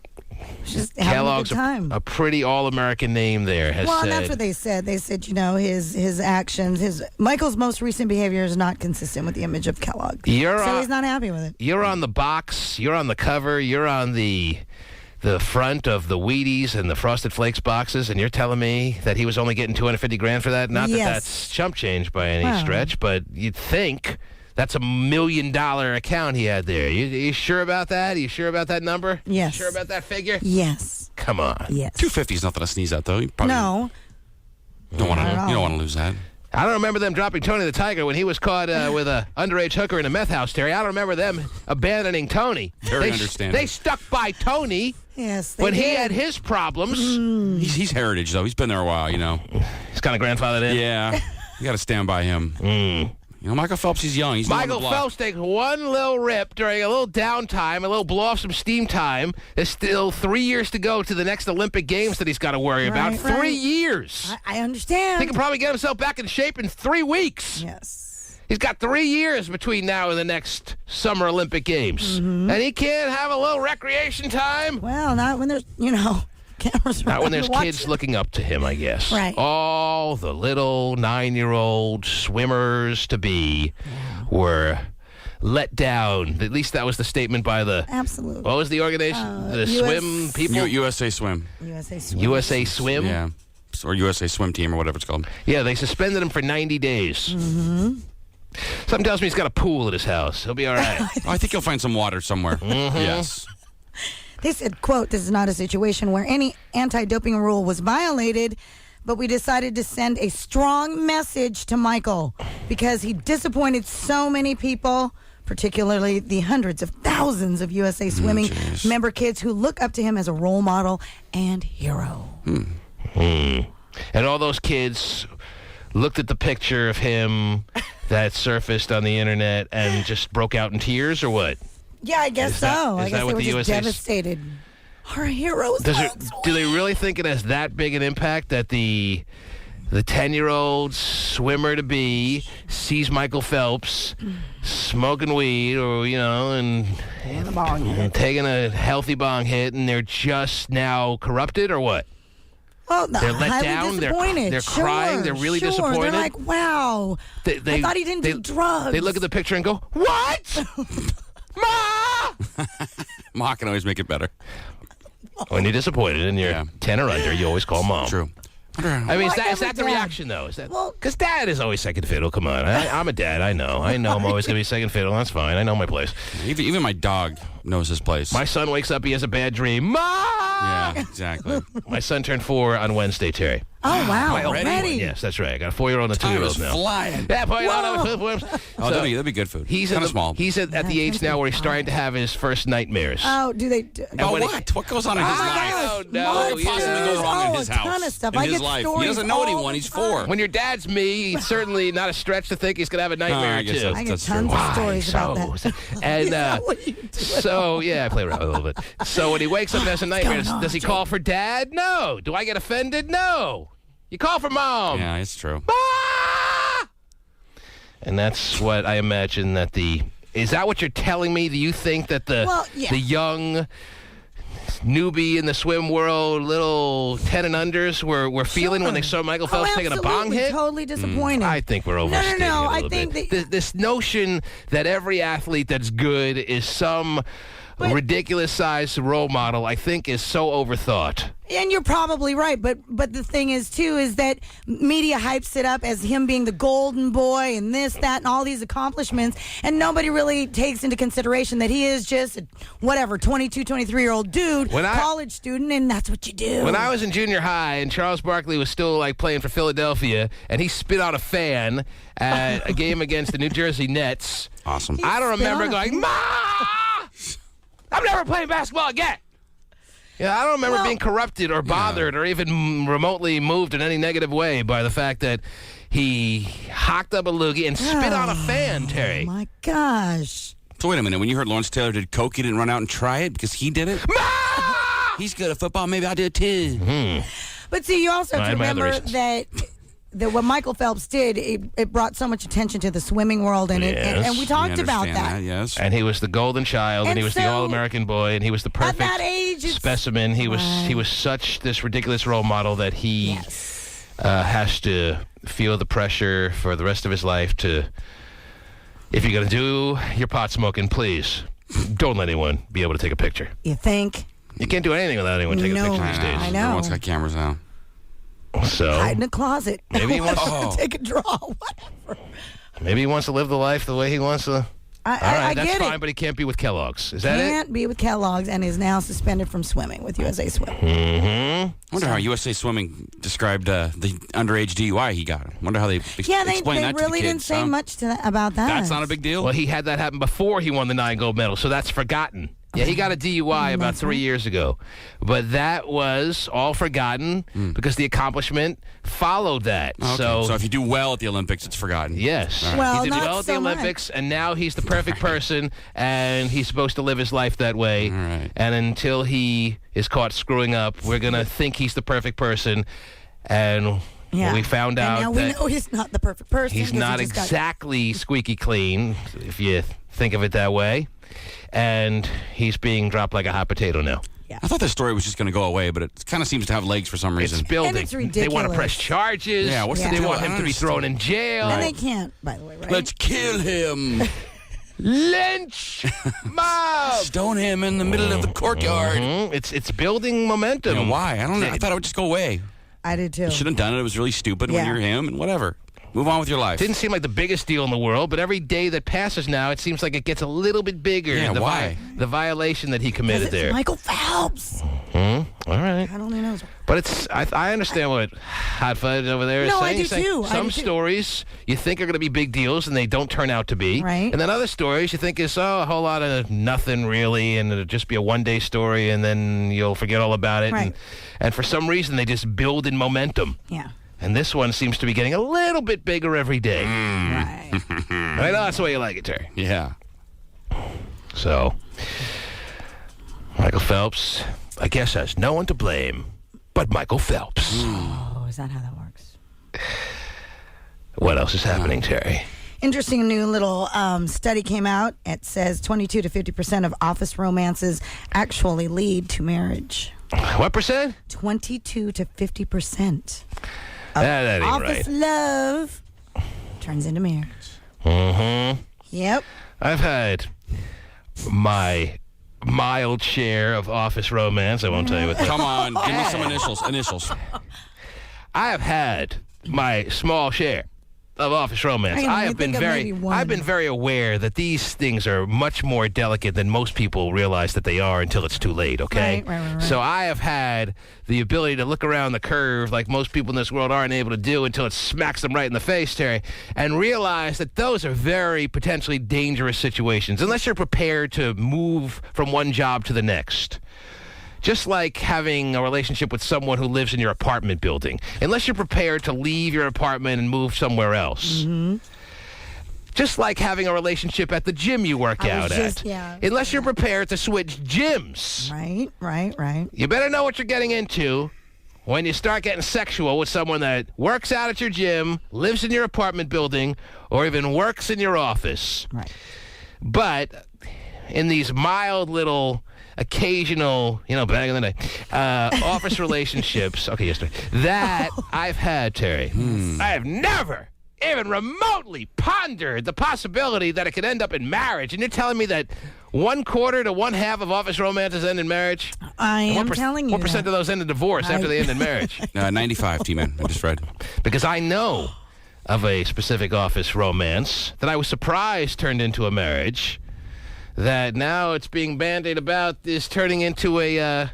Just Kellogg's having a good time. a pretty all-American name there. And that's what they said. They said, his actions, Michael's most recent behavior is not consistent with the image of Kellogg. So he's not happy with it. You're on the box. You're on the cover. You're on the front of the Wheaties and the Frosted Flakes boxes, and you're telling me that he was only getting $250,000 for that? Not that that's chump change by any stretch, but you'd think That's $1 million account he had there. You sure about that? You sure about that number? Yes. You sure about that figure? Yes. Come on. Yes. 250 is nothing to sneeze at, though. You probably No. don't want to lose that. I don't remember them dropping Tony the Tiger when he was caught with a underage hooker in a meth house, Terry. I don't remember them abandoning Tony. Very understandable. They stuck by Tony. Yes, when he had his problems. He's heritage, though. He's been there a while, you know. He's kind of grandfathered in. Yeah. You got to stand by him. You know, Michael Phelps, he's young. He's Michael Phelps takes one little rip during a little downtime, a little blow off some steam time. There's still 3 years to go to the next Olympic Games that he's got to worry about. 3 years. I understand. He can probably get himself back in shape in 3 weeks. Yes. He's got 3 years between now and the next Summer Olympic Games. And he can't have a little recreation time? Well, not when there's, cameras Not when there's watching. kids looking up to him, I guess. Right. All the little 9-year-old swimmers-to-be were let down. At least that was the statement by the... Absolutely. What was the organization? The swim people? USA Swim. USA Swim. USA Swim? Yeah. Or USA Swim Team or whatever it's called. Yeah, they suspended him for 90 days. Something tells me he's got a pool at his house. He'll be all right. I think he'll find some water somewhere. Yes. They said, quote, "This is not a situation where any anti-doping rule was violated, but we decided to send a strong message to Michael because he disappointed so many people, particularly the hundreds of thousands of USA Swimming member kids who look up to him as a role model and hero." And all those kids looked at the picture of him that surfaced on the internet and just broke out in tears, or what? Yeah, I guess so. I guess they were just devastated. Our heroes. Do they really think it has that big an impact that the 10-year-old swimmer-to-be sees Michael Phelps smoking weed or, and taking a healthy bong hit, and they're just now corrupted, or what? Well, they're let highly down. Disappointed. They're crying. They're really disappointed. They're like, wow. I thought he didn't do drugs. They look at the picture and go, what? Ma! Ma can always make it better. When you're disappointed and you're 10 or under, you always call Mom. True. I mean, is that the reaction, though? Is that because Dad is always second fiddle? Come on, I'm a dad. I know I'm always gonna be second fiddle. That's fine. I know my place. Even my dog knows his place. My son wakes up, he has a bad dream. Mom! Yeah, exactly. My son turned 4 on Wednesday, Terry. Oh, wow. Already? Yes, that's right. I got a 4-year-old and a 2-year-old now. Flying. Yeah, 4-year-old. Oh, that'd be good food. He's kind of small. He's at the age now where he's starting to have his first nightmares. Oh, do they? What goes on in his life? I don't know. What could possibly go wrong in his house? A ton of stuff. In I his get life. stories He doesn't know anyone. He's 4. When your dad's me, it's certainly not a stretch to think he's going to have a nightmare I or guess two. I get that's tons true. of stories about that. And so, yeah, I play around a little bit. So when he wakes up and has a nightmare, does he call for Dad? No. Do I get offended? No. You call for Mom. Yeah, it's true. Ah! And that's what I imagine that is that what you're telling me? Do you think that the young newbie in the swim world, little 10 and unders were feeling when they saw Michael Phelps taking a bong hit? Totally disappointed. I think we're overstating it a I little think bit. This notion that every athlete that's good is some ridiculous-sized role model, I think, is so overthought. And you're probably right, but the thing is, too, is that media hypes it up as him being the golden boy and this, that, and all these accomplishments, and nobody really takes into consideration that he is just a, 22, 23-year-old dude, college student, and that's what you do. When I was in junior high and Charles Barkley was still playing for Philadelphia, and he spit on a fan at a game against the New Jersey Nets. Awesome. I don't remember going, Ma! I'm never playing basketball again. Yeah, I don't remember being corrupted or bothered or even remotely moved in any negative way by the fact that he hocked up a loogie and spit on a fan, Terry. Oh, my gosh. So wait a minute. When you heard Lawrence Taylor did coke, you didn't run out and try it because he did it? He's good at football. Maybe I'll do it too. But see, you also have to remember that what Michael Phelps did, it brought so much attention to the swimming world, and and we talked about that. Yes. And he was the golden child, and he was the All-American boy, and he was the perfect at that age, specimen. He was such this ridiculous role model that he has to feel the pressure for the rest of his life to, if you're going to do your pot smoking, please don't let anyone be able to take a picture. You think? You can't do anything without anyone taking a picture these days. I know. Everyone's got cameras now. So hide in the closet. Maybe he wants to take a draw, whatever. Maybe he wants to live the life the way he wants to. I that's get fine, it. but he can't be with Kellogg's. Is that Can't be with Kellogg's and is now suspended from swimming with USA Swim. Mm-hmm. I wonder how USA Swimming described the underage DUI he got. I wonder how they explained They that to the really didn't kids, say huh? much about that. That's not a big deal? Well, he had that happen before he won the 9 gold medals, so that's forgotten. Yeah, he got a DUI about 3 years ago. But that was all forgotten because the accomplishment followed that. Okay. So if you do well at the Olympics, it's forgotten. Yes. All right. Well, he did not well at the so much. Olympics, and now he's the perfect person, and he's supposed to live his life that way. All right. And until he is caught screwing up, we're going to think he's the perfect person. And we found out now that we know he's not the perfect person. he's 'cause he not just got- exactly squeaky clean, if you think of it that way. And he's being dropped like a hot potato now. I thought this story was just going to go away, but it kind of seems to have legs for some reason. It's building. it's They want to ridiculous. press charges. Yeah, what's the They deal? want I him don't to be thrown in understand. jail. And they can't, by the way, right? Let's kill him. Lynch mob. Stone him in the middle of the courtyard. It's building momentum. You know, why? I don't know. I thought it would just go away. I did too. You should have done it. It was really stupid when Yeah. you're him and whatever. Move on with your life. Didn't seem like the biggest deal in the world, but every day that passes now, it seems like it gets a little bit bigger. Yeah, why? The violation that he committed there. Michael Phelps. All right. I don't even know. But I understand what Hot Fudge over there is No, saying. I do He's saying too. I Some do too. stories you think are going to be big deals, and they don't turn out to be. Right. And then other stories you think is, a whole lot of nothing really, and it'll just be a one-day story, and then you'll forget all about it. Right. And for some reason, they just build in momentum. Yeah. And this one seems to be getting a little bit bigger every day. Right. I know that's the way you like it, Terry. Yeah. So, Michael Phelps, I guess, has no one to blame but Michael Phelps. Oh, is that how that works? What else is happening, Terry? Interesting new little study came out. It says 22 to 50% of office romances actually lead to marriage. What percent? 22 to 50%. That ain't Office right. love turns into marriage. Mm-hmm. Yep. I've had my mild share of office romance. I won't tell you what that. Come on. Give me some initials. I have had my small share of office romance. I can I only have been think of maybe one. I've been very aware that these things are much more delicate than most people realize that they are until it's too late, okay? Right. So I have had the ability to look around the curve like most people in this world aren't able to do until it smacks them right in the face, Terry, and realize that those are very potentially dangerous situations unless you're prepared to move from one job to the next. Just like having a relationship with someone who lives in your apartment building. Unless you're prepared to leave your apartment and move somewhere else. Mm-hmm. Just like having a relationship at the gym you work out at. Unless you're prepared to switch gyms. Right. You better know what you're getting into when you start getting sexual with someone that works out at your gym, lives in your apartment building, or even works in your office. Right. But in these mild little occasional, back in the day, office relationships, yesterday, that I've had, Terry. I have never even remotely pondered the possibility that it could end up in marriage. And you're telling me that 1/4 to 1/2 of office romances end in marriage? I am telling you. What percent of those end in divorce after they end in marriage? 95, T-Man. I just read. Because I know of a specific office romance that I was surprised turned into a marriage, that now it's being bandied about is turning into a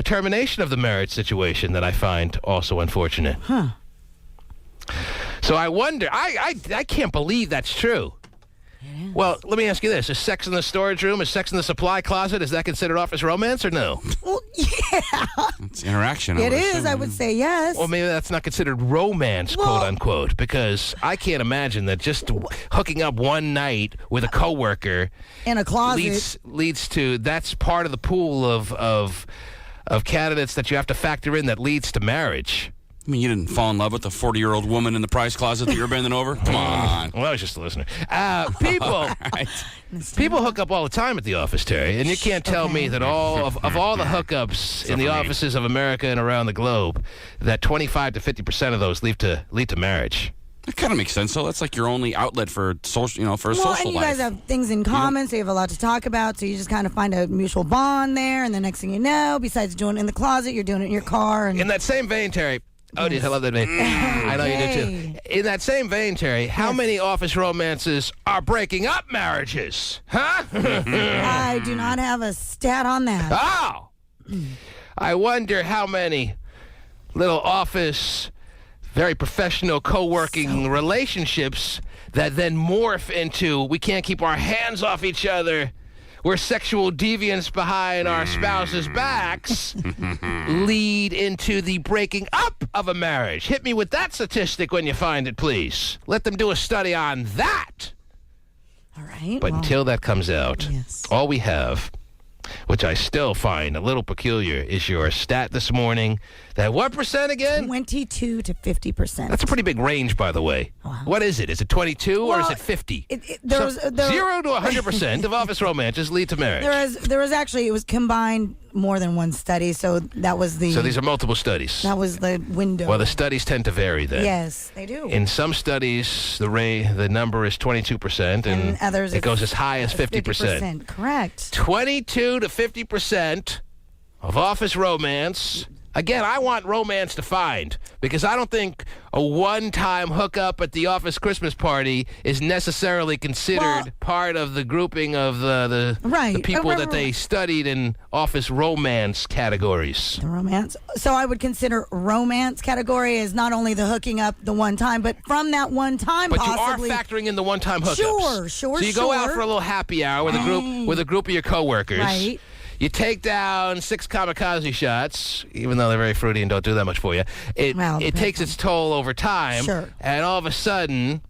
termination of the marriage situation that I find also unfortunate. Huh. So I wonder, I can't believe that's true. Well, let me ask you this. Is sex in the storage room, is sex in the supply closet, is that considered office romance or no? Well, yeah. It's interaction. It is, I would say yes. Well, maybe that's not considered romance, quote unquote, because I can't imagine that just hooking up one night with a coworker in a closet leads to, that's part of the pool of candidates that you have to factor in that leads to marriage. I mean, you didn't fall in love with the 40-year-old woman in the price closet that you were bending over? Come on. Well, I was just a listener. People hook up all the time at the office, Terry, and you can't tell me that all of all the hookups in the offices of America and around the globe, that 25 to 50% of those lead to marriage. It kind of makes sense. So that's like your only outlet for social, for a social life. Well, and you guys have things in common, so you have a lot to talk about. So you just kind of find a mutual bond there, and the next thing you know, besides doing it in the closet, you're doing it in your car. And in that same vein, Terry, Odie, I love that name. I know you do too. In that same vein, Terry, how many office romances are breaking up marriages? Huh? I do not have a stat on that. Oh! I wonder how many little office, very professional co-working relationships that then morph into we can't keep our hands off each other. We're sexual deviants behind our spouses' backs lead into the breaking up of a marriage. Hit me with that statistic when you find it, please. Let them do a study on that. All right. But until that comes out, all we have, which I still find a little peculiar, is your stat this morning that what percent again? 22 to 50%. That's a pretty big range, by the way. Wow. What is it? Is it 22 or is it 50? 0 to 100% of office romances lead to marriage. There was actually, it was combined more than one study, so that was the... So these are multiple studies. That was the window. Well, the studies tend to vary then. Yes, they do. In some studies, the number is 22%, and others it goes as high as 50%. Correct. 22 to 50% of office romance. Again, I want romance defined because I don't think a one-time hookup at the office Christmas party is necessarily considered part of the grouping of the people that they studied in office romance categories. The romance. So I would consider romance category as not only the hooking up the one time, but from that one time But possibly. you are factoring in the one-time hookups. Sure. So you go out for a little happy hour with a group of your coworkers. Right. You take down 6 kamikaze shots, even though they're very fruity and don't do that much for you. It takes its toll over time. Sure. And all of a sudden,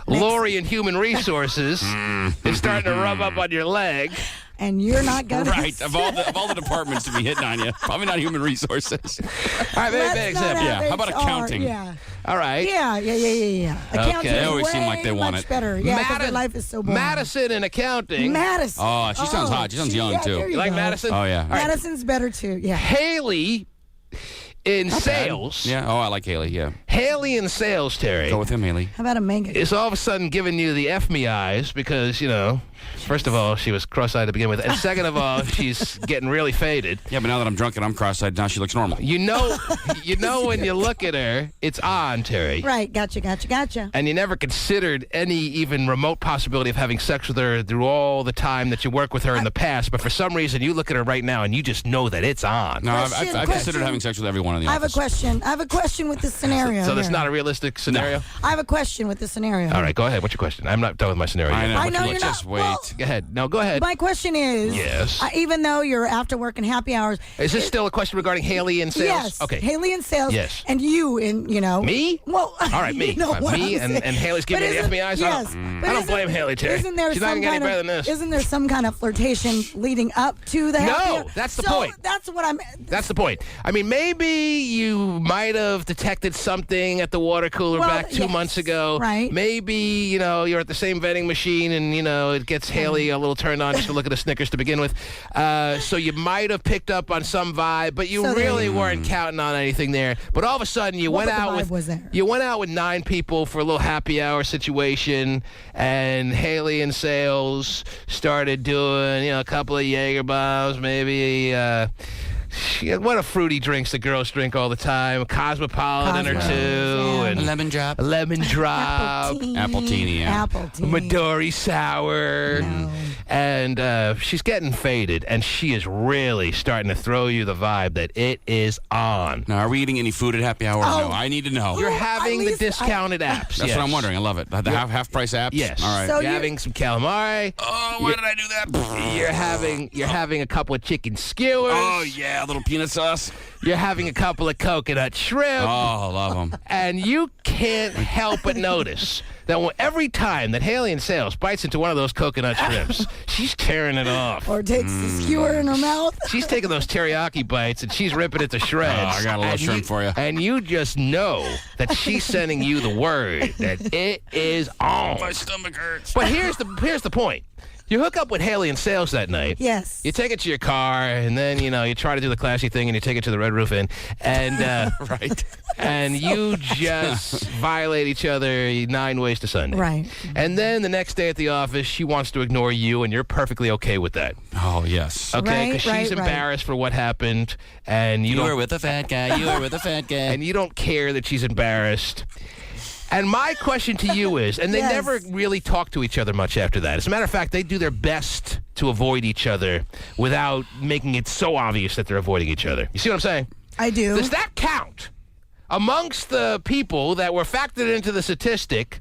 Lori in Human Resources is starting to rub up on your leg. And you're not going to... Right. Of all the departments to be hitting on you, probably not Human Resources. All right, maybe example. Yeah. How about accounting? Yeah. All right. Yeah. Accounting They always seem like they want much it. better. Yeah, because their life is so boring. Madison in accounting. Madison. Oh, she sounds hot. She sounds young, too. You like Madison? Oh, yeah. Madison's better, too. Yeah. Haley in sales. Yeah. Oh, I like Haley. Yeah. Haley in sales, Terry. Go with him, Haley. How about a Megan? Is all of a sudden giving you the F me eyes because, first of all, she was cross-eyed to begin with. And second of all, she's getting really faded. Yeah, but now that I'm drunk and I'm cross-eyed, now she looks normal. You know when you look at her, it's on, Terry. Right. Gotcha. And you never considered any even remote possibility of having sex with her through all the time that you worked with her in the past. But for some reason, you look at her right now and you just know that it's on. No, I've considered having sex with everyone in the office. I have a question with this scenario. So that's not a realistic scenario? No. I have a question with this scenario. All right, go ahead. What's your question? I'm not done with my scenario yet. I know you're just not. wait. Well, go ahead. No, go ahead. My question is, yes. Even though you're after work and happy hours, is this still a question regarding Haley in sales? Yes. Okay. Haley in sales. Yes. And you in, Me? Well, all right, me. Me and Haley's giving me the FBI. Yes. I don't blame Haley, Terry. Isn't there She's not even getting better than this. Isn't there some kind of flirtation leading up to the happy hour? No, that's the point. That's what I'm. That's the point. I mean, maybe you might have detected something at the water cooler back 2 months ago. Right. Maybe, you're at the same vending machine and, it gets Haley a little turned on just to look at a Snickers to begin with. So you might have picked up on some vibe, but you really weren't counting on anything there. But all of a sudden, you went out with 9 people for a little happy hour situation, and Haley in sales started doing, a couple of Jaeger bombs, maybe what are fruity drinks that girls drink all the time? A Cosmopolitan or two. And a lemon drop. A lemon drop. Appletini, yeah. Midori sour. No. And she's getting faded, and she is really starting to throw you the vibe that it is on. Now, are we eating any food at happy hour? Oh. No, I need to know. You're having the discounted apps. That's what I'm wondering. I love it. The half-price apps? Yes. All right. So you're having some calamari. Oh, why did I do that? You're having a couple of chicken skewers. Oh, yeah, a little peanut sauce. You're having a couple of coconut shrimp. Oh, love them. And you can't help but notice that every time that Haley in sales bites into one of those coconut shrimps, she's tearing it off. Or takes the skewer in her mouth. She's taking those teriyaki bites and she's ripping it to shreds. Oh, I got a little shrimp for you. And you just know that she's sending you the word that it is on. My stomach hurts. But here's the point. You hook up with Haley in sales that night. Yes. You take it to your car, and then, you try to do the classy thing, and you take it to the Red Roof Inn. And, right. And you just violate each other 9 ways to Sunday. Right. And then the next day at the office, she wants to ignore you, and you're perfectly okay with that. Oh, yes. Okay, because she's embarrassed for what happened, and you were with a fat guy. You were with a fat guy. And you don't care that she's embarrassed. And my question to you is, and they never really talk to each other much after that. As a matter of fact, they do their best to avoid each other without making it so obvious that they're avoiding each other. You see what I'm saying? I do. Does that count amongst the people that were factored into the statistic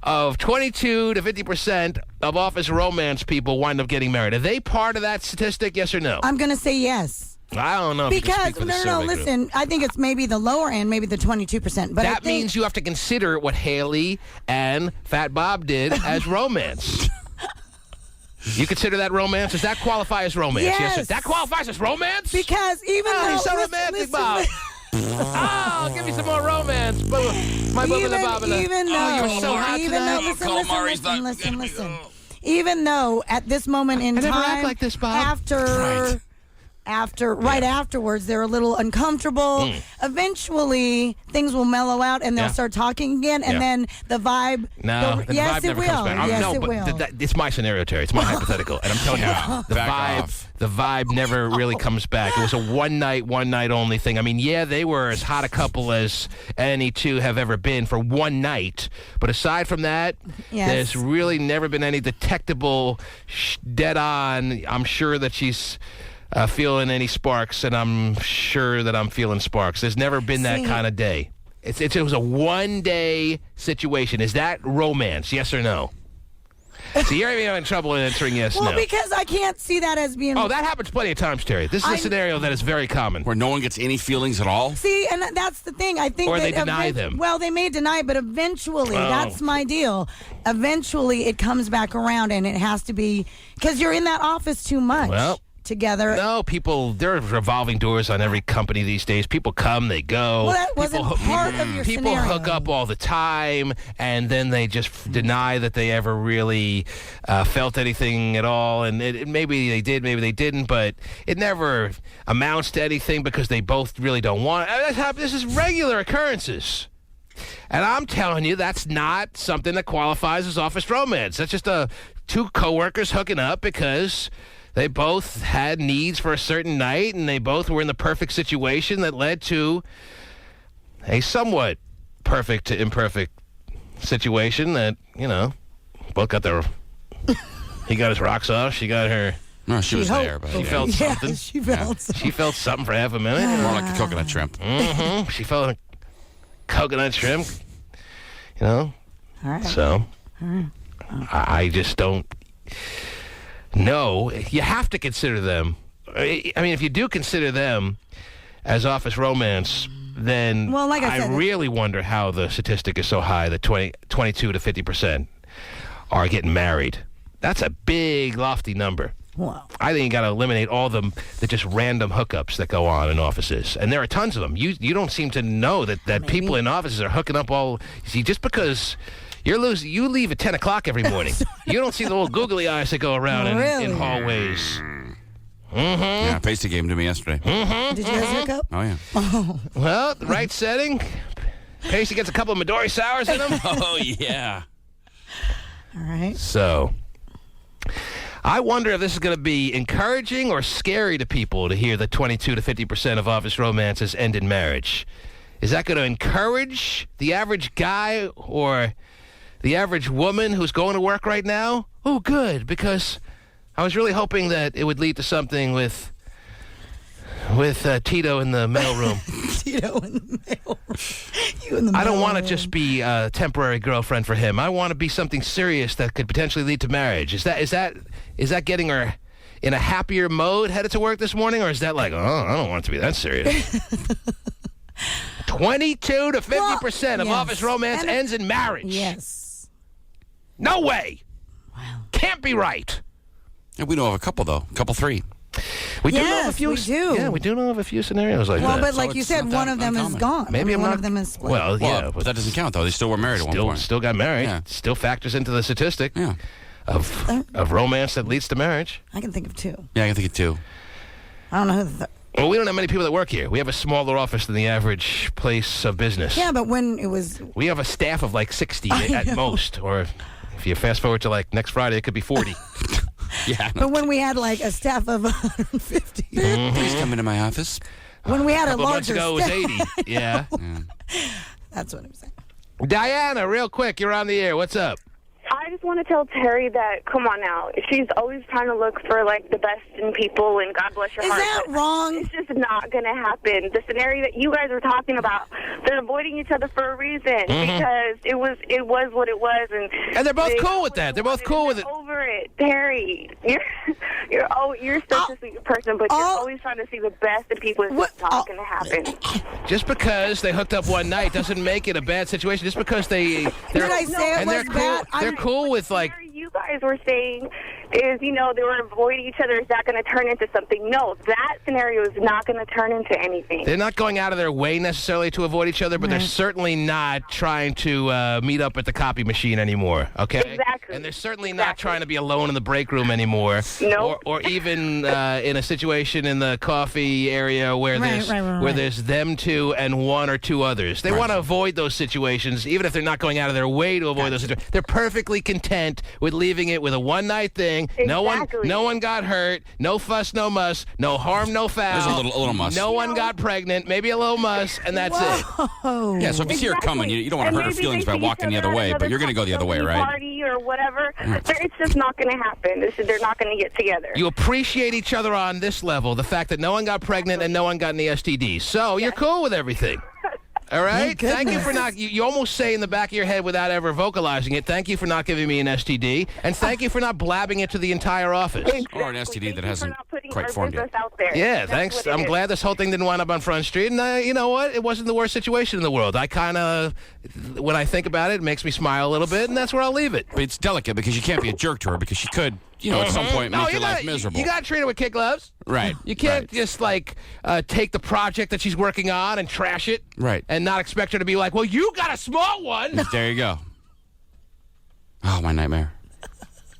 of 22 to 50% of office romance people wind up getting married? Are they part of that statistic, yes or no? I'm going to say yes. I don't know. Because, listen, I think it's maybe the lower end, maybe the 22%. But that means you have to consider what Haley and Fat Bob did as romance. You consider that romance? Does that qualify as romance? Yes. That qualifies as romance? Because even though... he's so romantic, Bob. Give me some more romance. My even though... you're so hot tonight. Listen. Even though at this moment in time... never act like this, Bob. Right afterwards, they're a little uncomfortable. Eventually, things will mellow out, and they'll start talking again, and then the vibe... No, the vibe never comes back. Yes, it will. It's my scenario, Terry. It's my hypothetical. And I'm telling you, the vibe never really comes back. It was a one night only thing. I mean, they were as hot a couple as any two have ever been for one night. But aside from that, there's really never been any detectable dead on. I'm sure that she's... feeling any sparks, and I'm sure that I'm feeling sparks. There's never been that kind of day. It was a one-day situation. Is that romance, yes or no? So you're having trouble answering yes, no. no. Because I can't see that as being... Oh, that happens plenty of times, Terry. This is a scenario that is very common. Where no one gets any feelings at all? See, and that's the thing. I think or they deny them. Well, they may deny, but eventually, that's my deal. Eventually, it comes back around, and it has to be... Because you're in that office too much. Well... together. No, there are revolving doors on every company these days. People come, they go. Well, that wasn't part of your People scenario. hook up all the time, and then they just deny that they ever really felt anything at all. And maybe they did, maybe they didn't, but it never amounts to anything because they both really don't want it. This is regular occurrences. And I'm telling you, that's not something that qualifies as office romance. That's just two coworkers hooking up because... they both had needs for a certain night, and they both were in the perfect situation that led to a somewhat perfect to imperfect situation that, both got their... he got his rocks off, she got her... No, she was there, but... She felt something. She felt something. She felt something for half a minute. More like a coconut shrimp. Mm-hmm. She felt a coconut shrimp, All right. So, I just don't... No, you have to consider them. I mean, if you do consider them as office romance, then like I said, really wonder how the statistic is so high that 22 to 50% are getting married. That's a big, lofty number. Wow. I think you got to eliminate all the just random hookups that go on in offices, and there are tons of them. You don't seem to know that people in offices are hooking up all. See, just because. You leave at 10 o'clock every morning. You don't see the little googly eyes that go around in hallways. Mm-hmm. Yeah, Pasty gave them to me yesterday. Mm-hmm. Did you guys hook up? Oh, yeah. Oh. Well, the right setting. Pasty gets a couple of Midori Sours in them. Oh, yeah. All right. So, I wonder if this is going to be encouraging or scary to people to hear that 22 to 50% of office romances end in marriage. Is that going to encourage the average guy or... the average woman who's going to work right now? Oh, good, because I was really hoping that it would lead to something with Tito in the mailroom. Tito in the mailroom. You in the mailroom. I don't want to just be a temporary girlfriend for him. I want to be something serious that could potentially lead to marriage. Is that getting her in a happier mode headed to work this morning, or is that like, I don't want it to be that serious? 22 to 50% of office romance ends in marriage. Yes. No way. Wow. Can't be right. Yeah, we know of a couple, though. A couple, 3. We do know of a few. We do. Yeah, we do know of a few scenarios like that. Well, but like you said, one of them is gone. Maybe one of them is split. Well, yeah. But that doesn't count, though. They still were married at one point. Still got married. Yeah. Still factors into the statistic. Yeah. of romance that leads to marriage. I can think of 2. Yeah, I can think of 2. I don't know who the Well, we don't have many people that work here. We have a smaller office than the average place of business. Yeah, but when it was... We have a staff of like 60 at most, or if you fast forward to like next Friday, it could be 40. Yeah. But when we had like a staff of 150. Please come into my office. When we had a couple months larger ago, it was staff. 80. Yeah. That's what I'm saying. Diana, real quick, you're on the air. What's up? I just want to tell Terry that, come on now, she's always trying to look for, like, the best in people, and God bless your heart. Is that wrong? It's just not going to happen. The scenario that you guys are talking about, they're avoiding each other for a reason, because it was what it was. And they're both cool with that. They're both cool with it. Over it, Terry. You're such a sweet person, but you're always trying to see the best in people. It's just not going to happen. Just because they hooked up one night doesn't make it a bad situation. Just because did I say it was bad? They're cool with like. You guys were saying is, they were avoiding each other. Is that going to turn into something? No, that scenario is not going to turn into anything. They're not going out of their way necessarily to avoid each other, but they're certainly not trying to meet up at the copy machine anymore, okay? Exactly. And they're certainly not trying to be alone in the break room anymore. No. Or even in a situation in the coffee area where there's them two and one or two others. They want to avoid those situations, even if they're not going out of their way to avoid those situations. They're perfectly content with leaving it with a one-night thing. Exactly. No one got hurt. No fuss, no muss. No harm, no foul. There's a little muss. No one got pregnant. Maybe a little muss, and that's it. Yeah, so if you see her coming, you don't want to hurt her feelings by walking the other way, but you're going to go the other way, right? Party or whatever. It's just not going to happen. They're not going to get together. You appreciate each other on this level, the fact that no one got pregnant and no one got any STDs. So you're cool with everything. All right? Thank you for not, you almost say in the back of your head without ever vocalizing it, thank you for not giving me an STD, and thank you for not blabbing it to the entire office. Or an STD that hasn't quite formed yet. Yeah, thanks. I'm glad this whole thing didn't wind up on Front Street, and you know what? It wasn't the worst situation in the world. I kind of, when I think about it, it makes me smile a little bit, and that's where I'll leave it. But it's delicate because you can't be a jerk to her because she could, at some point make your life miserable. You got to treat her with kid gloves. Right. You can't just, take the project that she's working on and trash it. Right. And not expect her to be like, well, you got a small one. There you go. Oh, my nightmare.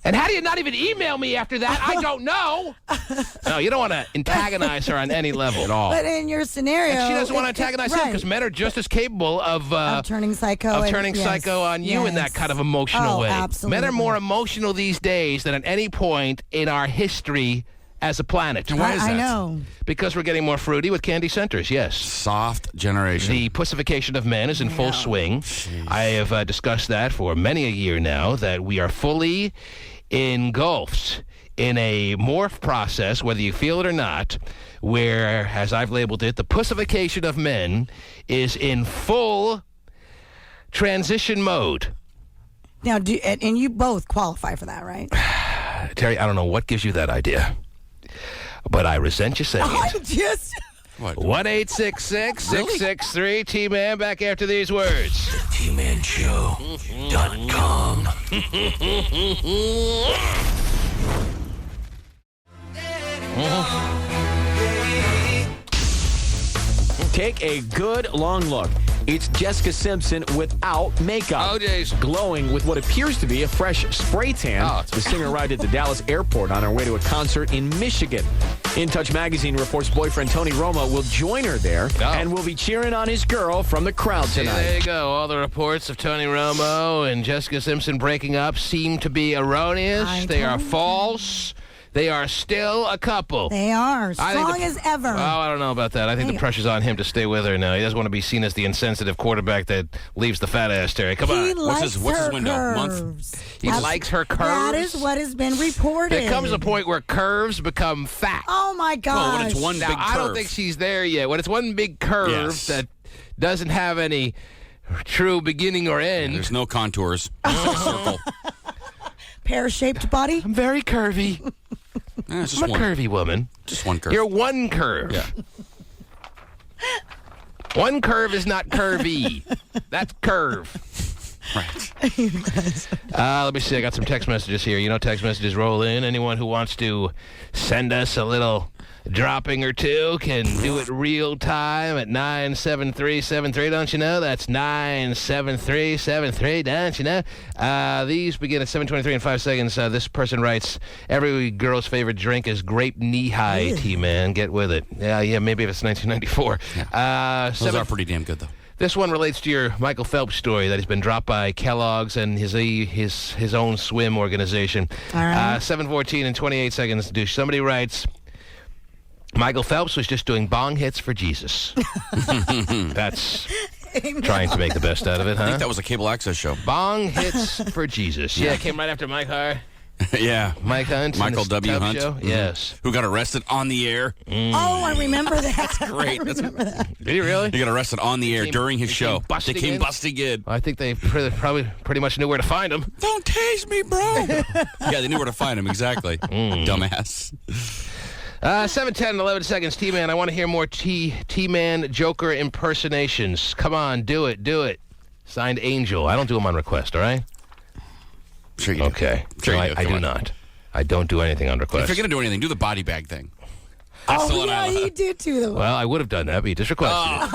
And how do you not even email me after that? I don't know. No, you don't want to antagonize her on any level at all. But in your scenario... And she doesn't want to antagonize him because men are just as capable of turning psycho. Psycho on you in that kind of emotional way. Absolutely. Men are more emotional these days than at any point in our history as a planet. And why is that? I know. Because we're getting more fruity with candy centers, yes. Soft generation. The pussification of men is in full swing. Jeez. I have discussed that for many a year now, that we are fully engulfed in a morph process, whether you feel it or not, where, as I've labeled it, the pussification of men is in full transition mode. Now, and you both qualify for that, right? Terry, I don't know what gives you that idea, but I resent you saying it. Just... What? 1-866-663 T-Man. Back after these words. TManShow.com. Take a good long look. It's Jessica Simpson without makeup. Oh, jeez. Glowing with what appears to be a fresh spray tan. The singer arrived at the Dallas airport on her way to a concert in Michigan. In Touch magazine reports boyfriend Tony Romo will join her there and will be cheering on his girl from the crowd tonight. There you go. All the reports of Tony Romo and Jessica Simpson breaking up seem to be erroneous. They are false. They are still a couple. They are. Strong as ever. Oh, I don't know about that. I think the pressure's on him to stay with her now. He doesn't want to be seen as the insensitive quarterback that leaves the fat ass, Terry. Come on. What's his window? Curves. Month? He likes her curves. That is what has been reported. There comes a point where curves become fat. Oh, my gosh. Well, when it's one big curve. I don't think she's there yet. When it's one big curve that doesn't have any true beginning or end. There's no contours. It's a circle. Pear-shaped body? I'm very curvy. I'm a curvy woman. Just one curve. You're one curve. Yeah. One curve is not curvy. That's curve. Right. Let me see. I got some text messages here. You know, text messages roll in. Anyone who wants to send us a little dropping or two can do it real time at 97373. Don't you know? That's 97373. Don't you know? These begin at 7:23 in 5 seconds. This person writes, every girl's favorite drink is grape knee-high, T-Man. Get with it. Yeah, maybe if it's 1994. Those are pretty damn good, though. This one relates to your Michael Phelps story that he's been dropped by Kellogg's and his own swim organization. All right. 7:14 in 28 seconds. Somebody writes, Michael Phelps was just doing bong hits for Jesus. That's trying to make the best out of it, huh? I think that was a cable access show. Bong hits for Jesus. Yeah, it came right after Mike Hart. Yeah. Mike Hunt. Michael W. Hunt. Show? Mm-hmm. Yes. Who got arrested on the air. Oh, I remember that. That's great. remember that. Did he really? He got arrested on the air during his show. They came busting in. I think they probably pretty much knew where to find him. Don't tase me, bro. Yeah, they knew where to find him, exactly. Dumbass. 7:10 and 11 seconds. T-Man, I want to hear more T-Man Joker impersonations. Come on, do it. Signed, Angel. I don't do them on request, all right? Sure you do. Okay. Sure you do. I do not. I don't do anything on request. If you're going to do anything, do the body bag thing. You did too, though. Well, I would have done that, but you just requested it.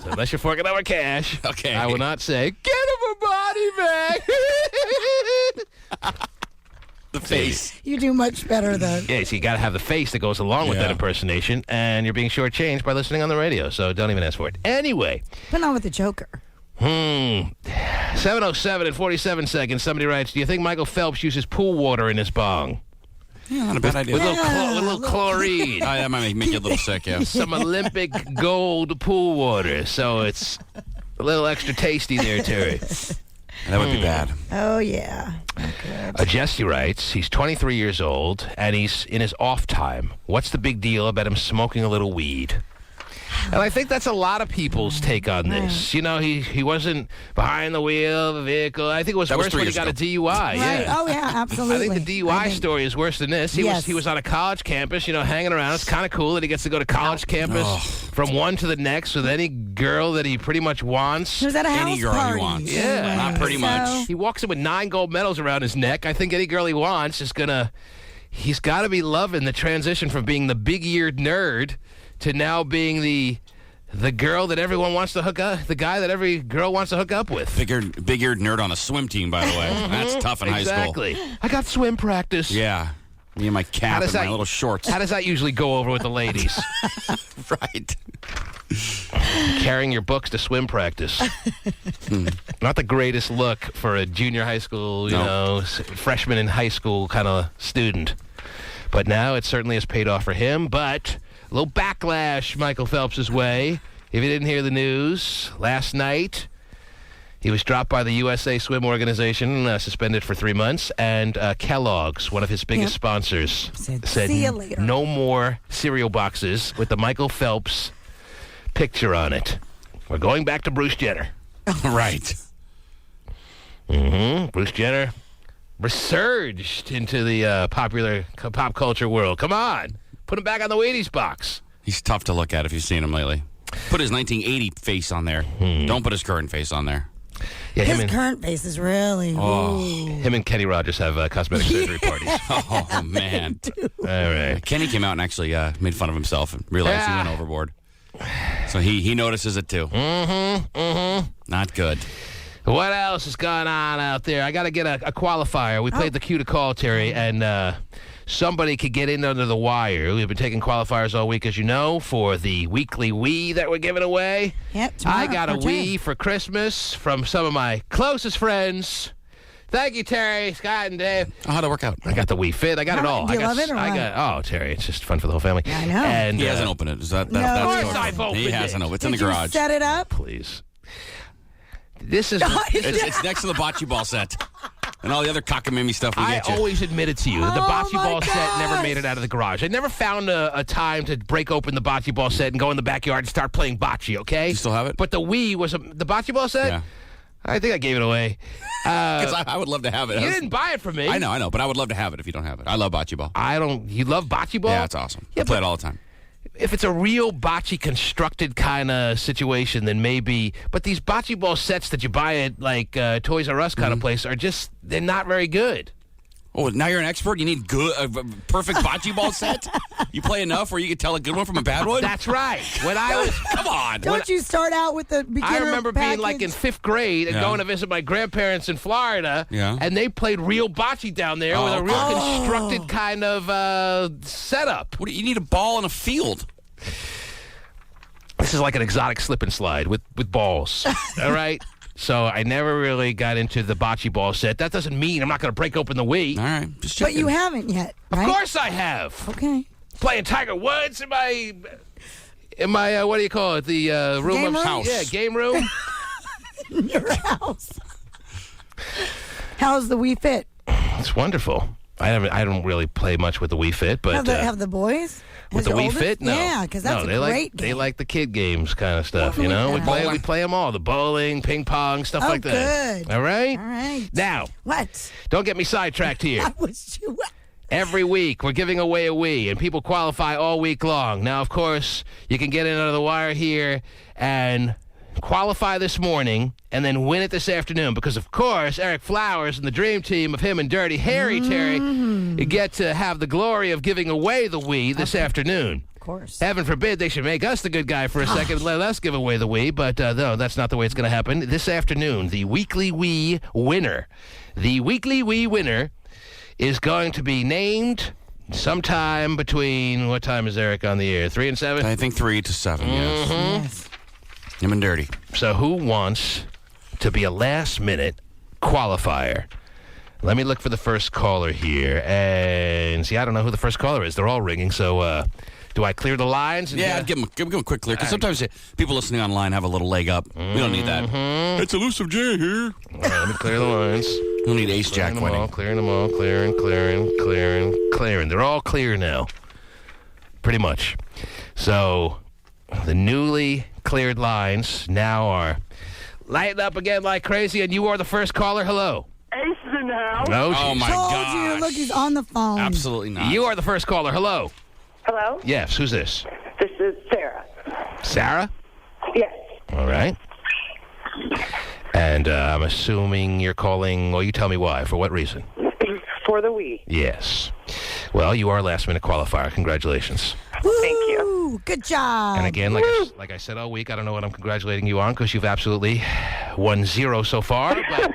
So unless you're forking over cash, okay, I will not say, get him a body bag. The face. You do much better, though. Yeah, so you got to have the face that goes along with that impersonation, and you're being shortchanged by listening on the radio, so don't even ask for it. Anyway. But not with the Joker. 7:07 and 47 seconds. Somebody writes, do you think Michael Phelps uses pool water in his bong? Yeah, not a bad idea. With a little chlorine. That might make you a little sick, yeah. Some Olympic gold pool water, so it's a little extra tasty there, Terry. That would be bad. Oh, yeah. Jesse writes, he's 23 years old, and he's in his off time. What's the big deal about him smoking a little weed? And I think that's a lot of people's take on this. You know, he wasn't behind the wheel of a vehicle. I think it was worse when he got a DUI. Right. Yeah. Oh, yeah, absolutely. I think the DUI story is worse than this. He was on a college campus, hanging around. It's kind of cool that he gets to go to college campus from one to the next with any girl that he pretty much wants. He was at a any house girl party. he wants. Yeah. Not pretty much. He walks in with 9 gold medals around his neck. I think any girl he wants is gonna. He's got to be loving the transition from being the big-eared nerd to now being the girl that everyone wants to hook up, the guy that every girl wants to hook up with. Big-eared nerd on a swim team, by the way. That's tough in high school. Exactly. I got swim practice. Yeah. Me and my cap and my little shorts. How does that usually go over with the ladies? Right. Carrying your books to swim practice. Not the greatest look for a junior high school, freshman in high school kind of student. But now it certainly has paid off for him. But a little backlash Michael Phelps' way. If you didn't hear the news, last night he was dropped by the USA Swim Organization, suspended for 3 months, and Kellogg's, one of his biggest sponsors, said see you later. No more cereal boxes with the Michael Phelps picture on it. We're going back to Bruce Jenner. Right. Bruce Jenner resurged into the popular pop culture world. Come on. Put him back on the Wheaties box. He's tough to look at if you've seen him lately. Put his 1980 face on there. Don't put his current face on there. Yeah, his current face is really... Him and Kenny Rogers have cosmetic surgery parties. Oh, man. All right. Kenny came out and actually made fun of himself and realized he went overboard. So he notices it, too. Not good. What else is going on out there? I got to get a qualifier. We played the cue to call, Terry, and somebody could get in under the wire. We've been taking qualifiers all week, as you know, for the weekly Wii that we're giving away. Yep, I got a Wii for Christmas from some of my closest friends. Thank you, Terry, Scott, and Dave. How'd it work out? I got the Wii Fit. I got it all. Do you love it or what? Terry, it's just fun for the whole family. Yeah, I know. And he hasn't opened it. Of course I've opened it. He hasn't opened it. It's in the Did you garage. set it up? Please. This is... It's next to the bocce ball set. And all the other cockamamie stuff we get you. I always admitted to you that the bocce ball set never made it out of the garage. I never found a time to break open the bocce ball set and go in the backyard and start playing bocce, okay? You still have it? But the Wii was the bocce ball set? Yeah. I think I gave it away. Because I would love to have it. You didn't buy it from me. I know, but I would love to have it if you don't have it. I love bocce ball. You love bocce ball? Yeah, it's awesome. Yeah, I play it all the time. If it's a real bocce constructed kind of situation, then maybe. But these bocce ball sets that you buy at like Toys R Us kind of place are they're not very good. Oh, now you're an expert? You need a perfect bocce ball set? You play enough where you can tell a good one from a bad one? That's right. When I was, come on. Don't you start out with the beginner I remember being like in 5th grade and going to visit my grandparents in Florida, and they played real bocce down there with a real constructed kind of setup. What do you need a ball in a field? This is like an exotic slip and slide with balls. All right? So I never really got into the bocce ball set. That doesn't mean I'm not going to break open the Wii. All right. Just but you haven't yet, right? Of course I have. Okay. Playing Tiger Woods in my what do you call it? The room Game room? House. Yeah, game room. Your house. How's the Wii Fit? It's wonderful. I don't really play much with the Wii Fit, but have the boys? with the Wii oldest? Fit, no. Yeah, because that's they a like, great game. They like the kid games kind of stuff, you know? We play them all. The bowling, ping pong, stuff like that. Good. All right? All right. Now, what? Don't get me sidetracked here. I wish you would. Every week, we're giving away a Wii, and people qualify all week long. Now, of course, you can get in under the wire here and qualify this morning and then win it this afternoon because, of course, Eric Flowers and the dream team of him and Dirty Harry Terry get to have the glory of giving away the Wii this afternoon. Of course. Heaven forbid they should make us the good guy for a second and let us give away the Wii, but no, that's not the way it's going to happen. This afternoon, the weekly Wii winner is going to be named sometime between, what time is Eric on the air, 3 and 7? I think 3 to 7, yes. Him and Dirty. So who wants to be a last-minute qualifier? Let me look for the first caller here. And see, I don't know who the first caller is. They're all ringing, so do I clear the lines? And give him a quick clear, because sometimes people listening online have a little leg up. We don't need that. It's Elusive J here. All right, let me clear the lines. We don't need Ace Jack winning. Clearing them all, clearing. They're all clear now, pretty much. So the newly cleared lines now are lighting up again like crazy, and you are the first caller. Hello. Ace is in the house. Oh my Told gosh. you. Look, he's on the phone. Absolutely not. You are the first caller. Hello. Hello? Yes, who's this? This is Sarah. Sarah? Yes. All right. And I'm assuming you're calling, well, you tell me why. For what reason? For the Wii. Yes. Well, you are a last-minute qualifier. Congratulations. Thank you. Good job. And again, like I said all week, I don't know what I'm congratulating you on because you've absolutely won 0 so far, but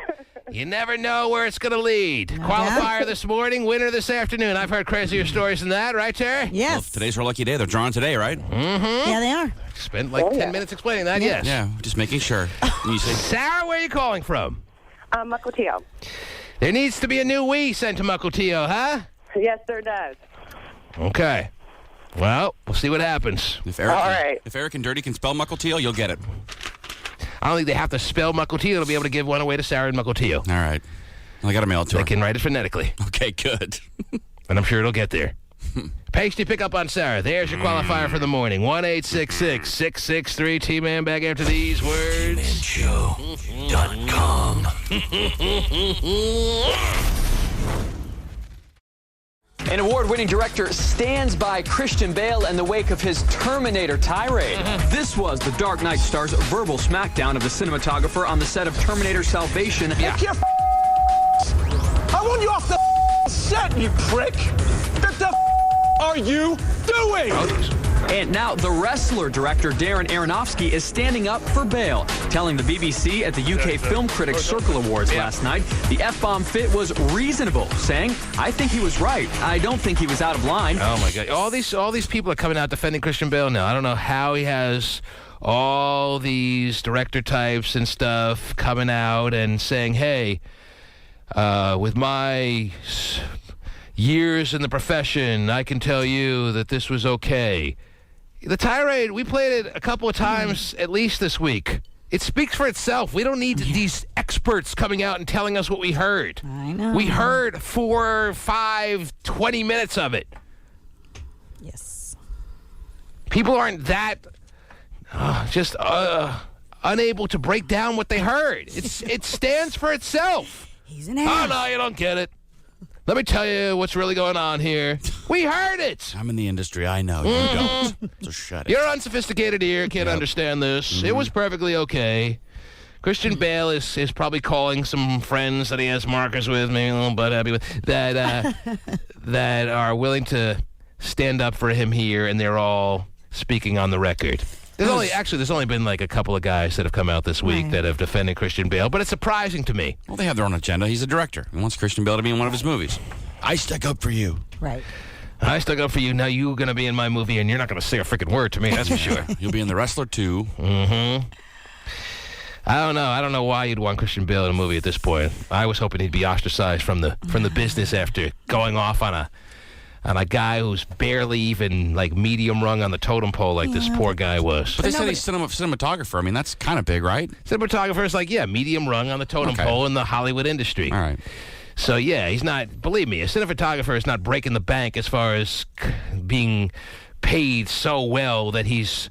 you never know where it's going to lead. Qualifier this morning, winner this afternoon. I've heard crazier stories than that, right, Terry? Yes. Well, today's our lucky day. They're drawing today, right? Mm-hmm. Yeah, they are. Spent like 10 minutes explaining that, yes. Yeah, just making sure. You say, Sarah, where are you calling from? Mukilteo. There needs to be a new Wii sent to Mukilteo, huh? Yes, there does. Okay. Well, we'll see what happens. If Eric and Dirty can spell Mukilteo, you'll get it. I don't think they have to spell Mukilteo to be able to give one away to Sarah and Mukilteo. All right. Well, I got to mail it to her. They can write it phonetically. Okay, good. And I'm sure it'll get there. Pasty, pick up on Sarah. There's your qualifier for the morning. 1-866-663 T-Man. Back after these words. TmanShow.com. An award-winning director stands by Christian Bale in the wake of his Terminator tirade. This was the Dark Knight star's verbal smackdown of the cinematographer on the set of Terminator Salvation. I want you off the set, you prick! What the are you doing? And now the wrestler director Darren Aronofsky is standing up for Bale, telling the BBC at the UK Film Critics Circle Awards last night the F-bomb fit was reasonable, saying, "I think he was right. I don't think he was out of line." Oh my God! All these people are coming out defending Christian Bale now. I don't know how he has all these director types and stuff coming out and saying, "Hey, with my years in the profession, I can tell you that this was okay." The tirade, we played it a couple of times at least this week. It speaks for itself. We don't need these experts coming out and telling us what we heard. I know. We heard 4, 5, 20 minutes of it. Yes. People aren't that just unable to break down what they heard. It stands for itself. He's an ass. Oh, no, you don't get it. Let me tell you what's really going on here. We heard it. I'm in the industry. I know. You don't. So shut it. Your unsophisticated ear can't understand this. It was perfectly okay. Christian Bale is probably calling some friends that he has markers with, maybe a little butt happy with, that are willing to stand up for him here, and they're all speaking on the record. There's only been like a couple of guys that have come out this week that have defended Christian Bale, but it's surprising to me. Well, they have their own agenda. He's a director. He wants Christian Bale to be in one of his movies. I stuck up for you. Right. I stuck up for you. Now you're going to be in my movie, and you're not going to say a freaking word to me. That's for sure. You'll be in The Wrestler 2. Mm-hmm. I don't know. I don't know why you'd want Christian Bale in a movie at this point. I was hoping he'd be ostracized from the business after going off on a guy who's barely even like medium rung on the totem pole like this poor guy was. But they said he's cinematographer. I mean, that's kind of big, right? Cinematographer is like, medium rung on the totem pole in the Hollywood industry. All right. So, he's not, believe me, a cinematographer is not breaking the bank as far as being paid so well that he's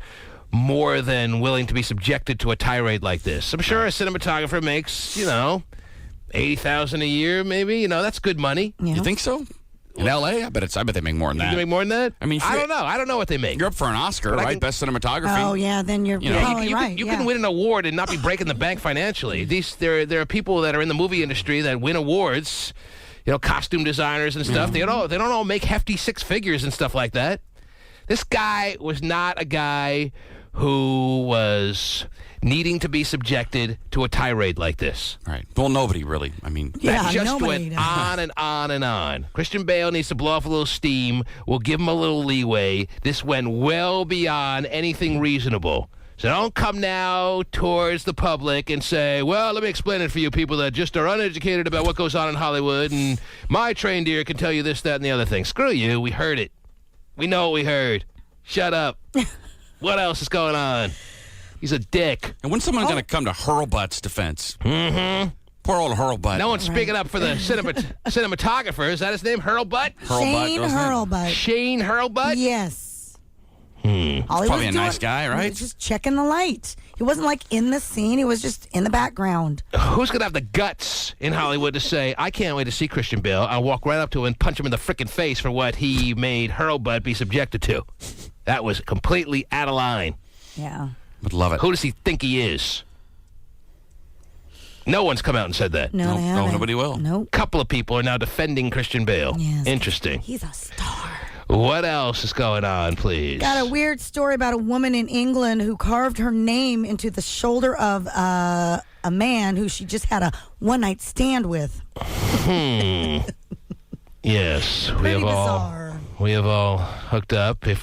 more than willing to be subjected to a tirade like this. I'm sure a cinematographer makes, $80,000 a year, maybe. That's good money. Yeah. You think so? In L.A.? I bet they make more than that. You make more than that? I mean, I don't know. I don't know what they make. You're up for an Oscar, right? Best cinematography. Oh, yeah, then you're probably right. You can win an award and not be breaking the bank financially. There are people that are in the movie industry that win awards, costume designers and stuff. They don't all make hefty six figures and stuff like that. This guy was not a guy who was needing to be subjected to a tirade like this. Right. Well, nobody really. I mean, that just went on and on and on. Christian Bale needs to blow off a little steam. We'll give him a little leeway. This went well beyond anything reasonable. So don't come now towards the public and say, well, let me explain it for you people that just are uneducated about what goes on in Hollywood, and my trained ear can tell you this, that, and the other thing. Screw you. We heard it. We know what we heard. Shut up. What else is going on? He's a dick. And when's someone going to come to Hurlbut's defense? Mm-hmm. Poor old Hurlbut. No one's speaking up for the cinematographer. Is that his name? Hurlbut? Shane Hurlbut. Shane Hurlbut? Yes. All He's probably a nice guy, right? He was just checking the light. He wasn't like in the scene. He was just in the background. Who's going to have the guts in Hollywood to say, I can't wait to see Christian Bale. I'll walk right up to him and punch him in the frickin' face for what he made Hurlbut be subjected to. That was completely out of line. Yeah. Would love it. Who does he think he is? No one's come out and said that. No, nobody will. Nope. Couple of people are now defending Christian Bale. Yes. Interesting. He's a star. What else is going on, please? Got a weird story about a woman in England who carved her name into the shoulder of a man who she just had a one-night stand with. Yes, Pretty bizarre. We have all hooked up. If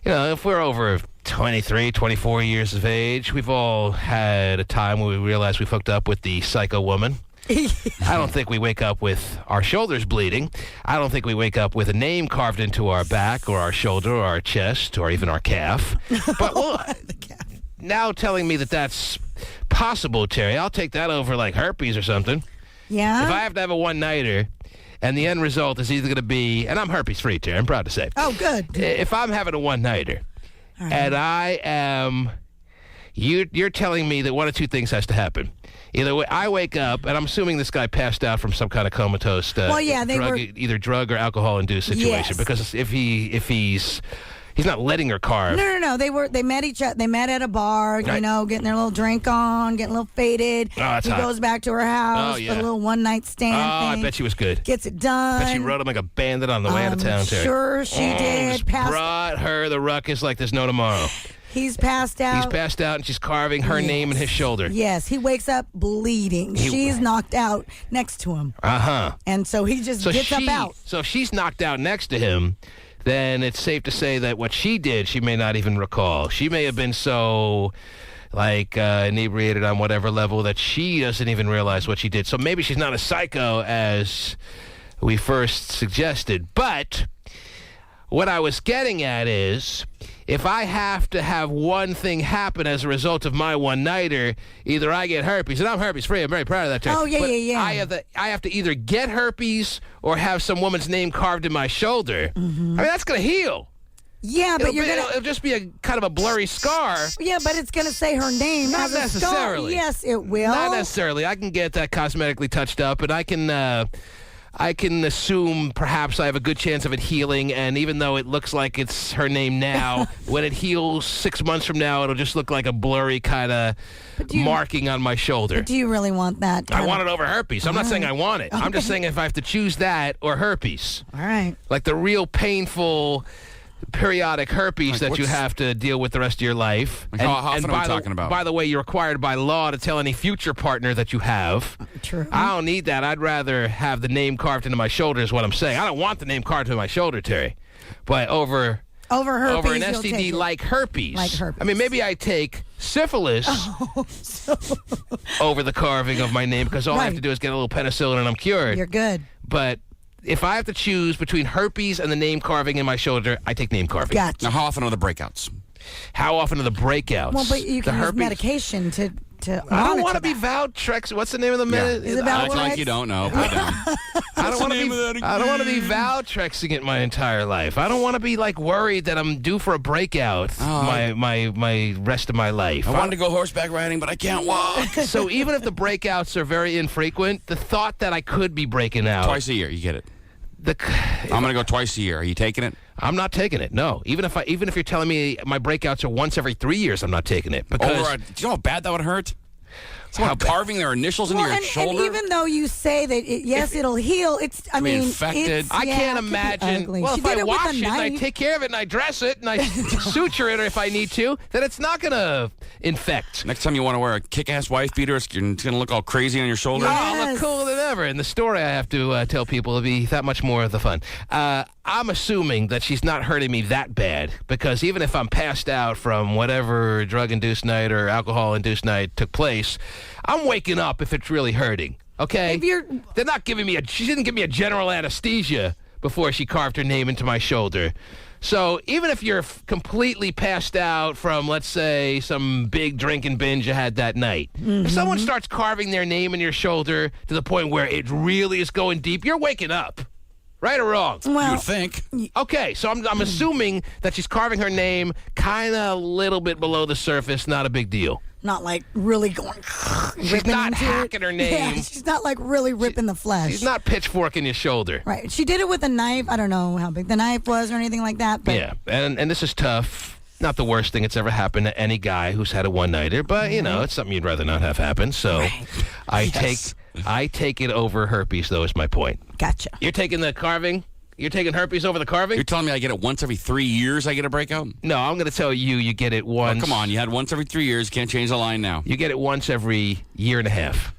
we're over 23, 24 years of age, we've all had a time where we realize we've hooked up with the psycho woman. I don't think we wake up with our shoulders bleeding. I don't think we wake up with a name carved into our back or our shoulder or our chest or even our calf. But now telling me that that's possible, Terry, I'll take that over like herpes or something. Yeah? If I have to have a one-nighter and the end result is either going to be, and I'm herpes-free, Terry, I'm proud to say. Oh, good. If I'm having a one-nighter and I am, you're telling me that one of two things has to happen. Either I wake up, and I'm assuming this guy passed out from some kind of comatose either drug or alcohol-induced situation. Yes. Because if he's not letting her carve. No. They met each other. They met at a bar, Right. getting their little drink on, getting a little faded. Oh, that's he hot. goes back to her house for a little one-night stand I thing. bet she was good. Gets it done. Bet she rode him like a bandit on the way out of town, Terry. Sure she did. Just brought her the ruckus like there's no tomorrow. He's passed out. He's passed out, and she's carving her name in his shoulder. Yes, he wakes up bleeding. She's knocked out next to him. Uh-huh. And so he just gets up out. So if she's knocked out next to him, then it's safe to say that what she did, she may not even recall. She may have been so, inebriated on whatever level that she doesn't even realize what she did. So maybe she's not as psycho as we first suggested. But what I was getting at is, if I have to have one thing happen as a result of my one-nighter, either I get herpes, and I'm herpes-free. I'm very proud of that term. Oh, yeah. I have to either get herpes or have some woman's name carved in my shoulder. Mm-hmm. I mean, that's going to heal. Yeah, but it'll just be a kind of a blurry scar. Yeah, but it's going to say her name. Not as a necessarily. Scar. Yes, it will. Not necessarily. I can get that cosmetically touched up, and I can I can assume perhaps I have a good chance of it healing, and even though it looks like it's her name now, when it heals 6 months from now, it'll just look like a blurry kind of marking on my shoulder. Do you really want that? I want it over herpes. I'm not saying I want it. I'm just saying if I have to choose that or herpes. All right. Like the real painful periodic herpes that you have to deal with the rest of your life. Like how often are we talking about? By the way, you're required by law to tell any future partner that you have. True. I don't need that. I'd rather have the name carved into my shoulder is what I'm saying. I don't want the name carved into my shoulder, Terry. But over herpes, over an STD like herpes. Like herpes. I mean, maybe I take syphilis over the carving of my name because all I have to do is get a little penicillin and I'm cured. You're good. But if I have to choose between herpes and the name carving in my shoulder, I take name carving. Gotcha. Now, how often are the breakouts? How often are the breakouts? Well, but you can use medication to I don't want to be Valtrex. What's the name of the medicine? Is it Valtrex? Act like you don't know. I don't want to be Valtrexing it my entire life. I don't want to be like worried that I'm due for a breakout my rest of my life. I wanted to go horseback riding, but I can't walk. So even if the breakouts are very infrequent, the thought that I could be breaking out twice a year, you get it. I'm going to go twice a year. Are you taking it? I'm not taking it. No. Even if you're telling me my breakouts are once every 3 years, I'm not taking it. Because do you know how bad that would hurt? Someone carving their initials into your shoulder. And even though you say that it'll heal, I mean, infected. I can't imagine. Well, if I wash it and I take care of it and I dress it and I suture it if I need to, then it's not going to infect. Next time you want to wear a kick-ass wife beater, it's going to look all crazy on your shoulder. Yes. I'll look cooler than ever. And the story I have to tell people will be that much more of the fun. I'm assuming that she's not hurting me that bad because even if I'm passed out from whatever drug-induced night or alcohol-induced night took place, I'm waking up if it's really hurting. Okay? They're not giving me she didn't give me a general anesthesia before she carved her name into my shoulder. So even if you're completely passed out from, let's say, some big drinking binge you had that night, if someone starts carving their name in your shoulder to the point where it really is going deep, you're waking up. Right or wrong? Well, you would think. Okay, so I'm assuming that she's carving her name kind of a little bit below the surface, not a big deal. Not like really going. She's not hacking her name. Yeah, she's not like really ripping the flesh. She's not pitchforking your shoulder. Right. She did it with a knife. I don't know how big the knife was or anything like that. But yeah, and this is tough. Not the worst thing that's ever happened to any guy who's had a one-nighter, but, you know, it's something you'd rather not have happen. So I take it over herpes, though, is my point. Gotcha. You're taking the carving? You're taking herpes over the carving? You're telling me I get it once every 3 years I get a breakout? No, I'm going to tell you get it once. Oh, come on. You had once every 3 years. Can't change the line now. You get it once every year and a half.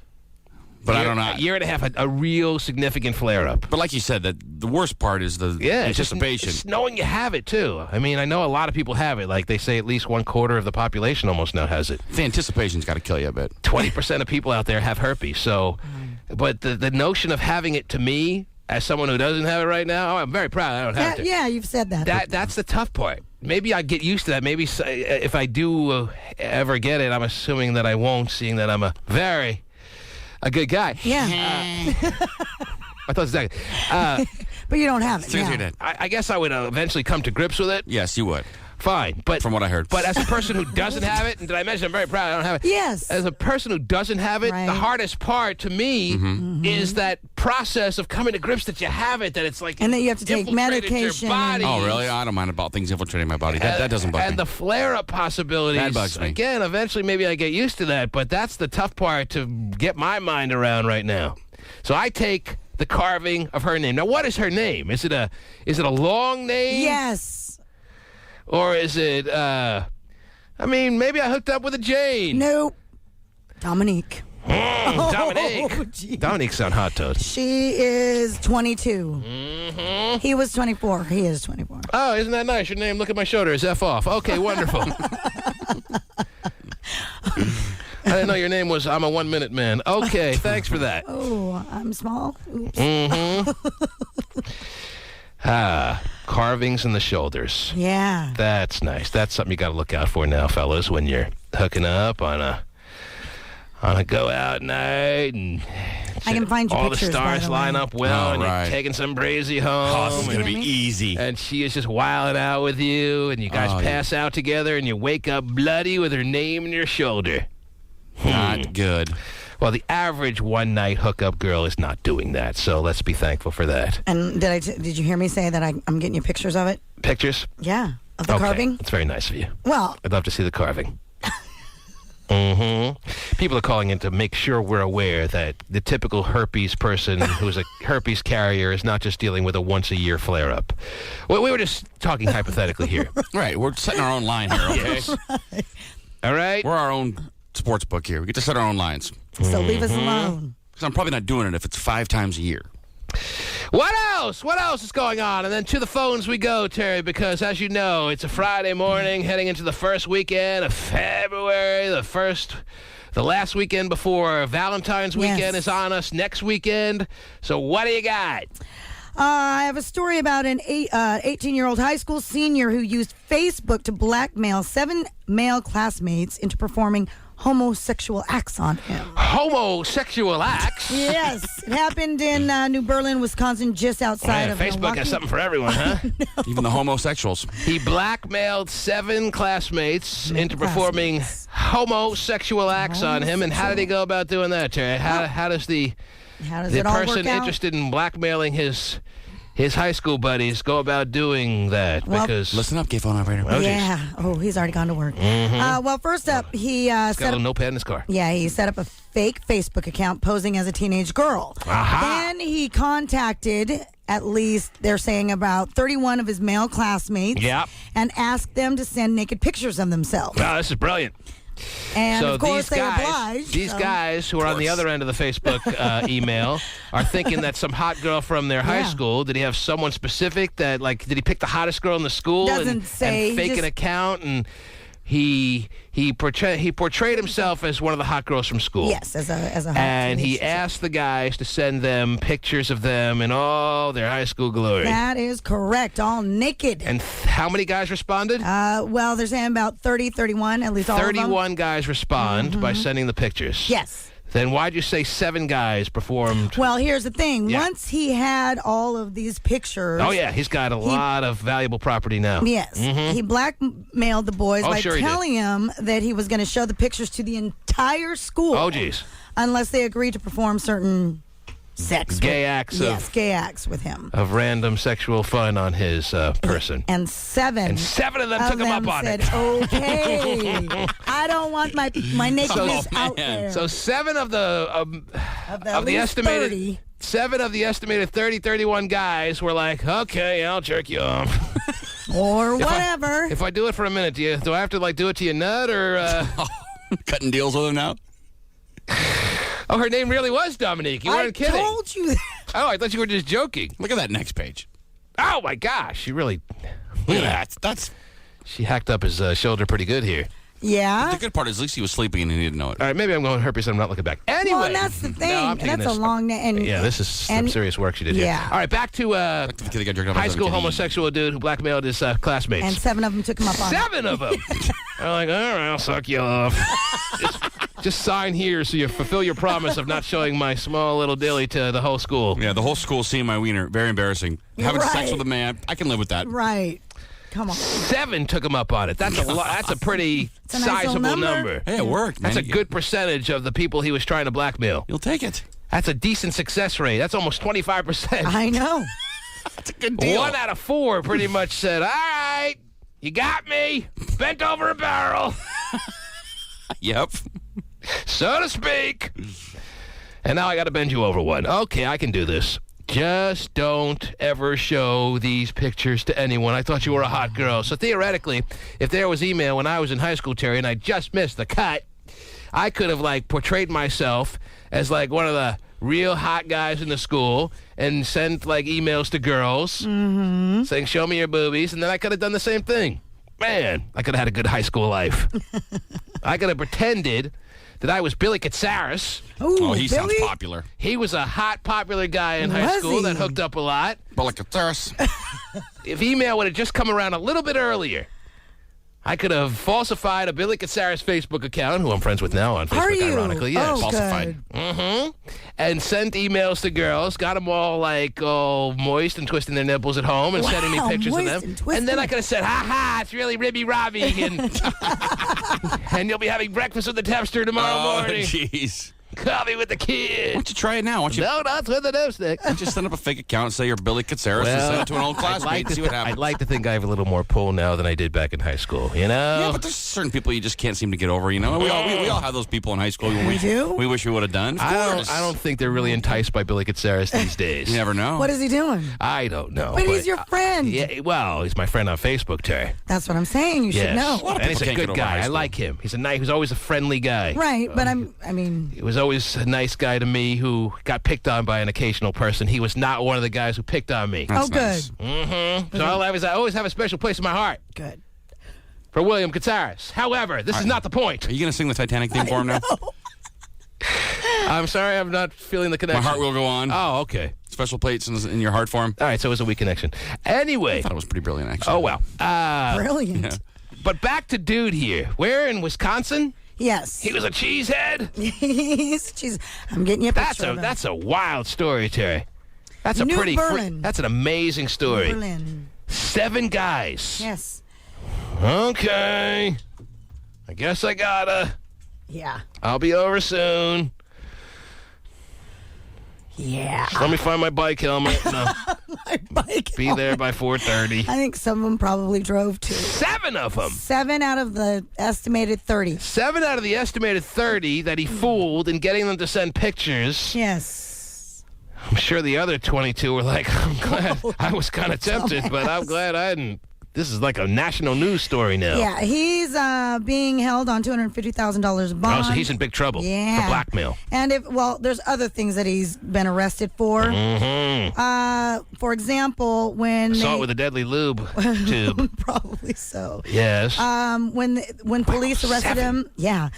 But I don't know. A year and a half, a real significant flare-up. But like you said, that the worst part is the anticipation. Just knowing you have it, too. I mean, I know a lot of people have it. Like they say at least 1/4 of the population almost now has it. The anticipation's got to kill you a bit. 20% of people out there have herpes. So, but the notion of having it to me, as someone who doesn't have it right now, I'm very proud I don't have it. Yeah, you've said that. That's the tough part. Maybe I get used to that. Maybe if I do ever get it, I'm assuming that I won't, seeing that I'm a good guy. Yeah. I thought exactly. But you don't have it. Yeah. I guess I would eventually come to grips with it. Yes, you would. Fine, but from what I heard. But as a person who doesn't have it, and did I mention I'm very proud I don't have it? Yes. As a person who doesn't have it, the hardest part to me is that process of coming to grips that you have it, that it's like and then you have to take medication. Your body. Oh, really? I don't mind about things infiltrating my body. That doesn't bug me. And the flare-up possibilities. That bugs me. Again, eventually maybe I get used to that, but that's the tough part to get my mind around right now. So I take the carving of her name. Now, what is her name? Is it a long name? Yes. Or is it, maybe I hooked up with a Jane. Nope. Dominique. Dominique. Dominique sound hot, Toad. She is 22. He was 24. He is 24. Oh, isn't that nice? Your name, look at my shoulder, is F off. Okay, wonderful. I didn't know your name was I'm a 1 minute man. Okay, thanks for that. Oh, I'm small. Oops. Carvings in the shoulders. Yeah. That's nice. That's something you got to look out for now, fellas, when you're hooking up on a go out night and I can find you all pictures, the stars line up well and you're taking some brazy home. Oh, this is going to be easy. And she is just wilding out with you and you guys pass out together and you wake up bloody with her name in your shoulder. Not good. Well, the average one-night hookup girl is not doing that, so let's be thankful for that. And did you hear me say that I'm getting you pictures of it? Pictures? Yeah, of the carving. That's very nice of you. Well, I'd love to see the carving. People are calling in to make sure we're aware that the typical herpes person who's a herpes carrier is not just dealing with a once-a-year flare-up. Well, we were just talking hypothetically here. Right, we're setting our own line here, okay? Yes. All right? We're our own sports book here. We get to set our own lines. So leave us alone. Because I'm probably not doing it if it's 5 times a year. What else? What else is going on? And then to the phones we go, Terry, because as you know, it's a Friday morning heading into the first weekend of February, the last weekend before Valentine's weekend is on us next weekend. So what do you got? I have a story about an 18-year-old high school senior who used Facebook to blackmail 7 male classmates into performing homosexual acts on him. Homosexual acts? Yes. It happened in New Berlin, Wisconsin, just outside of Facebook Milwaukee. has something for everyone, huh? Even the homosexuals. He blackmailed 7 classmates into performing homosexual acts on him. And how did he go about doing that, Terry? How does the person interested in blackmailing his high school buddies go about doing that? Because listen up, gay phone operator. He's already gone to work. Well, first up, he got a little notepad in his car. Yeah, he set up a fake Facebook account posing as a teenage girl. Then he contacted at least, they're saying, about 31 of his male classmates and asked them to send naked pictures of themselves. Wow, this is brilliant. And so of course they obliged. These guys who are on the other end of the Facebook email are thinking that some hot girl from their high school. Did he have someone specific that, like, did he pick the hottest girl in the school Doesn't say. and fake an account? And he portrayed himself as one of the hot girls from school. Yes, as a hot and he asked the guys to send them pictures of them in all their high school glory. That is correct, all naked. And how many guys responded? Well, they're saying about 30, 31, at least all of them. 31 guys respond by sending the pictures. Yes. Then why'd you say 7 guys performed? Well, here's the thing. Once he had all of these pictures... Oh, yeah. He's got a lot of valuable property now. Yes. He blackmailed the boys by telling them that he was going to show the pictures to the entire school. Oh, geez. Unless they agreed to perform certain gay acts with him. Of random sexual fun on his person. And 7 of them took him up on said, it. Okay, I don't want my nakedness out there. So 7 of the estimated 30. 7 of the estimated 31 guys were like, okay, I'll jerk you off. Or whatever. If I do it for a minute, do I have to do it to your nut or cutting deals with him now? Oh, her name really was Dominique. You weren't kidding. I told you that. Oh, I thought you were just joking. Look at that next page. Oh, my gosh. She really... Look at that. She hacked up his shoulder pretty good here. Yeah. The good part is at least he was sleeping and he didn't know it. All right, maybe I'm going herpes and I'm not looking back. Anyway. Well, that's the thing. No, I'm taking that's a long... this is some serious work she did here. All right, back to high school homosexual dude who blackmailed his classmates. And 7 of them took him up on it. 7 of them! I'm like, all right, I'll suck you off. Just sign here so you fulfill your promise of not showing my small little dilly to the whole school. Yeah, the whole school seeing my wiener. Very embarrassing. Having sex with a man, I can live with that. Right. Come on. 7 took him up on it. That's a lot. That's a pretty sizable number. Hey, it worked, man. That's a good percentage of the people he was trying to blackmail. You'll take it. That's a decent success rate. That's almost 25%. I know. That's a good deal. 1 out of 4 pretty much said, all right, you got me. Bent over a barrel. Yep. So to speak. And now I got to bend you over one. Okay, I can do this. Just don't ever show these pictures to anyone. I thought you were a hot girl. So theoretically, if there was email when I was in high school, Terry, and I just missed the cut, I could have, portrayed myself as, one of the real hot guys in the school and sent, emails to girls saying, show me your boobies, and then I could have done the same thing. Man, I could have had a good high school life. I could have pretended that I was Billy Katsaris. Oh, he sounds popular. He was a hot, popular guy in high school that hooked up a lot. Billy Katsaris. If email would have just come around a little bit earlier, I could have falsified a Billy Katsaris Facebook account, who I'm friends with now on Facebook, Are you? ironically. Yes. Falsified. And sent emails to girls, got them all all moist and twisting their nipples at home and sending me pictures of them. And then I could have said, ha, it's really ribby-robby. And, and you'll be having breakfast with the Tepster tomorrow morning. Oh, jeez. Coffee with the kid. Why don't you try it now? Why don't you, No, not with the dipstick. why don't you set up a fake account and say you're Billy Katsaris and send it to an old classmate and see what happens? I'd like to think I have a little more pull now than I did back in high school, you know? Yeah, but there's certain people you just can't seem to get over, you know? We all have those people in high school We do? we wish we would have done. Of course. I don't think they're really enticed by Billy Katsaris these days. You never know. What is he doing? I don't know. But he's your friend. Yeah, well, he's my friend on Facebook, Terry. That's what I'm saying. You should Yes. know. lot of And he's people a can't get good over high guy. I school. like him. He was always a friendly guy. Right, but I mean, He was always a nice guy to me who got picked on by an occasional person. He was not one of the guys who picked on me. That's good. nice. Mm-hmm. So I always have a special place in my heart Good. for William Katsaris. However, this is not the point. Are you going to sing the Titanic theme for him now? I'm sorry, I'm not feeling the connection. My heart will go on. Oh, okay. Special plates in your heart for him. All right, so it was a weak connection. Anyway. I thought it was pretty brilliant, actually. Oh, well. Brilliant. Yeah. But back to dude here. Where in Wisconsin? Yes. He was a cheesehead? Jeez, I'm getting you a picture of him. That's a wild story, Terry. That's a New pretty Berlin. that's an amazing story. Berlin. 7 guys. Yes. Okay. I guess I gotta. Yeah. I'll be over soon. Yeah. Let me find my bike helmet. No. My bike. Be there by 4:30. I think some of them probably drove too. 7 of them. 7 out of the estimated 30. 7 out of the estimated 30 that he fooled in getting them to send pictures. Yes. I'm sure the other 22 were like, I'm glad. I was kind of tempted, but I'm glad I didn't. This is like a national news story now. Yeah, he's being held on $250,000 bond. Oh, so he's in big trouble Yeah. for blackmail. And there's other things that he's been arrested for. Mm-hmm. For example, when Assault with a deadly lube tube. probably so. Yes. When police arrested 7. him, yeah.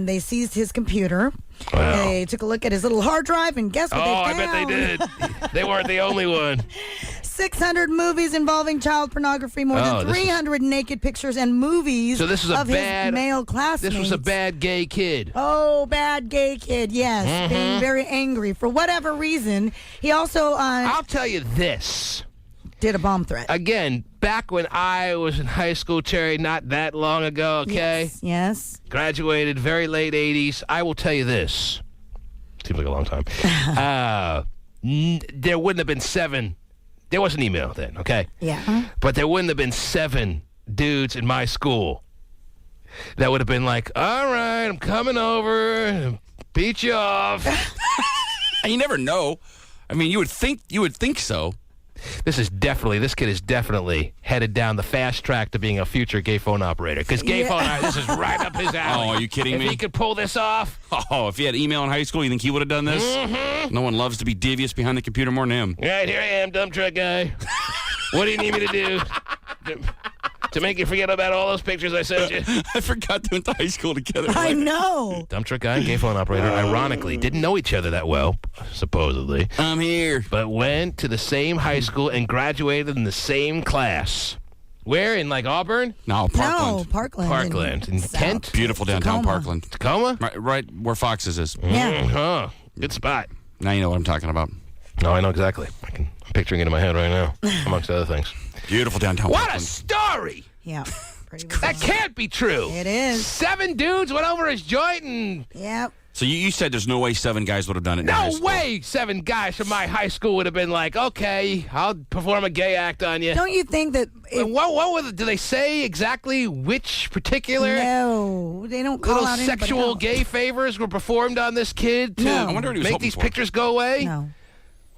They seized his computer. Wow. They took a look at his little hard drive, and guess what they found? I bet they did. They weren't the only one. 600 movies involving child pornography, more than 300 naked pictures and movies So this is of his male classmates. This was a bad gay kid. Oh, bad gay kid, yes. Being very angry. For whatever reason, he also... I'll tell you this. Did a bomb threat. Again, back when I was in high school, Terry, not that long ago, okay? Yes. Graduated very late 80s. I will tell you this. Seems like a long time. There wouldn't have been 7... There was an email then, okay? Yeah. But there wouldn't have been 7 dudes in my school that would have been like, all right, I'm coming over and beat you off. You never know. I mean, you would think so. This kid is definitely headed down the fast track to being a future gay phone operator. Because this is right up his alley. Oh, are you kidding me? If he could pull this off. Oh, if he had email in high school, you think he would have done this? Mm-hmm. No one loves to be devious behind the computer more than him. Right, here I am, dump truck guy. What do you need me to do? To make you forget about all those pictures I sent you? I forgot they went to high school together. I know. Dump truck guy and gay phone operator, ironically, didn't know each other that well, supposedly. I'm here. But went to the same high school and graduated in the same class. Where? In like Auburn? No, Parkland. No, Parkland. Parkland. In Kent? Beautiful downtown Tacoma. Parkland. Tacoma? Right where Fox's is. Yeah. Huh. Good spot. Now you know what I'm talking about. No, I know exactly. I'm picturing it in my head right now, amongst other things. Beautiful downtown What Parkland. a story! Yeah. That can't be true. It is. 7 dudes went over his joint and... Yep. So you said there's no way 7 guys would have done it. No way 7 guys from my high school would have been like, okay, I'll perform a gay act on you. Don't you think that... Do they say exactly which particular... No, they don't call little out anybody sexual else. gay favors were performed on this kid to No. I wonder what he was make hoping these for. pictures go away? No.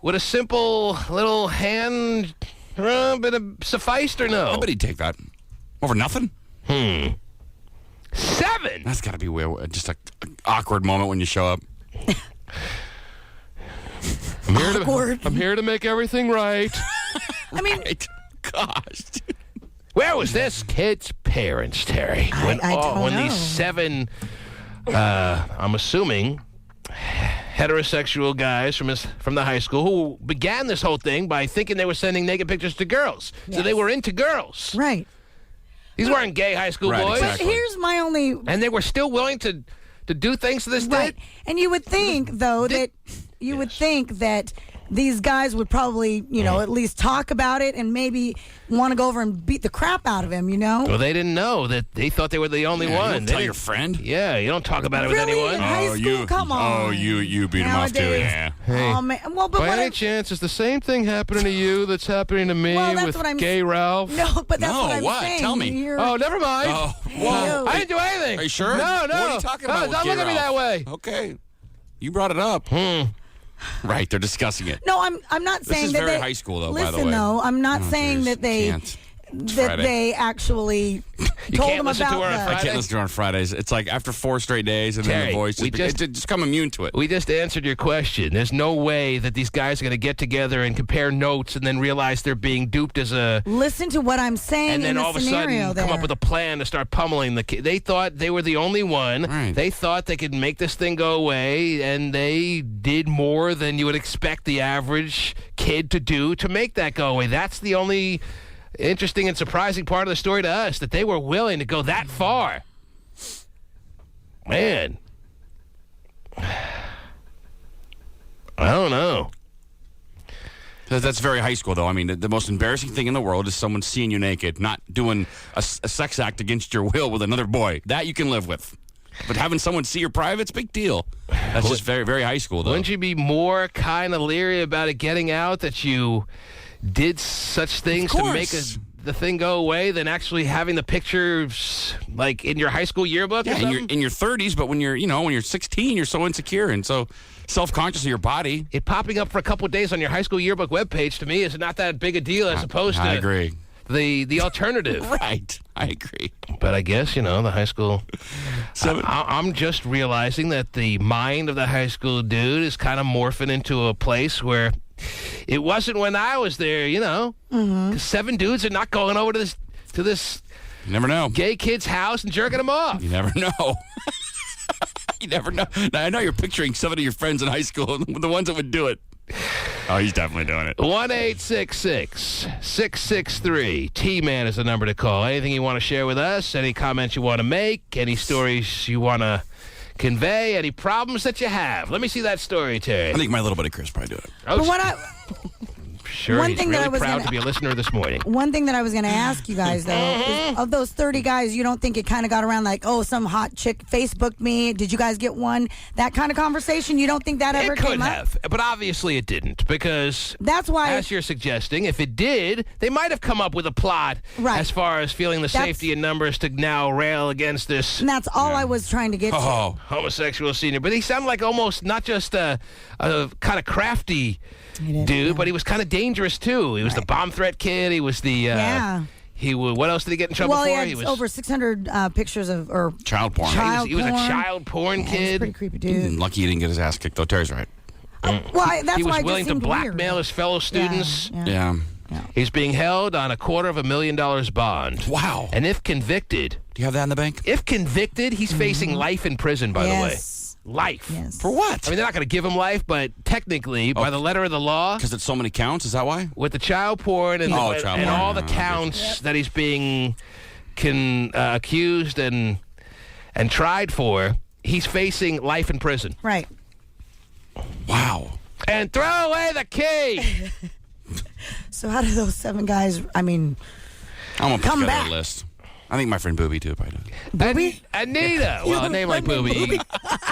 Would a simple little hand rub have sufficed or no? I bet he'd take that. Over nothing? 7? That's got to be weird. Just an awkward moment when you show up. I'm here to make everything right. I mean... Gosh. Where was this kid's parents, Terry? I don't when know. these 7, I'm assuming, heterosexual guys from the high school who began this whole thing by thinking they were sending naked pictures to girls. Yes. So they were into girls. Right. These weren't gay high school Right, boys. exactly. But here's my only... And they were still willing to do things to this Right. kid? And you would think, though, that these guys would probably, at least talk about it and maybe want to go over and beat the crap out of him, Well, they didn't know that they thought they were the only one. You don't tell your friend? Yeah, you don't talk about it with Really? anyone. In high school? Come on. Oh, you beat him off too. Nowadays. Yeah. Hey, Oh, man. Well, but by what any I'm- chance, is the same thing happening to you that's happening to me Well, that's with what I'm- gay Ralph? No, but that's No, what I'm what? saying. Tell me. Oh, never mind. Oh, Whoa. I didn't do anything. Are you sure? No. What are you talking about? with Don't gay look at me Ralph? that way. Okay. You brought it up. Right, they're discussing it. No, I'm not This saying is that very they high school, though, listen, by the way. though, I'm not saying geez. that they Can't. Friday. they actually told can't them listen to about her on the- I Friday? can't listen to her on Fridays. It's like after 4 straight days, and then Terry, the voice we just become immune to it. We just answered your question. There's no way that these guys are going to get together and compare notes and then realize they're being duped as a... Listen to what I'm saying And then in the all of a scenario sudden there. come up with a plan to start pummeling the kid. They thought they were the only one. Right. They thought they could make this thing go away, and they did more than you would expect the average kid to do to make that go away. That's the only interesting and surprising part of the story to us, that they were willing to go that far. Man. I don't know. That's very high school, though. I mean, the most embarrassing thing in the world is someone seeing you naked, not doing a sex act against your will with another boy. That you can live with. But having someone see your private's a big deal. That's just very, very high school, though. Wouldn't you be more kind of leery about it getting out that you did such things to make the thing go away than actually having the pictures like in your high school yearbook? Yeah, in your 30s, but when you're 16, you're so insecure and so self-conscious of your body. It popping up for a couple of days on your high school yearbook webpage to me is not that big a deal as opposed to I agree. the alternative. Right. I agree. But I guess, the high school... I'm just realizing that the mind of the high school dude is kind of morphing into a place where it wasn't when I was there, 'cause 7 dudes are not going over to this You never know. gay kid's house and jerking them off. You never know. You never know. Now, I know you're picturing some of your friends in high school, the ones that would do it. Oh, he's definitely doing it. 1-866-663. T-Man is the number to call. Anything you want to share with us? Any comments you want to make? Any stories you want to convey? Any problems that you have? Let me see that story, Terry. I think my little buddy Chris probably do it. But what Sure, one he's thing that really I was proud gonna- to be a listener this morning. One thing that I was going to ask you guys, though, is of those 30 guys, you don't think it kind of got around like, oh, some hot chick Facebooked me. Did you guys get one? That kind of conversation, you don't think that ever It could came up? have, but obviously it didn't, because that's why, as you're suggesting, if it did, they might have come up with a plot as far as feeling the safety in numbers to now rail against this. And that's all I was trying to get to. Homosexual senior. But he sounded like almost not just a kind of crafty dude, but he was kind of dangerous too. He was the bomb threat kid. He was the what else did he get in trouble Well, for? he had over 600 pictures of child porn. He was a child porn Yeah, kid. he's a pretty creepy dude. Lucky he didn't get his ass kicked, though. Terry's right. That's he why was it just willing to seemed blackmail his fellow students. Yeah. He's being held on $250,000 bond. Wow. And if convicted... Do you have that in the bank? If convicted, he's facing life in prison, by the way. Life. For what? I mean, they're not going to give him life, but technically, by the letter of the law... Because it's so many counts? Is that why? With the child porn and, child porn. all the counts that he's being accused and tried for, he's facing life in prison. Right. Wow. And throw away the key! So how do those 7 guys, I mean, I'm going to come put together back? a list. I think my friend Booby, too, probably does. Booby? Anita. Well, a name like Booby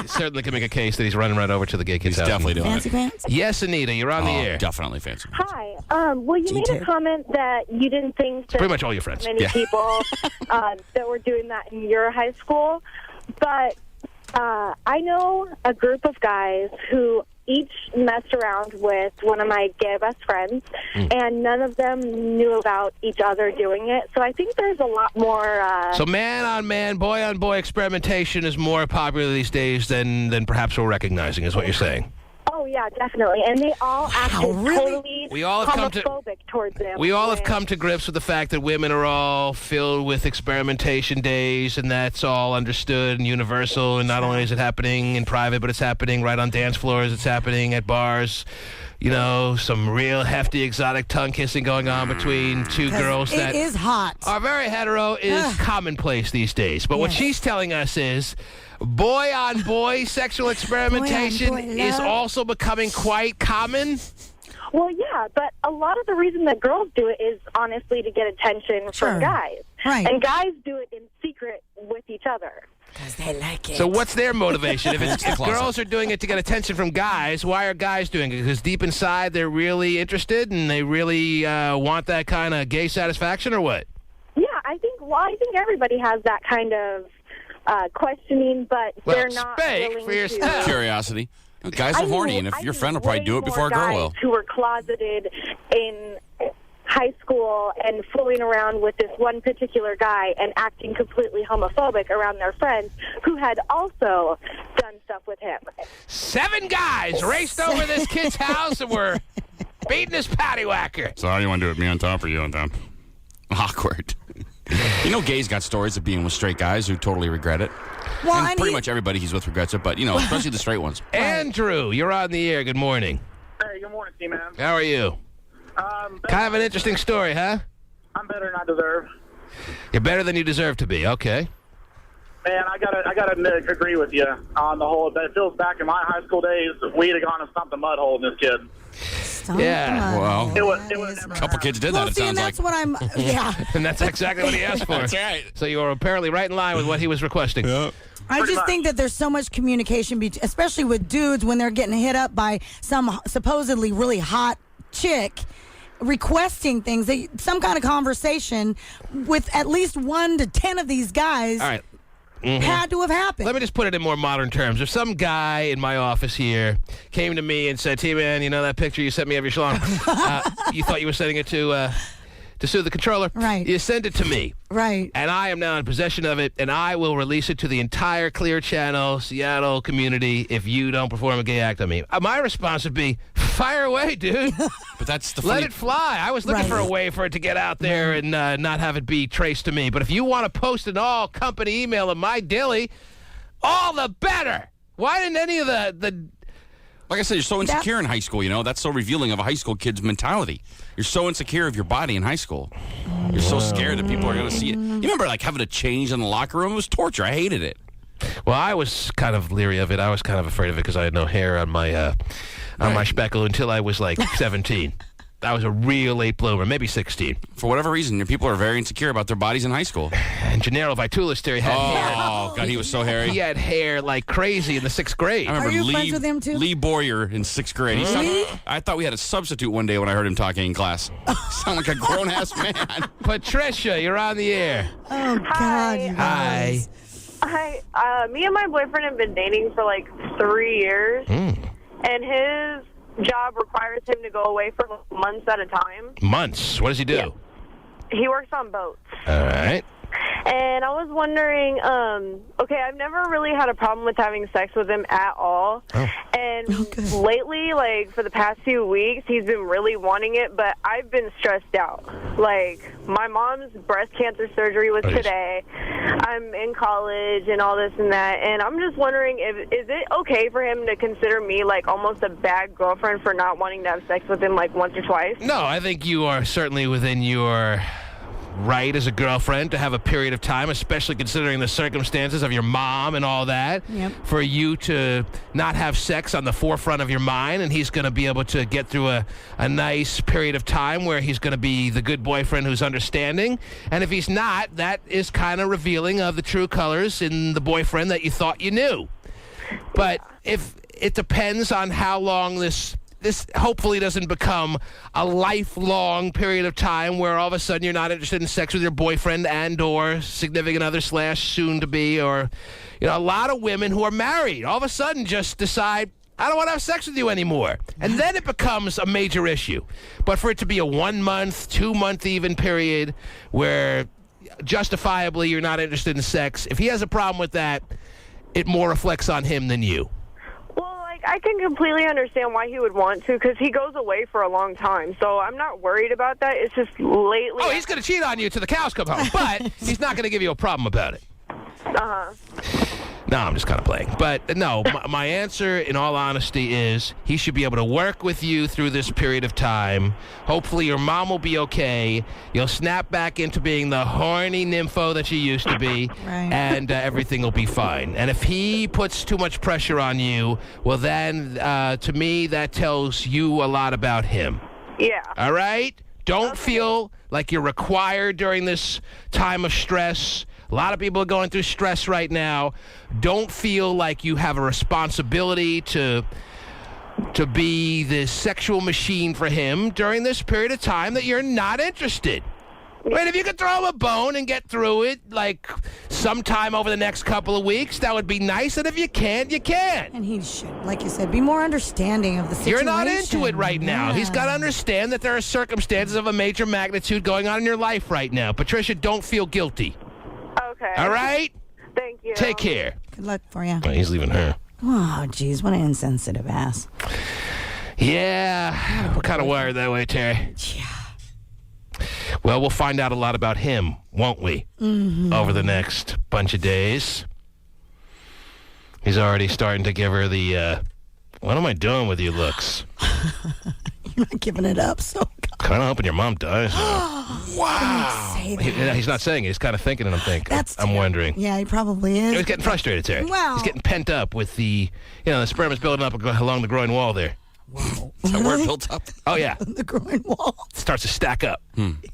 certainly can make a case that he's running right over to the gay kid's He's house. definitely doing Fancy it. pants? Yes, Anita, you're on the air. Definitely fancy. Hi. Well, you made a comment that you didn't think that Pretty much all your friends. many people that were doing that in your high school, but I know a group of guys who each messed around with one of my gay best friends, and none of them knew about each other doing it. So I think there's a lot more... So man-on-man, boy-on-boy experimentation is more popular these days than perhaps we're recognizing, is what you're saying. Oh, yeah, definitely. And they all acted totally We all have come to- homophobic towards them. We all have come to grips with the fact that women are all filled with experimentation days, and that's all understood and universal, and not only is it happening in private, but it's happening right on dance floors, it's happening at bars. You know, some real hefty exotic tongue kissing going on between two girls that It is hot. are very hetero is commonplace these days. But what she's telling us is boy-on-boy sexual experimentation Boy-on-boy is love. also becoming quite common. Well, yeah, but a lot of the reason that girls do it is honestly to get attention from guys. Right. And guys do it in secret with each other. Because they like it. So what's their motivation? If girls are doing it to get attention from guys, why are guys doing it? Because deep inside they're really interested and they really want that kind of gay satisfaction, or what? Yeah, I think everybody has that kind of questioning, but they're not willing to. Curiosity. Guys are horny, and if your friend will probably do it before a girl will. Who were closeted in high school and fooling around with this one particular guy and acting completely homophobic around their friends who had also done stuff with him. 7 guys raced over this kid's house and were beating his paddywhacker. So how do you want to do it? Me on top or you on top? Awkward. You know, gays got stories of being with straight guys who totally regret it. Well, and pretty much everybody he's with regrets it, but, you know, especially the straight ones. Andrew, you're on the air. Good morning. Hey, good morning, T-Man. How are you? Kind of an interesting story, huh? I'm better than I deserve. You're better than you deserve to be. Okay. Man, I gotta agree with you on the whole. It feels back in my high school days, we'd have gone and stomped a mud hole in this kid. Yeah. It would A couple kids did that, it See, sounds and that's like. what I'm. Yeah. And that's exactly what he asked for. That's right. So you were apparently right in line with what he was requesting. I Pretty just much. think that there's so much communication, especially with dudes when they're getting hit up by some supposedly really hot chick requesting things. Some kind of conversation with at least 1 to 10 of these guys. All right. Had to have happened. Let me just put it in more modern terms. If some guy in my office here came to me and said, T-Man, you know that picture you sent me of your schlong? You thought you were sending it to sue the controller? Right. You send it to me. Right. And I am now in possession of it, and I will release it to the entire Clear Channel, Seattle community if you don't perform a gay act on me. My response would be, fire away, dude. But that's the Let funny... it fly. I was looking for a way for it to get out there and not have it be traced to me. But if you want to post an all-company email of my dilly, all the better. Why didn't any of the Like I said, you're so insecure in high school, you know? That's so revealing of a high school kid's mentality. You're so insecure of your body in high school. You're so scared that people are going to see it. You remember, like, having to change in the locker room? It was torture. I hated it. Well, I was kind of leery of it. I was kind of afraid of it because I had no hair on my my speckle until I was like 17. I was a real late bloomer, maybe 16. For whatever reason, your people are very insecure about their bodies in high school. And Gennaro Vitoulis there had hair. Oh, God, he was so hairy. He had hair like crazy in the 6th grade. I remember Are you friends with him, too? Lee Boyer in 6th grade. I thought we had a substitute one day when I heard him talking in class. Sound like a grown-ass man. Patricia, you're on the air. Oh, God. You Hi. Hi. Me and my boyfriend have been dating for like 3 years, and his job requires him to go away for months at a time. Months? What does he do? Yeah. He works on boats. All right. And I was wondering, okay, I've never really had a problem with having sex with him at all. Oh. And lately, like, for the past few weeks, he's been really wanting it, but I've been stressed out. Like, my mom's breast cancer surgery was today. I'm in college and all this and that, and I'm just wondering, is it okay for him to consider me, like, almost a bad girlfriend for not wanting to have sex with him, like, once or twice? No, I think you are certainly within your right as a girlfriend to have a period of time, especially considering the circumstances of your mom and all that, for you to not have sex on the forefront of your mind, and he's going to be able to get through a nice period of time where he's going to be the good boyfriend who's understanding. And if he's not, that is kind of revealing of the true colors in the boyfriend that you thought you knew. But if it depends on how long this hopefully doesn't become a lifelong period of time where all of a sudden you're not interested in sex with your boyfriend and or significant other / soon to be, or, you know, a lot of women who are married all of a sudden just decide, I don't want to have sex with you anymore. And then it becomes a major issue. But for it to be a 1 month, 2 month even period where justifiably you're not interested in sex, if he has a problem with that, it more reflects on him than you. I can completely understand why he would want to, because he goes away for a long time. So I'm not worried about that. It's just lately... Oh, he's going to cheat on you till the cows come home, but he's not going to give you a problem about it. Uh-huh. No, I'm just kind of playing. But no, my answer, in all honesty, is he should be able to work with you through this period of time. Hopefully your mom will be okay. You'll snap back into being the horny nympho that you used to be, and everything will be fine. And if he puts too much pressure on you, well then, to me, that tells you a lot about him. Yeah. All right? Don't feel like you're required during this time of stress. A lot of people are going through stress right now. Don't feel like you have a responsibility to be the sexual machine for him during this period of time that you're not interested. I mean, if you could throw him a bone and get through it, like, sometime over the next couple of weeks, that would be nice. And if you can't, you can't. And he should, like you said, be more understanding of the situation. You're not into it right now. He's got to understand that there are circumstances of a major magnitude going on in your life right now. Patricia, don't feel guilty. Okay. All right? Thank you. Take care. Good luck for you. Oh, he's leaving her. Oh, jeez, what an insensitive ass. Yeah, we're kind of wired that way, Terry. Yeah. Well, we'll find out a lot about him, won't we? Mm-hmm. Over the next bunch of days. He's already starting to give her the, what am I doing with you looks? You're not giving it up, so... Kind of hoping your mom dies now. Wow. He's not saying it. He's kind of thinking it, I'm wondering. Yeah, he probably is. He's getting frustrated, Terry. Wow. He's getting pent up with the sperm is building up along the groin wall there. Wow. Is that where it built up? Oh, yeah. The groin wall. Starts to stack up. There's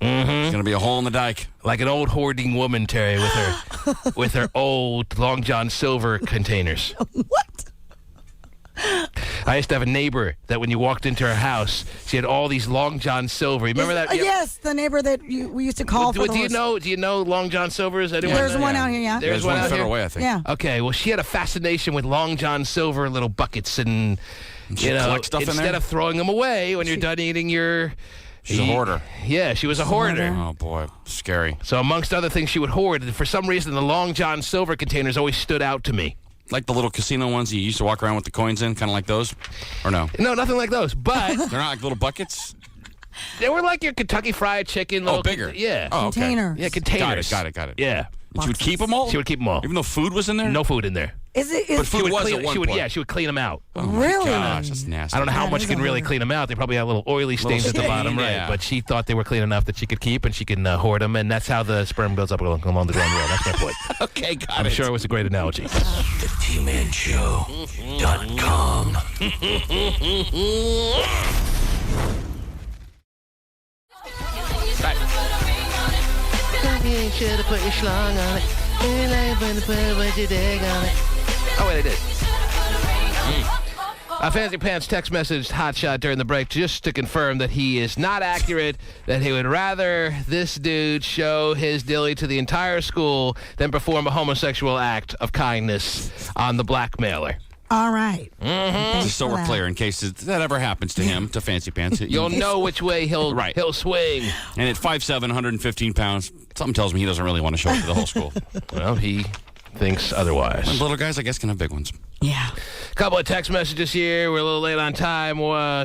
going to be a hole in the dike. Like an old hoarding woman, Terry, with her old Long John Silver containers. What? I used to have a neighbor that when you walked into her house, she had all these Long John Silver. You remember that? Yes, the neighbor that we used to call for the horse. Do you know Long John Silvers? There's one out here, yeah. There's one out Federal here? Way, I think. Yeah. Okay, well, she had a fascination with Long John Silver little buckets, and collect stuff in there? instead of throwing them away when you're done eating your... She's a hoarder. Yeah, she was a hoarder. Oh, boy. Scary. So amongst other things she would hoard, for some reason the Long John Silver containers always stood out to me. Like the little casino ones you used to walk around with the coins in, kind of like those? Or no? No, nothing like those, but... They're not like little buckets? They were like your Kentucky Fried Chicken. Oh, bigger. Yeah. Oh, okay. Containers. Yeah, containers. Got it. Yeah. And she would keep them all? She would keep them all. Even though food was in there? No food in there. Is it? But food was clean, at one point. Yeah, she would clean them out. Oh my Really? gosh, that's nasty. I don't know how much you can really clean them out. They probably have little oily stains at the bottom, yeah. right? But she thought they were clean enough that she could keep and she can hoard them, and that's how the sperm builds up along the ground wall. That's my point. Okay, got it. I'm sure it was a great analogy. The TManShow.com. Should have put your schlong on it. Oh, wait, I did. Fancy Pants text message Hotshot during the break just to confirm that he is not accurate, that he would rather this dude show his dilly to the entire school than perform a homosexual act of kindness on the blackmailer. All right. Just so we're clear, in case that ever happens to him, to Fancy Pants. You'll know which way he'll swing. And at 5'7", 115 pounds, something tells me he doesn't really want to show up to the whole school. Well, he thinks otherwise. And little guys, I guess, can have big ones. Yeah. Couple of text messages here. We're a little late on time.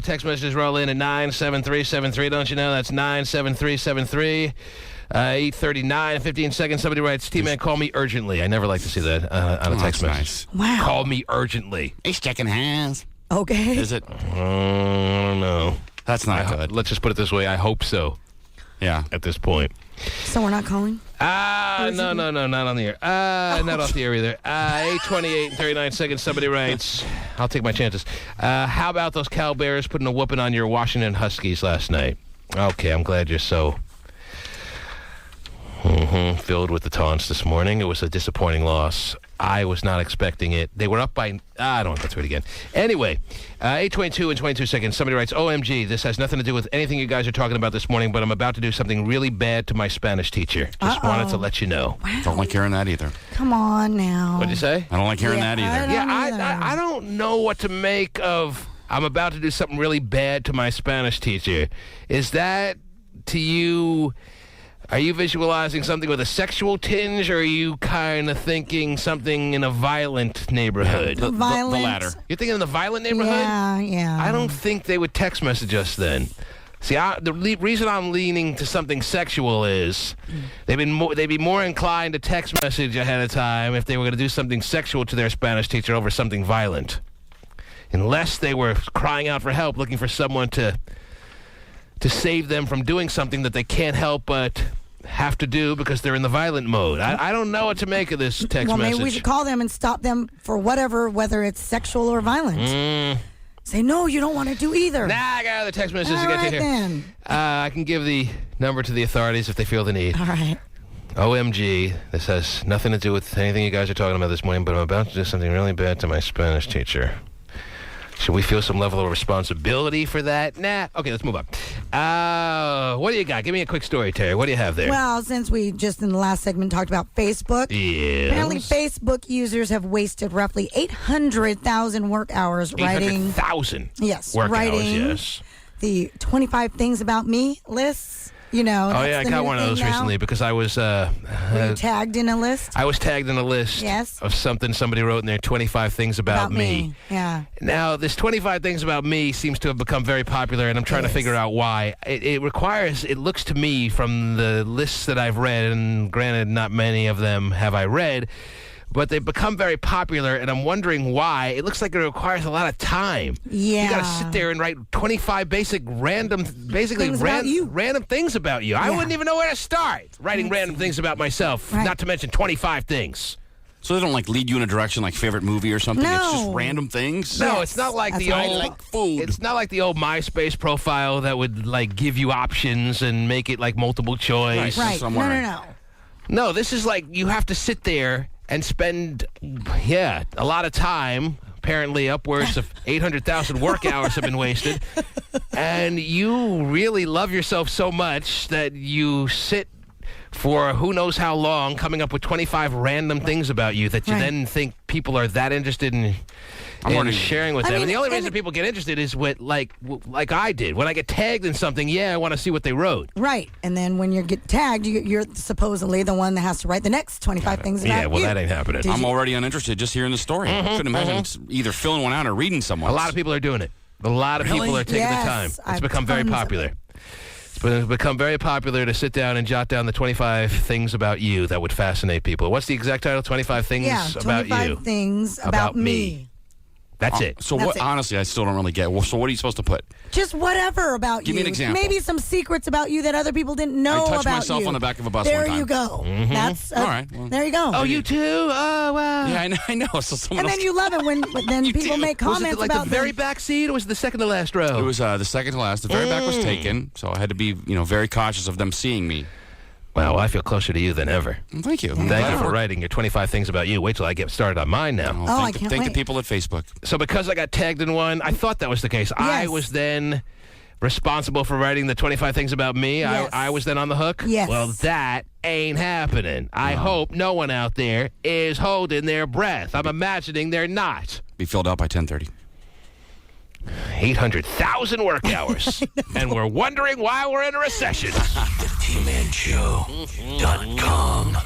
Text messages roll in at 97373. Don't you know? That's 97373. 8:39, 15 seconds. Somebody writes, T-Man, call me urgently. I never like to see that on a text message. Nice. Wow. Call me urgently. He's checking hands. Okay. Is it? I don't know. That's not good. Let's just put it this way. I hope so. Yeah. At this point. So we're not calling? No, not on the air. Not off the air either. 8:28 and 39 seconds. Somebody writes, I'll take my chances. How about those Cal Bears putting a whooping on your Washington Huskies last night? Okay, I'm glad you're so filled with the taunts this morning. It was a disappointing loss. I was not expecting it. They were up by... I don't want to go through it again. Anyway, 8:22 and 22 seconds. Somebody writes, OMG, this has nothing to do with anything you guys are talking about this morning, but I'm about to do something really bad to my Spanish teacher. Just wanted to let you know. Wow. Don't like hearing that either. Come on now. What'd you say? I don't like hearing that either. I don't know what to make of I'm about to do something really bad to my Spanish teacher. Is that, to you... Are you visualizing something with a sexual tinge, or are you kind of thinking something in a violent neighborhood? The latter. You're thinking in the violent neighborhood? Yeah. I don't think they would text message us then. See, the reason I'm leaning to something sexual is they'd be more inclined to text message ahead of time if they were going to do something sexual to their Spanish teacher over something violent. Unless they were crying out for help, looking for someone to save them from doing something that they can't help but have to do because they're in the violent mode. I don't know what to make of this text Well, message. maybe we should call them and stop them for whether it's sexual or violent. Say, no, you don't want to do either. Nah, I got other text messages All to get right, to here. then. I can give the number to the authorities if they feel the need. All right. OMG, this has nothing to do with anything you guys are talking about this morning, but I'm about to do something really bad to my Spanish teacher. Should we feel some level of responsibility for that? Nah. Okay, let's move on. What do you got? Give me a quick story, Terry. What do you have there? Well, since we just in the last segment talked about Facebook, apparently Facebook users have wasted roughly 800,000 work hours writing. 800,000 work hours, writing yes. The 25 Things About Me lists. You know. Oh, yeah, I got one of those recently because I was... Were you tagged in a list? I was tagged in a list of something somebody wrote in there, 25 Things About Me. Yeah. Now, this 25 Things About Me seems to have become very popular, and I'm trying to figure out why. It looks to me from the lists that I've read, and granted, not many of them have I read, but they've become very popular, and I'm wondering why. It looks like it requires a lot of time. Yeah. You got to sit there and write 25 random things about you. I wouldn't even know where to start writing random things about myself, not to mention 25 things. So they don't lead you in a direction like favorite movie or something? No. It's just random things? No, it's not like the old food. It's not like the old MySpace profile that would give you options and make it multiple choice. Right. No. No, this is you have to sit there and spend, a lot of time. Apparently upwards of 800,000 work hours have been wasted. And you really love yourself so much that you sit for who knows how long coming up with 25 random things about you that you then think people are that interested in sharing with them. And the only reason people get interested is like I did. When I get tagged in something, I want to see what they wrote. Right. And then when you get tagged, you're supposedly the one that has to write the next 25 things about you. That ain't happening. I'm already uninterested just hearing the story. I couldn't imagine it's either filling one out or reading someone. A lot of people are doing it. A lot of people are taking the time. It's become very popular. It's become very popular to sit down and jot down the 25 things about you that would fascinate people. What's the exact title? 25 things about you. 25 things about me. That's it. So honestly, I still don't really get. So what are you supposed to put? Just whatever about you. Give me an example. Maybe some secrets about you that other people didn't know about you. I touched myself on the back of a bus one time. There you go. That's all right. There you go. Oh, you too? Oh, wow. Yeah, I know. So someone and then you love it when people make comments was it about the very back seat, or was it the second to last row? It was the second to last. The very back was taken, so I had to be very cautious of them seeing me. Wow, I feel closer to you than ever. Thank you. Thank you for writing your 25 things about you. Wait till I get started on mine now. I can't Thank wait. the people at Facebook. So because I got tagged in one, I thought that was the case. Yes. I was then responsible for writing the 25 things about me. Yes. I was then on the hook. Yes. Well, that ain't happening. I hope no one out there is holding their breath. I'm imagining they're not. Be filled out by 10:30. 800,000 work hours. And we're wondering why we're in a recession. TheTmanShow.com.